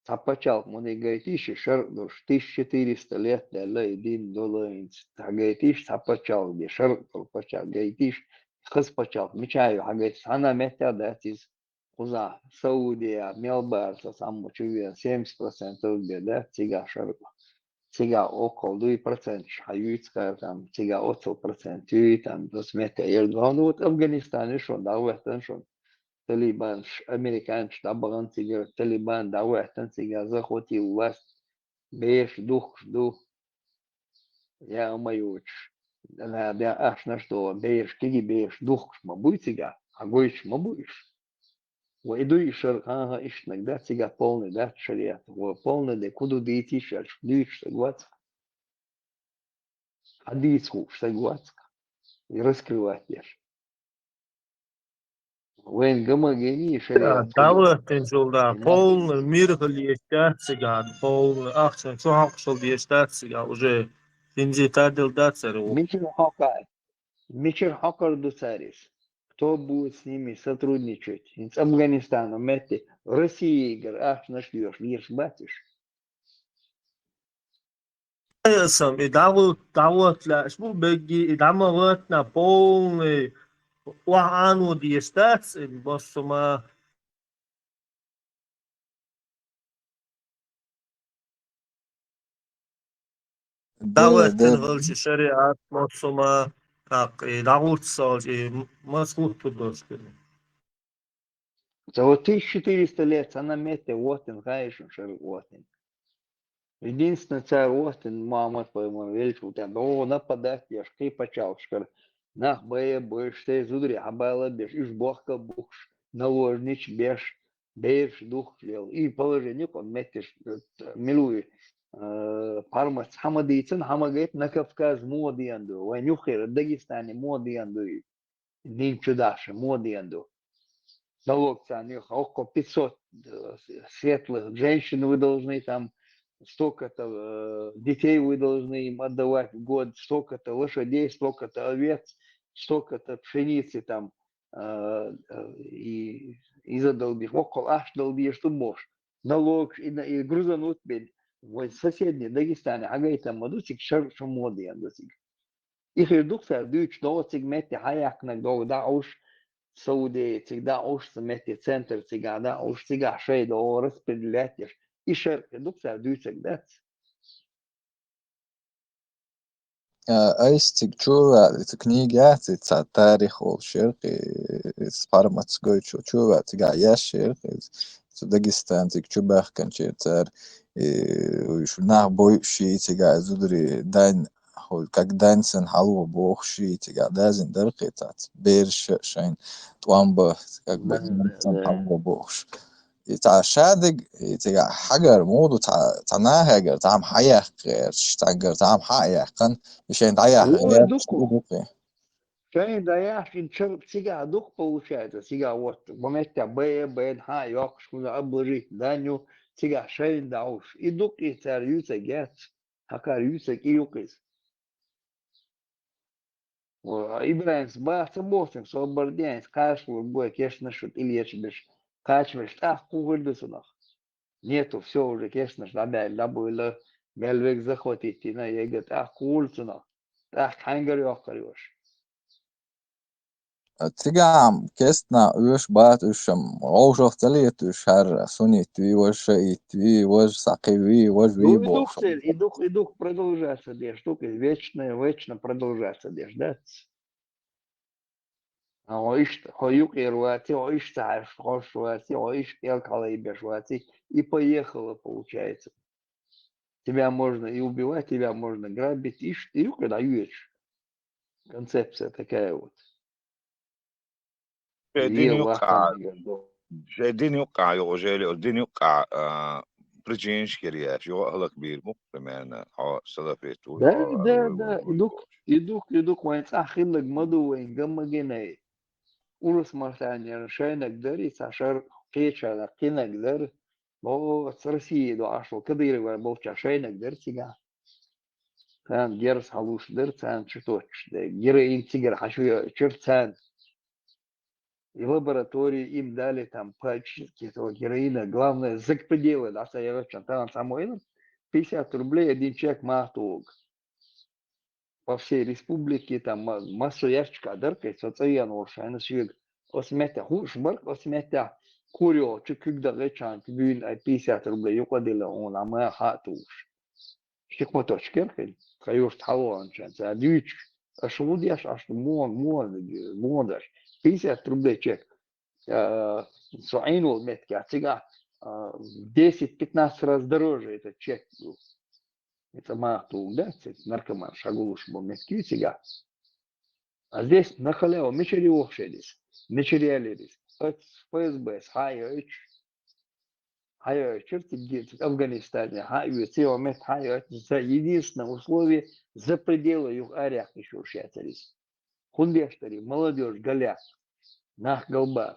А почал, мне говорит, ищи шаркнуш, 1400 лет, да, $1, а говорит, ищи, а почал, где шаркнул, почал, говорит, ищи, хас почал, мечаю, а говорит, она метя, да, тиз, Хуза, Саудия, Мелбарса, саму чувствую, 70% беда, тига шарба. Тига около 2%, хаюцкая там, тига 8%, там, досмета Эрдоган, вот Афганистан еще, да, в этом что. Талибан, американцы, да, балансируют, Талибан, да, в этом тига захватил власть, беж, дух, я маюч. Она, да, аж на что, беж, киги беж, дух, мабуй тига, а гойч мабуйш. وإدو يشرقها إيش نقدر تيجا полный да шариат полный да куда дойти сейчас дышь согласен хадис хуш согласен и раскрывать ешь وين гомогении шариат Давлет жолда полный мир лиестатсиган, полный акция, что хакшол лиестатсига уже синджи тадил дацеру. Мичер Хакар Дуцарис. Кто будет с ними сотрудничать? С Афганистаном, Метти, Россией, ах, нашлешь, лишь батишь. Сам и давлет ля, что беги, и дамалет на полный وعنو ديستاتس بصما دعوة تنغلش شريعة بصما как دعوة صالح مسخوط تدوش كده. За вот 1400 лет она Метти, вот он, конечно, вот он. Единственный царь Остин, Мухаммад, по-моему, величал, там, о, нападать, я ж ты почал, шкар, нах, бая, боишь, ты зудри, абайла, беш, иш бохка, бухш, наложнич, беш, беш, дух, лел, и положение, он метишь, милуй, пармац, хамадийцин, хамагайт, на Кавказ, модиянду, ванюхир, Дагестане, модиянду, дин чудаши, модиянду. Налог цаних, около 500 светлых женщин вы должны там, столько-то детей вы должны им отдавать в год, столько-то лошадей, столько-то овец, столько-то пшеницы там, и задолбишь, около аж долбишь, что можешь. Налог и грузанут бед. В соседней Дагестане, ага, и там мадусик шаршу моды, андусик. Их редукция, дюч, доцик, мети, хаяк, нагдо, да, уж Саудия, всегда уж заметьте центр, всегда уж всегда шейда распределять, и шер редукция, дюцик, да. Aizcik cilvēki kniigi jācīts tārikh ol širki sparmats goiču cilvēki gā jāširki su Dagestan cik čubach kan šir car şu nah boy šī gā zudri dain как данцен халва бохши тига дазин дарқитат берш шайн туамба как бы данцен халва бохш تا شادق تيجا حجر مودو تا ناهجر تعم حياة تاجر تعم حياة كان مشان تعيا Ой, غير дуку. Шайн да я шинчер всегда дух получается, всегда вот, моменте б, ха, ёк, шкуна обложить, даню, всегда шайн да уж. И дух и царь юца гет, хакар юца киюкис. Ибрайс, баца босим, собордянс, кашлу, бой, кешна шут, Ильич беш, качвеш, ах, кувырдусунах. Нету, все уже, конечно же, да было, Мельвек захватить, и на егет, ах, кулцунах, ах, хангар ёкарёш. تيجا كيسنا وش بات وشم غوشة تليت وش هر سونيت وي وش ايت وي وش ساقي وي وش وي Ну, بوش и дух продолжаться, да, штука вечно продолжаться, да. Хоюк и руати, оиш царь, хош руати, оиш пелкала и беш руати, и поехала, получается. Тебя можно и убивать, тебя можно грабить, и штука даешь. Концепция такая вот. الدين يوقع الدين يوقع يوجالي الدين يوقع بريجينش كرياش يوقع كبير مقرمان سلفيتو Да. Идук, вайнц, ахиллаг маду, вайн, гаммагеней. Урус мартания, шайнак дари, сашар, кеча, кинак дар. Бо с России до ашло, кадырова, болча, шайнак дар тига. Цан герс халуш дар, цан черточ. Героин тигр, хочу черт И в лаборатории им дали там практически этого героина. Главное, за пределы, да, стоявшим там самойлом, 50 рублей один человек матуг. По всей республике там массу ящика дыркой, социально уж, а на свет осметя хушбарк, осметя كوريو تشكيك دغيتشان تبين اي 50 ربلي يقدر اون عما خاتوش شيك ما تشكركن خيوش تحوان شان ساديوش اشودي اش مودش 50 ربلي تشيك سعينو метка сега 10-15 раз дороже этот чек был. Это махту, да, наркоман шагулуш был метки сега. А здесь на халяву мечери охшедис, мечери алерис. От ФСБ, хайо черти где в Афганистане, хайо цеомет, хайо это единственное условие за пределы юг арях еще шатарис. Хундештари, молодежь, галя, нах галбар.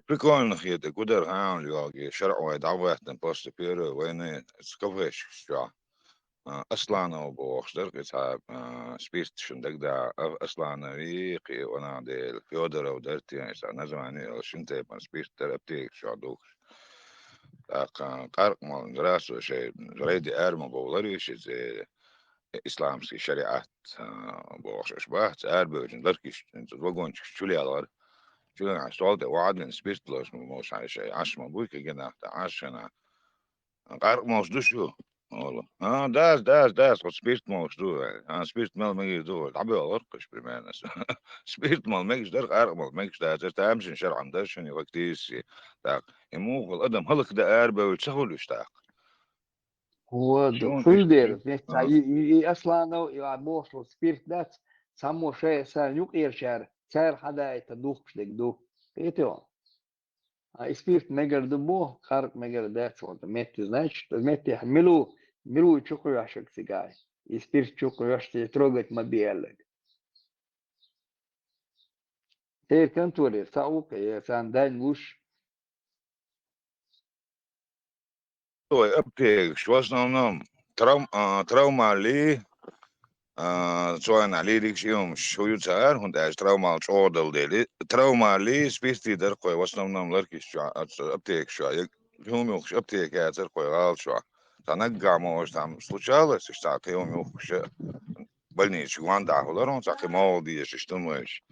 Прикольно это, куда рано شرع وايد عواتن باست بيرو وين سكوفيش شو أصلاً وبوخشتر كتاب سبيست شندق دا أصلاً ريقي وانا ديل فيودر ودرتي يعني نزماني شنتي من سبيست تربتيك شو دوكش قارق مال دراسة شيء ريدي أرمى بولاري شيء زي إسلامسكي شريعات بوخش أشباهت أربوجن دركيش وقونش شولي على شو سؤال ده وعد من سبيست لوش موش على شيء عش ما بويك جنا عشنا قارق موش دو شو والله داس قد سبيست موش دو سبيست مال ميجي دو عبي أورقش بالمعنى سبيست مال ميجي در قارق مال ميجي داس تامشن شرعا درشني وقتيس تاق يموق الأدم هلك ده أربع وتسهل يشتاق هو شلون فل دير تشتري اصلا يعبوش سبيرت دات سامو شيء سان يوك شهر شهر حدا يتدوخش دك دو ايتو سبيرت مجر دبو خارق مجر دات شو مت значит مت يحملوا ملو يشوكو ياشك سيجاي سبيرت شوكو ياش تروجت ما بيالك ايه كنتوري ساوك يا سان داين وش Ой, аптек, в основном травма ли, цоана лирикс юм шуюцар, хундаш травма чодал дели, травма ли списти деркой в основном ларки шо аптек шо, юмух аптек я деркой гал шо. Танагга может там случалось, что ты юмух больничку ванда холорон, так и молодые, что думаешь.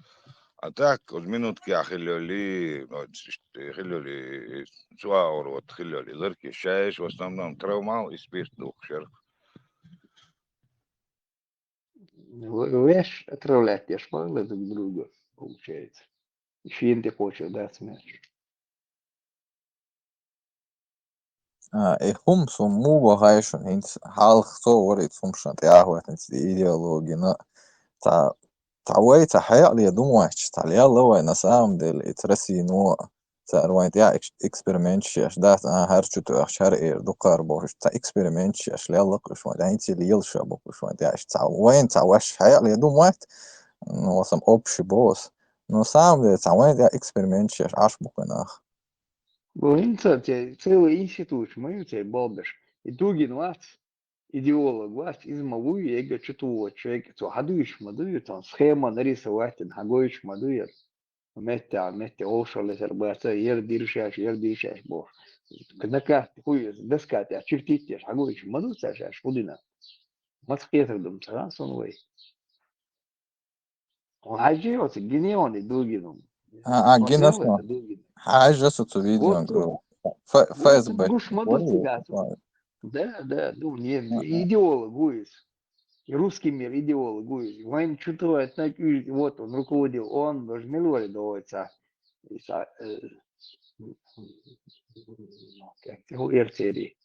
А так, вот минутки ахиллёли, хиллёли, цуаор, вот хиллёли, лырки, шаешь, в основном травмал и спирт духшер. Веш отправлять шпалы друг друга, получается. Еще ты хочешь, да, смерть. هم سموه هايشون هنت حال خطو وريت سمشان تياهو هنت إيديولوجينا تعوي تحيا لي دوم واحش تعليا الله وين سام دل اترسي نو تروين تيا اكسبيرمنت شاش دات هرچو تو اخشار اير دو كاربوش تا اكسبيرمنت شاش لي الله قش وين انت اللي يلشا بوش وين تيا تعوين تعوش حيا لي دوم واحد نو سم اوبش بوس نو سام دل تعوين تيا اكسبيرمنت شاش عاش بوكناخ Инца, целый институт, мою тебе бобиш. И дугин вас, идеолог вас, из малую ега чуту человек, то хадуиш мадуя, там схема нарисовать, хагоиш мадуя. Метте олшале сербаса, ер диршаш бор. Кнака хуй, доска те, чертите, хагоиш мадуя, шаш худина. Маскетер дум сон вей. Ажиот, генеон и дугином. جينا حاجة ستو فيديو Вот ФСБ гуш мадут тебя. Да, не, идеолог Гуис. И русский мир идеолог Гуис. Вайн чутывает, вот он руководил, он даже миллионы доводится. Как его серии.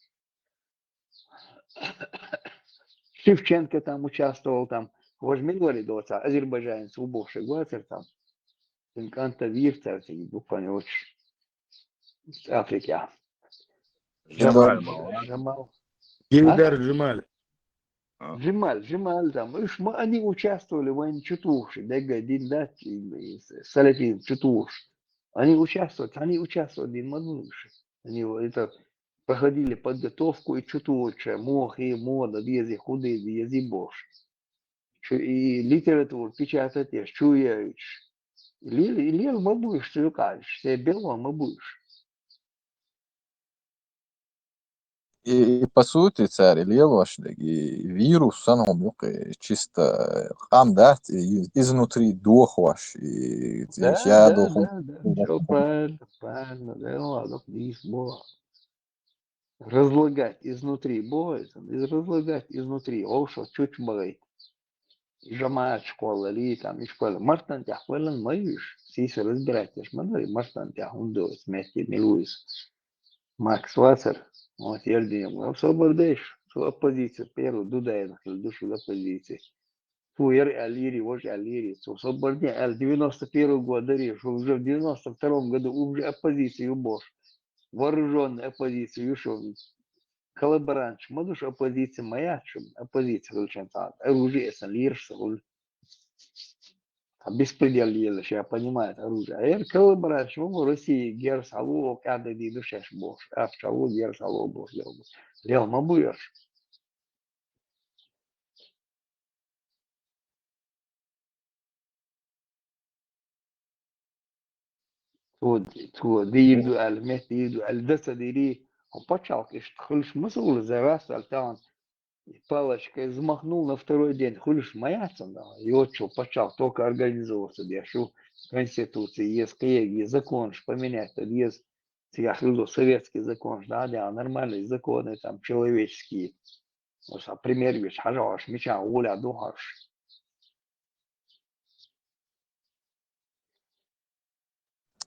Шевченко там участвовал, там, возьмили доводится, азербайджанец, убывший Гуацер там. Инканта Вирца, буквально очень. С Африки. Джамал. Гильдар Джемаль. Джемаль там. Они участвовали в войне Чутуши, Дега, Диндат, Салапин, Чутуш. Они участвовали в Мадуши. Они это проходили подготовку и Чутуши, Мохи, Мода, Вези, Худы, Вези, Бош. И литературу печатать, Чуевич. Лил Мабуш, что кажешь, все белого Мабуш. по сути, царь лелвашдagi вирус, оно чисто камдат изнутри дохваш. Я доху. Да. Все правильно, правильно. Да, ладно, вниз, Бог. Разлагать изнутри бывает, разлагать изнутри. Ошо чуть бывает. جماعة شكولا لي تعمل شكولا مرتن تحولا مايوش سيسو разбирайтесь مدري مرتن تحوندو سمعتي ميلويس Макс Вассер, вот Ердин, все бардеш, су оппозиция, первый Дудай, душу оппозиции. Фуер Алири, вот Алири, су барде, ал 91 года реш, уже в 92 году уже оппозицию бош, вооруженная оппозиция, юшо, коллаборант, мадуш оппозиция моя, оппозиция, лучше оружие, лирш, беспредел делаешь, я понимаю, это оружие. А я коллаборант, в России герс алло, когда не душешь бош, а в чалу герс алло бош, лел мабуешь. تو ديردو المت ديردو الدسة ديري وبачалк ишь хулиш мысл завясал там палочкой взмахнул на второй день хулиш маяться да и вот что пачал только организовался держу конституции есть кеги закон поменять то есть я говорю советский закон да нормальные законы там человеческие вот а пример ведь хажаш меча уля духаш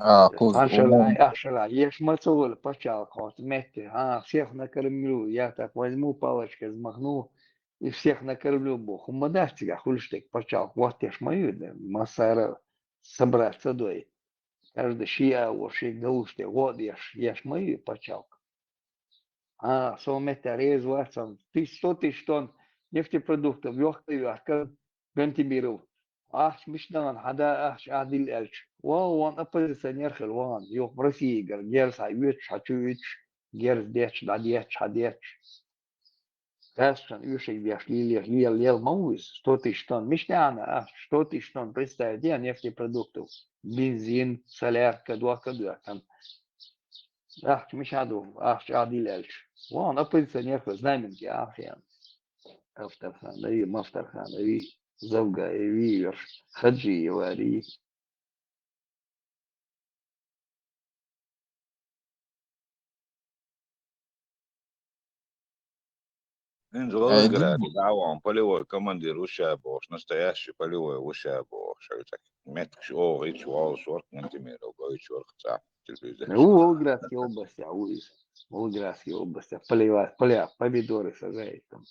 Ашала, ешь мацовал, почал, вот, вместе, всех накормлю, я так возьму палочкой, взмахну, и всех накормлю, Бог, умадашь тебя, хульштык, почал, вот ешь мою, да, массара, собрать садой, каждый шия, уши, галушки, вот ешь мою, почал. Солмета, рез, ватсан, 100 тысяч тонн нефтепродуктов, легкую, гантибиров. مشتغل حدا عادل الش وان оппозиционер хелван yok в России гер герс айвич хачуич герс деш дадеш хадеш кашан юшей вяшли лел мауис 100 тысяч тонн мечтана 100 тысяч тонн представьте нефтепродуктов бензин солярка дуака там мش عدو عادل الش وان оппозиционер знаменки ахиан افتخان اي مفتخان اي زوجة وير خجي واري Инженер говорит, да, он полевой командир ущербов, настоящий полевой ущербов. Метк, о, и чего, сорт, нантимиров, и чего, хотя, телевизор. Волгоградские области, Волгоградские области, поля, помидоры сажает там.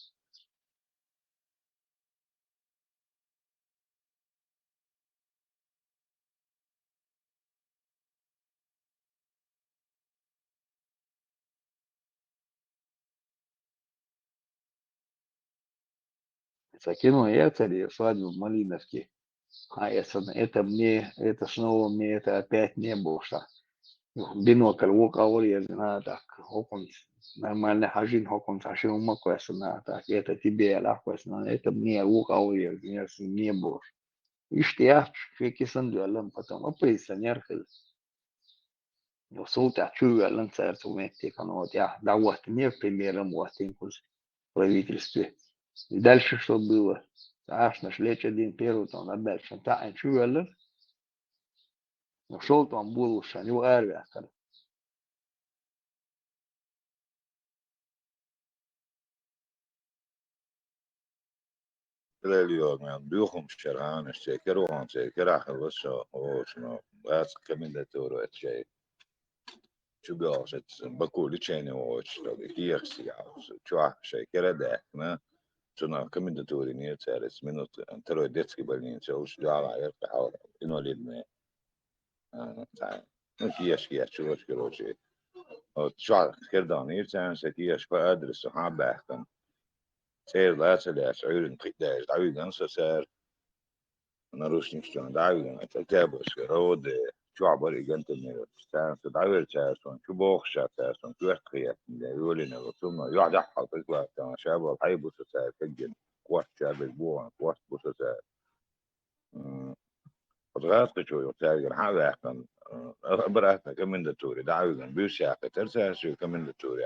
Закинул я царе свадьбу в Малиновке. Это мне, это снова мне, это опять не было, что бинокль вокал я так, окон нормально хожин, окон сашил маквесна, так, это тебе лахвесна, это мне вокал я не было. Ишь фики сандуэлем потом, оппозиционер хил. وصوت عشوائي لن سأرتوماتي قنوات دعوات не примером Уастинкус правительстве. И дальше что было? Аж нашли один первый там, а дальше та чуяли, нашел там был шаню арвия. اليوم يعني بيوخم شرعان الشيكر وان شيكر آخر بس هو شنو بس كمين ده تورو اتشي شو بيوشت بقول تشيني وش لو كيخ سياوس شو آخر شيكر ده ما شنو كمين ده توري نير تارس منو تلو ديتسكي بالين شو جالا يرقى حوله إنه لين ما تعال كيش شو وش كروشي شو آخر كردان نير تارس كيش بأدرس صحابة أحكم سير لا سلاش عيون قداش دعوي جنسة سير نروش نشتون دعوي جنسة تلتابس رود شو عبر جنت من الستان تدعوي تاسون شو بوخشة تاسون شو أخيات من يقولي نرسمنا يقعد يحفظ تطلع تما شابه الحي بوسة سير تجن قوات شاب البوان قوات بوسة سير فضغط شو يتاجر هذا يحكم برأتنا كمن دتوري دعوي جن بيوسع ترسل شو كمن دتوري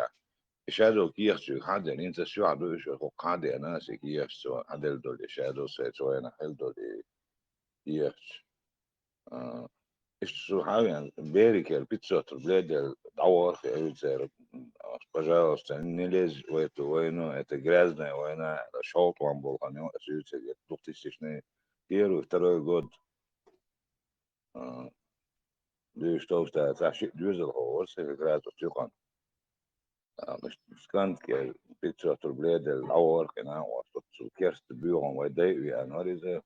شادو كيخشوا حدا انت شو عدو شو قاعد ناس كيخشوا عدل دول شادو سيتو انا حل دول يخش ايش شو حاول بيرك البيتزا تبلاد دور في اي زير пожалуйста не лезь в эту войну, это грязная война, шел вам был, а не 2001-2 год. Du stofst da, das ist düzel horse, gerade auf مش كان بيتزا تربلاد الأول كنا وصلت كيرست بيوم وداي يعني هذا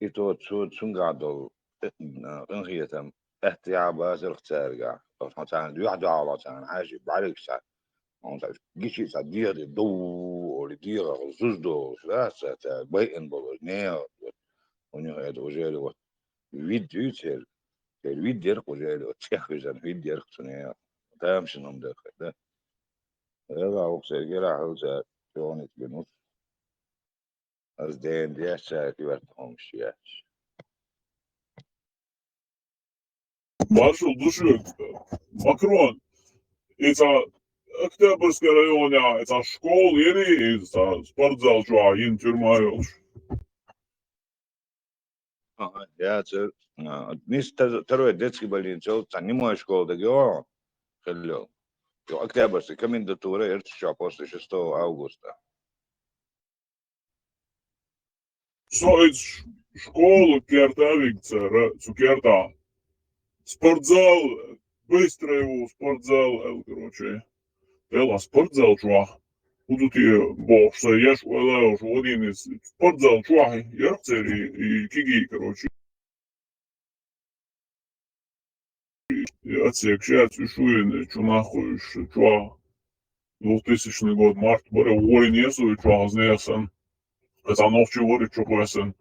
إتو تسون قاعدوا غنغيتهم احتيابا سرختارجع مثلا واحد على مثلا حاجة بعرف ساعة مثلا جيشي ساعة دير دو ولا دير زوجدو ثلاثة بيئن بولنيا ونيو هذا وجاله فيديو تير الفيديو وجاله تيخزن فيديو خصني تامش نوم ده هذا وقت جرا هذا شلون يتبنوش از دين دي ساعتي ورتهم شيء Marshall düşüyor. Macron, это Октябрьский район, это школ, это спортзал, что ин тюрьма. يا نيس تروي детский больницу не моя школа договор خلو جو октябрьский комендатура это после 6 августа Соец школу кертавик, цукерта. Спортзал, быстро его спортзал, короче. Ела спортзал, что будут и бог, еш, ела, что один из спортзал, что ярцери и киги, короче. Отсек, сейчас шуин, что нахуй, что 2000 год, март, bare åren несу, что знesen. Это ночь говорит, что классен.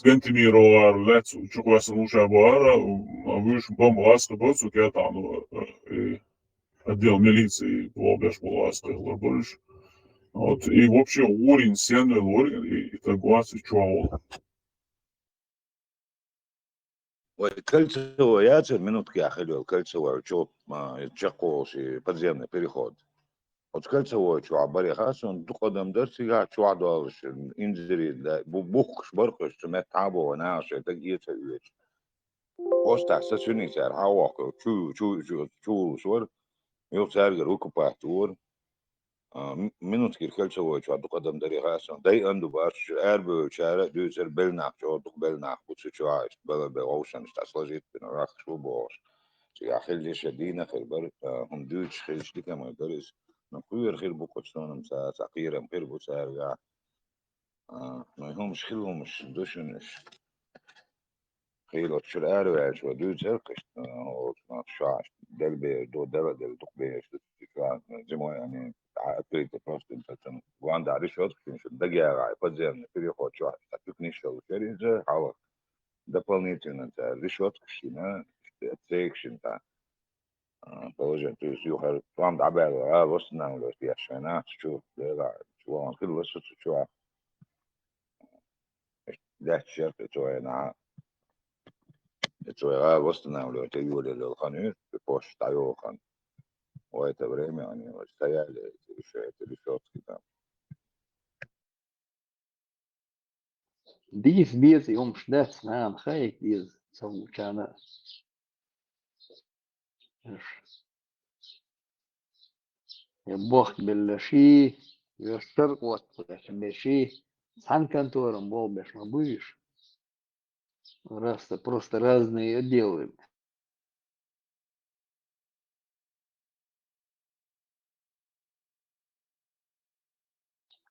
Гентимир var lätt çok väsen uçağı var och vi bomba vaska på så kan ta no отдел милиции по бешболаска лабориш. Вот и вообще уровень сенной лори и торговаться чуал. Кольцево яйца минутки я ходил кольцево что чако подземный переход от кольцево что абарихас он доходом до сега что адалш инжири да бухш баркш что تعبوا ناس تجيت الويش وسط ستاسيوني سار هواك شو صور يو سارجر وكباتور minutki kольцевой что доходом до регаса дай анду баш эрбу чара дюсер белнак что док белнак بوتشواش بلا بوشن استسلجت بنراخ شو بوش يا خلي شدينا خربر هم دوتش خلش دي كما درس نقول خير بوكوتشون مسا تقيرا خير بوسارجا ما همش خلهمش دوشنش خيلو تشرارو عاش ودوت هرقش هو ما شاش دلبي دو دل دل دقبيش كان زي يعني عقلت просто انت وعند عريش وقت مش دقيقة подземный переход что تكنيشال через حاول дополнительно решетка شينا سيكشن تا положение то есть يوحر вам дабел وصلنا ولا في عشان شوف لا شو كل وصلت شو ده شرط تو انا تو وصلنا ولا تيول للقانون بوش تايوخان وقت بريم يعني واستيال решетки там Dies بيز يوم شدت نعم خايك بيز سو كان يبوخ بالشي يشترق وقت بالشي سان конторам был беш ما будешь просто разные отделы.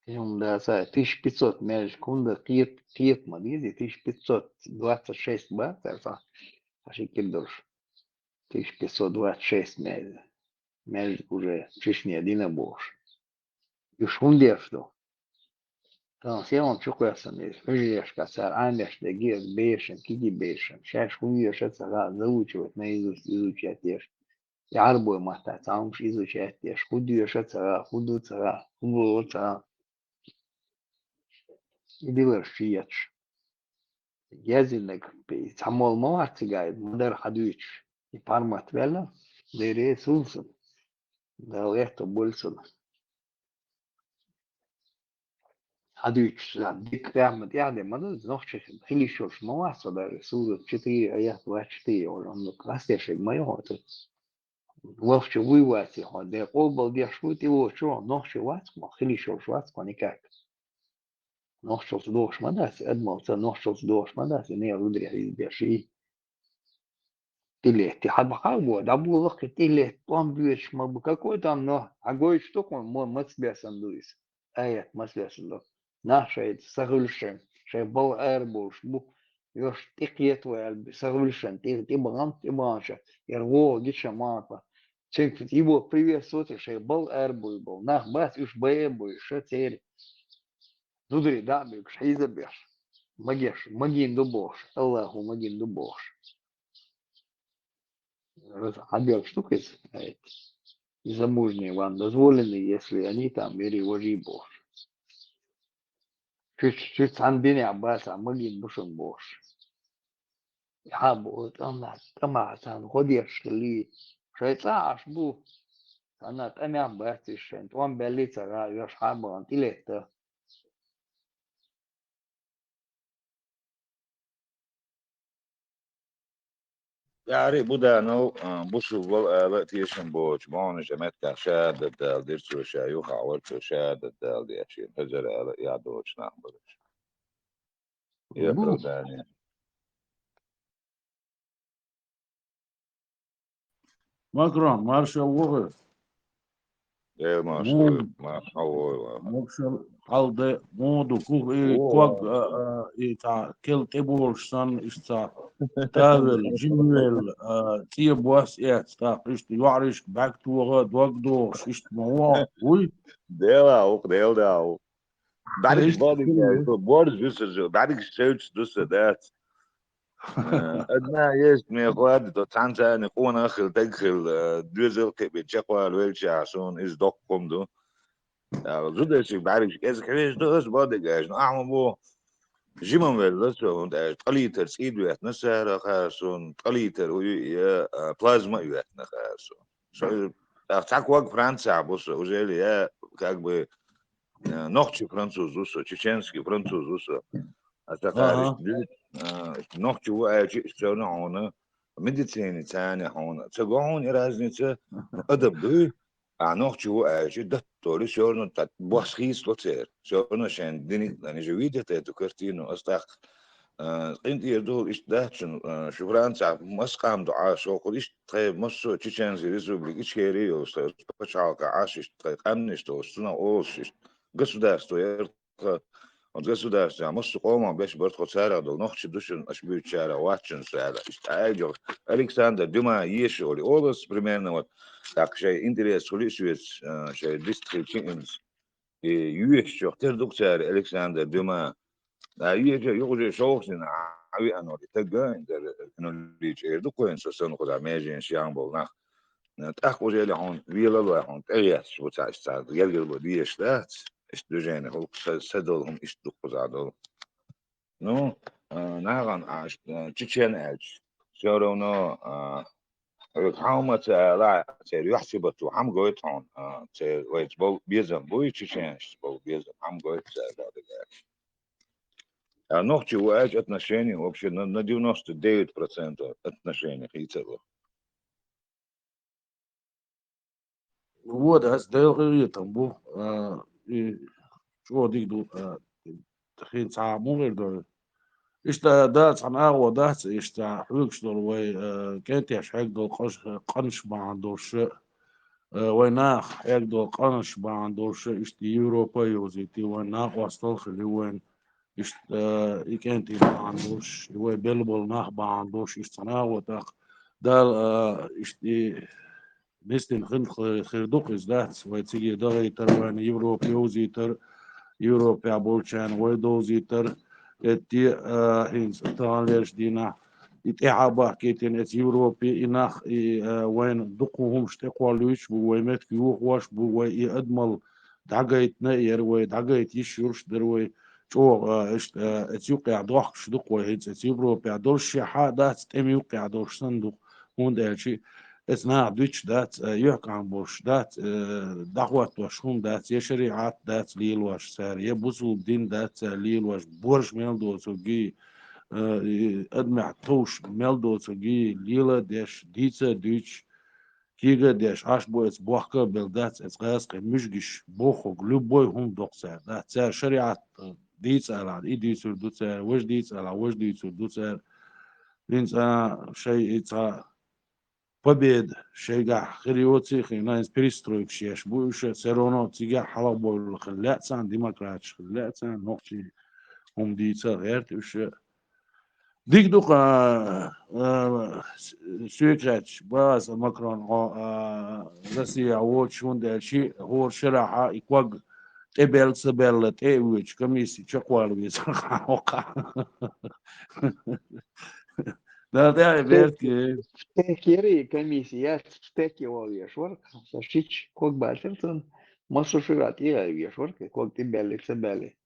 Им да, 1500 меж кунда киет мадизи 1526 бат, это аши кидуш 1526 меж уже чешни один бош. И шунде что. Там все он чукается не, жешь касар, андеш де гес бешен, киги бешен. Сейчас шунде это заучивать наизусть изучать ешь. يعربوا ما تعرفش изучать ешь. Худу это худу цара, худу цара. يدير فيتش جازنك بيتعمل موعد سجايد مدار حدوش يفرمت بلا ديري سلسل Да, это больше. Hadüç dikkamet yani mana nochche hilishos mawasa da su chiti ayat wa chiti or on the classe che mayo to wofche we wasi ho de qobal dia shmuti wo sho nochche wat ma hilishos wat konika nochchos dosh madas admo ta nochchos dosh madas ne rudri hi de shi тиле ти хабхабо да бу лох тиле план бьешь ма какой там но агой что он мо мацбесан дуис аят мацбесан наша сагульшен ше бол эрбуш бу ёш тикет вал сагульшен ти багам ти баша ерго гиша мата чек его приветствует ше бол эрбу был нах бас уж бэбу ше тер дудри да бик шейза беш магеш магин дубош аллаху магин дубош объем штук и замужние вам дозволены, если они там перевожи Бог. Чуть санбине аббаса магин бушен Бог. Я буду там асан ходишь ли, шайца аж бу, она там я бastишен, он белица ра, ёш хабан, тилетто. يعني بودا نو بوشو وقت يشن بوش مون جمعت كشاد الدال ديرتو شايوخ عورتو شاد الدال دي اشين هجر يا دوش نعملش يقرا بو داني مكرم مارشا وغر ايه ما شو مو ما هو مكشل halde modu kog ta kel tebulsan ista tavel jimvel tie boas sta ist yarish back to dogdo ist mo ui ديلا بعدك ist فاضي بورد جوس بعدك شوتش دوس ذات ادنا يس مي قاد تو تانتا نكون اخل تدخل دوزل كي بتشقوا الويلش عشان از دوك كومدو زود شي بعرف از كريش دوس بودي اعمل بو جيمون ويلس und قليتر سيد ويت نسر خاصون قليتر يا بلازما ويت نخاصون شو так вот Франция босс уже я как бы ногти французу чеченский французу а такая نوع شو هون مديتيني تاني هون تقعون رازنيته أدب دوي نوع شو دكتور شو بوسخيس لطير شو شان ديني يعني جويدة تكرتينو أستاق انت يدول إيش دهشن شو فرنسا مسقام دعاء شو قد إيش طيب مصر تشين زي ريزوبليك إيش كيري أو بشعاق عاش إيش طيب أمنش تو سنة أوش إيش قصو دارستو يرتق Und государство, может, кома без бортхоцара, до ночи душен, аж будет чара, ватчен сара. Айдел, Александр, Дюма, Еши, Оли, Олос, примерно вот, так, что интерес, улисует, что дистрикт, и юешь, тердукцар, Александр, Дюма, а юешь, юже, шоусин, ави анори, таган, анорич, дукоин, сосан, куда межин, шиамбол, нах. Так уже ли он, вилла, он, эйс, вот так, гелгел, бодиеш, да, استروجين هو سدلهم اشتوق زادل نو ناغان عاش تشين اج شورونا حاومة لا تير يحسبت وحم قويت هون تير ويت بو بيزن بوي تشين بو بيزن حم قويت نوختي واج отношения вообще на 99% отношений хитово вот as del tambo شو ديك دو تخين ساعة مو غير دول إشتا دات عن أغوى دات إشتا حوكش دول وي كانت يشحيك دول قنش ما عندوش ويناخ حيك دول قنش ما عندوش إشتا يوروبا يوزيتي ويناخ وصل خلي وين إشتا إيكانتي ما عندوش وي بيلبل ناخ ما عندوش إشتا ناغوى تاق دال إشتي نستن خردوق إزدات ويتيجي دغي تروان يوروبا يوزيتر Европа болчан ويدوزيتر اتي هينز تانليش دينا اتعابا كيتين ات يوروبي اناخ وين دقوهم شتقوالوش بويمت كيوخ واش بوي ادمل دعقيت ناير وي دعقيت يشورش دروي شو ات يوقع دوخ شدق وي هينز ات يوروبي دول شيحا دات تم يوقع دوش صندوق هون دالشي اسمها دوتش دات يحكم بوش دات دعوة وشهم دات يشريعات دات ليل وش سار يبوسو دين دات ليل وش بورش ميلدو سوجي أدمع توش ميلدو سوجي ليلا ديش ديتسا دوتش كيغا ديش عاش بويس بوحكا بلدات اسغاسق مشجش بوخوك لبوي هم دوقسار دات سار شريعات ديتس على اي ديتسو دوتسار وش ديتس على وش ديتسو دوتسار لينسا شيء إتسا победа شجع خريوتي خينا بريسترويك شيش بوش سيرونو تيجا حلا بول خلاتسان ديمقراط خلاتسان نوتي هم ديتا غير وش ديك دوك سويكراتش باز ماكرون روسيا ووتشون دالشي هو شرعها يكوغ تبل سبل تيويش كميسي تشقوال بيس لا ده بيركي Tekeri комиссия теки вешворк, сашич ког бальтертон, масушират и вешворк, ког ты белли цебели.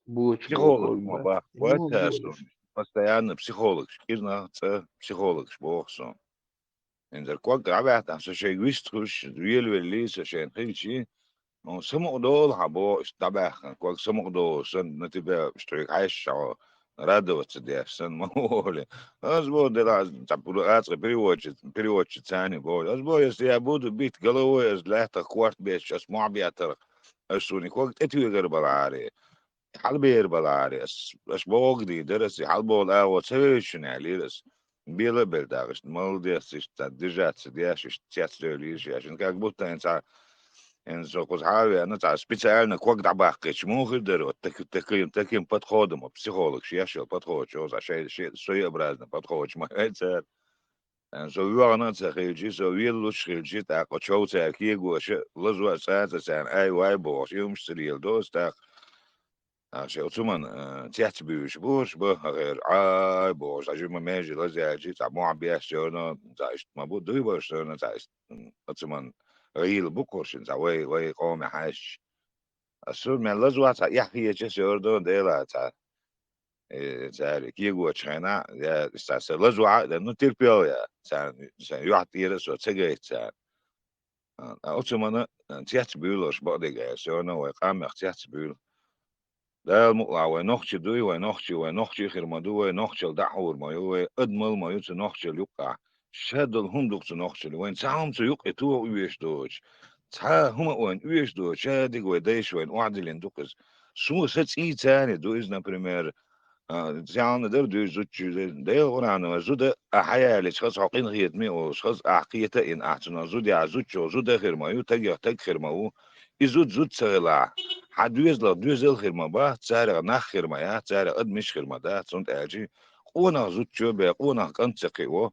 Буч Психолог ког ما бат. بقى Ну, وقتها будешь. постоянно психолог كيرنا психолог بوخصو إن ذا كوك عبعت عن شيء ويستخش ريال وليس عشان كل شيء ما سمع دول حبوا استباح كوك سمع دول سن نتبع اشترك عايش أو رادو تصدق سن ما هو له أزبو ده تبلو أتر بريوتش ثاني بقول أزبو يستيعبود بيت قالوا إز لا تقوات بيش أسمع بيعترق أسوني كوك تتوي غير بالعاري حلبير بالعاري أس بوغدي درس حلبو الأول سويشن عليرس بيلا بلداغش مالدي أسيش تدجات سدياش تياتريليش عشان كاك بوتا إنسا إن زوجوز حاوي أنا تاع سبيتسالنا كوك دعباقش مو خدر تكيم بتخودم بسيخولوج شياشل بتخوش جوز عشان شيء أبرزنا بتخوش ما هيتر إن زوجوا أنا تخيلجي زوجيلوش خيلجي تاع قشوا تاع كيجو ش لزوا ساعة سان أي واي بوش يوم سريل دوس تاع عشان أتمنى تحت بيوش بوش به غير عاي بوش عشان ما ماجي لازم أجي تاع مو عبياش جونا تاع ما بود دوي بوش جونا تاع أتمنى غيل بوكوش تاع وي قوم حاش السود من لازم تاع يحكي جس يردون ديلا تاع تاع كيجو تشينا يا تاع لازم لأنه تيربيو يا تاع يعطي رسو تجي تاع أتمنى تحت بيولوش بعدين جاي جونا ويقام تحت بيول ده مقلع ونخش دوي ونخش خرمدو ونخش الدحور ما يو أدمل ما يو نخش اليقع شاد الهم دوك نخش وين ساهم يقع تو ويش دوش تا هم وين ويش دوش شادق وديش وين وعدلين دوكس شو ست إيه تاني دو إزنا بريمير زعان در دو زوج ده غرانو زود أحيا لشخص عقين غيت مي أو شخص أحقية إن أحسن زود يا زود خير ما يو تج خير ما هو زود سغلا حدويز لا دويز خير ما با تسارع نخ خير ما يا تسارع قد مش خير ما ده صنت أجي قونا زود شو بقونا كنت سقيو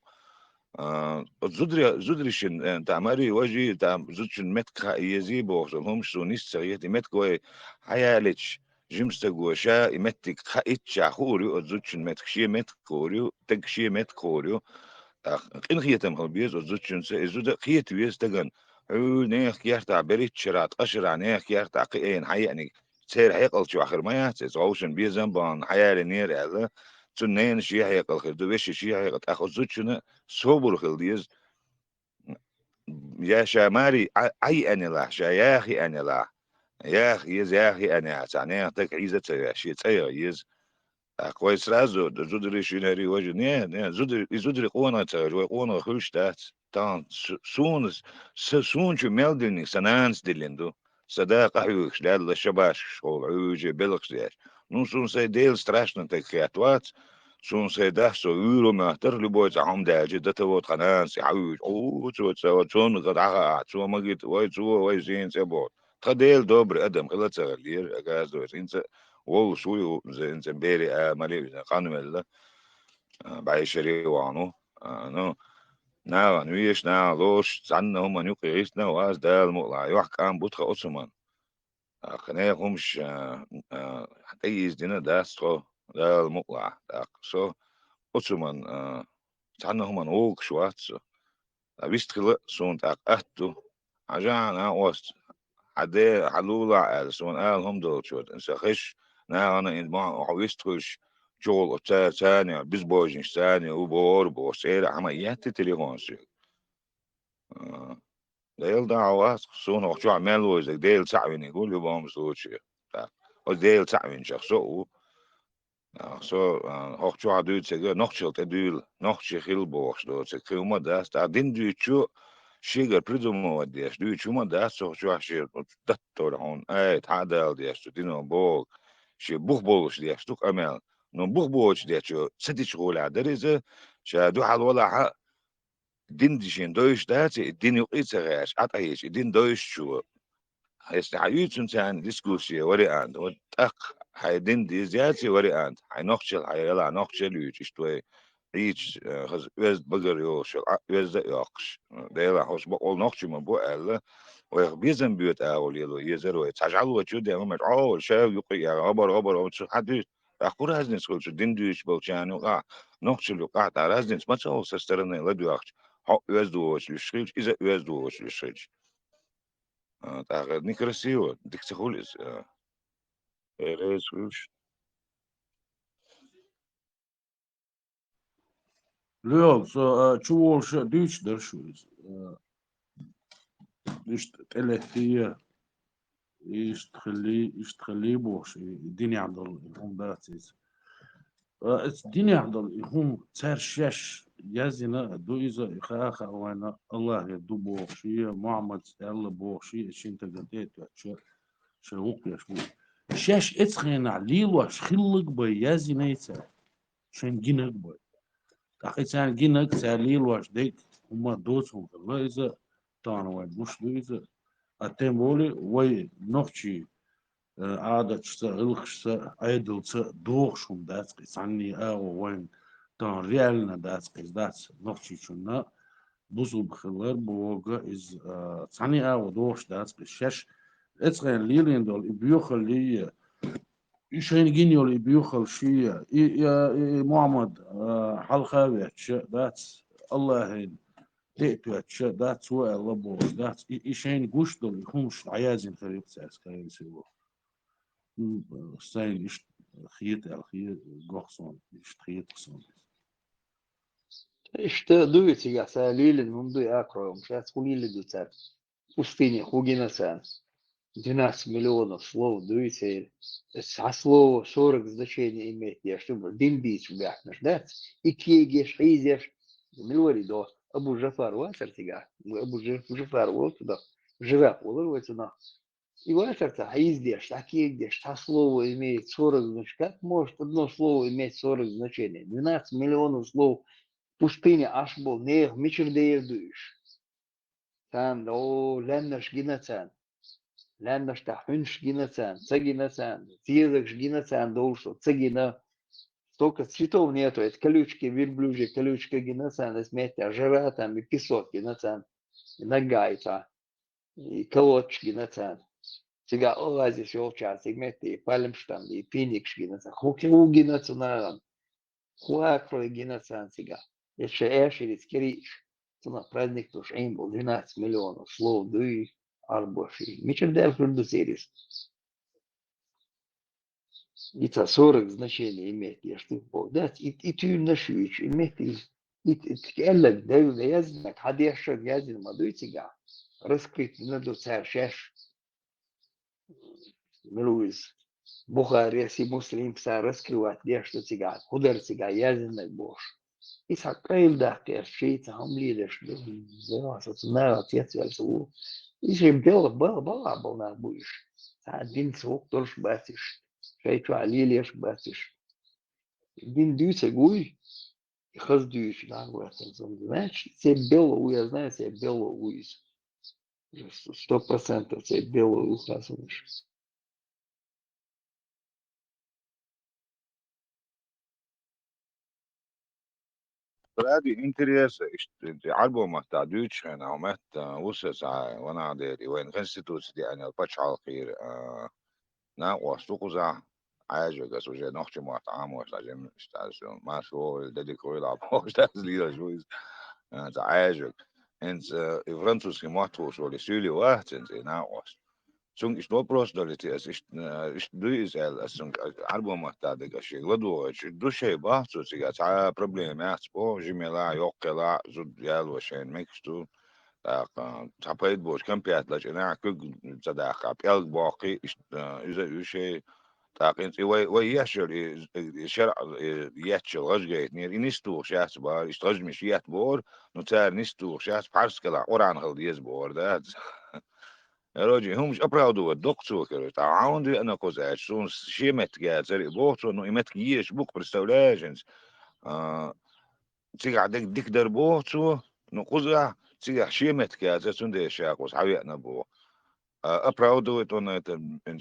زودري شن تعمري وجي تام زودشن مت يزي بوصلهم شونيس سريت مت كوي حيالش جيمس تقوشا يمتك خايتش خوريو زودشن مت خشي مت كوريو تكشي مت كوريو قين خيتم خبيز زودشن زود خيت ويز تغن هو نيخ يرتع بريت شرات أشرع نيخ يرتع قين حياني سير حيقل شو آخر ما ياتس غوشن بيزن بان حيالي نير ألا تنين شي حيقل خدو بيش شي حيقل أخو زودشن صوبر خلديز يا شاماري أي أنا لا يا أخي أنا لا يا أخي يا أخي أنا تعني تك عيزة شيء يز كويس رازو زودري شناري وجه نه زودري قونا تاج قونا خوش دات تان سون شو ميلدني سنانس دلندو صداقة حيوش لا الشباش شغل عوجي بلقش ديش نو سون سي ديل ستراشنا تكياتوات سون سي ده سو يورو ما ترلي بويت عم داجي دتوت قناس يعوج او تو سون قد سو ما جيت واي زين سبوت تديل دوبر ادم خلت سغلير اجاز دو انت وو شوي زي انت بيري مالي قانون الله بعيشري وانو نو نا نويش نا لوش سعنا هم نيوكي عيسنا واز دا المقلع يوحك عن بوتخا أسمان خنايا همش حتى يزدنا دا سو دا المقلع دا سو أسمان سعنا هم نوك شوات سو بيست خلق سون تاق أهتو عجان وست حدي حلولا سون هم دول شوات انسا خش نا أنا إن ما عويست خش شغل ثانية بس بوجنش ثانية وبور بوسير عم يهتي تليفون سي ديل دعوات خصون وقتو عمل وزك ديل سعوين يقول يبقى مسوشي ديل سعوين شخصو so hochchu adu tsege nochchel tedul nochche hilboch do tsege uma das da din du chu shiger prizumo des du chu ma das so chu ashir dat tor on tadel des tu dino bog shi buch bolsh des tu amel no buch bolsh des chu sedi shgul aderize شادو على ولا دين ديشين دوش داتي الدين يقيتغاش عطايش الدين دوش شو هيستعيوتون تان ديسكوسيا وري اند وتاق هيدين دي زياتي وري اند هينوخشل هيلا نوخشل يشتوي ريتش خز ويز بقر يوشل ويز يوقش ديلا حوش بقول نوخشي من بو الا ويخبيزن بيوت اول يلو يزرو تجعلوا وجود يا ممر شاو يقي يا غبر شو حد اخور هزنس كل شو دين دوش بلشان وقع نوخشل وقع تاع هزنس ما تسول سسترني لا دوخش حق ويز دوش لشريج اذا ويز دوش لشريج так некрасиво, дикцехулис, рейсуешь. Leo, so чего ж дичь дершусь? Лишь تلهي يشتخلي بوش الدنيا عضل هم داتيز الدنيا عضل هم تسار شاش يازنا دو إذا إخاخا وانا الله يدو بوشي محمد الله بوشي شين تقديت شوق يشبو شاش اتخين عليل واش خلق بي يازنا يتسار شين جينك بي تاقيتان جينك تاليل واش ديك هما دوتهم الله إذا تانا وين مش دو إذا أتمولي وي نوخشي عادة غلقشتا عيدلتا دوغشون داتقيس عني وين تان ريالنا داتقيس نوخشي شونا بوزو بخلر بوغا إز تاني دوغش داتقيس شاش اتغين ليلين دول إبيوخل لي إيشين جينيول إبيوخل شي محمد حلقاويتش دات الله هين تأتواتش دات سواء الله بوغ دات إيشين قوش دول يخونش عيازين خريب تساس كاين سيبو Zijn is giet elke gochson is giet geson. Işte duyuyor ya salilin mundu akroyum. Сейчас хулили дуцат. Пустыни хугина сан. 12 миллионов слов дуете. А слово 40 значений имеет. Я чтобы дым бить бяхнешь, да? И кегеш, хизеш. Милори до Абу Джафар васер тига. Абу Джафар вот туда. Живет, уловится на. И ватерта, а издешь, такие идешь, а слово имеет 40 значений. Как может одно слово иметь 40 значений? 12 миллионов слов в пустыне аж был, не мичердеев дуешь. Там, лендаш гинацан, лендаш та хунш гинацан, цагинацан, тизакш гинацан, долшо, цагина. Столько цветов нету, это колючки, верблюжьи, колючка гинацан, это жара там, и песок гинацан, и нагайта, и колодч гинацан. Сега оазис йолчар, сегмети, палемштам, и пиникш гинацан, хукиру гинацан, хуакро гинацан сега. Еще эшерис кириш. Цена праздник туш им был 12 миллионов слов, дуи, арбоши. Мичер дел продуцерис. И 40 значений имеет, я что дать, и ты нашивич, имеет, и эллак, да, я знаю, хадеша, я знаю, мадуй сега. Раскрыть, надо царь шеш. Милуиз. Бухари, си муслим, пса раскрывать, я что сега, худар сега, я знаю, бош. И сакаил да, шейца, хамлидеш, да, соцнара, отец, я су. И же бела, был на будешь. Один звук тоже батишь. Шейчу алилеш батишь. Один дюйся гуй, и хаз дюйш, да, говорят, знаешь, все бело, я знаю, все бело уиз. 100% все бело ухасываешь. هذه انتريس عالبوم تاع دوتش انا ومت وسس وانا عادي وين غنستوس دي انا باتش على خير نا واسوقزا عاجو قصو جا نوختي ما طعام ولا جم استاذ ما شو ددي كويل ابو استاذ ليدا شويز عاجو انت فرنسوس كي ما تو شو لسولي واحد انت نا واس Sung ist nur Prosperity, es ist du Israel, es sung Arbo Mahtada Gashi, Ladu, Dushe Bahtu, Sigas, Problem, Aspo, Jimela, Yokela, Zud Yalo, Shen, Mixtu, Tapait Bosch, Campiat, Lachina, Kug, Zadaka, Piel Baki, is a Ushe, Takins, Yashel is Shell, Yachel, Rosgate, near Inistu, Shasbar, is Rosmish Yat Bor, Nutar Nistu, Shas Parskala, Oran Yes Bor, that's. يا راجل هم مش أبرادوا الدكتور كده تعاون أنا كوزاش سون شيمت جات زري بوتو إنه إمت جيش بوك برستولاجنز تيجي عندك ديك دربوتو نقوزا تيجي شيمت جات سون ده شاكوس حبيبنا بو أبرادوا إنه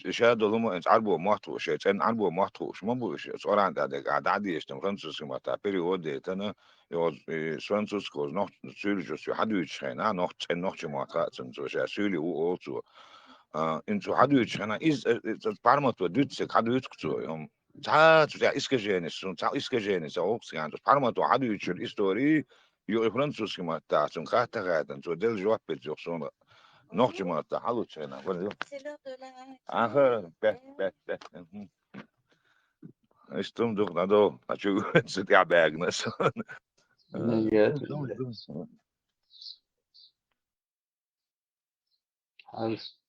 إشادة لهم إنت عربو محتو شيء إن عربو محتو شو ما بو شيء صار عندك عادي إيش تمرنسوس كما تعبيري ودي تنا يوز سوانسوس كوز نوع سولي جو حدو يشخنا نوع نوع شو تن سو شيء سولي هو أوتو انتو حدو يشخنا بارمت ودوتسك حدو يتكتو يوم تا إسكا جينيس تا إسكا جينيس أوكس يعني بارمت وحدو يشر إستوري يو فرنسوس كما تاعتن خاطر غادن تو دل جواب بيتزوكسون نوع ما حدو يشخنا ولا آخر بات استم دوغ نادو أشوف ستي عباقنس نجات دول هايس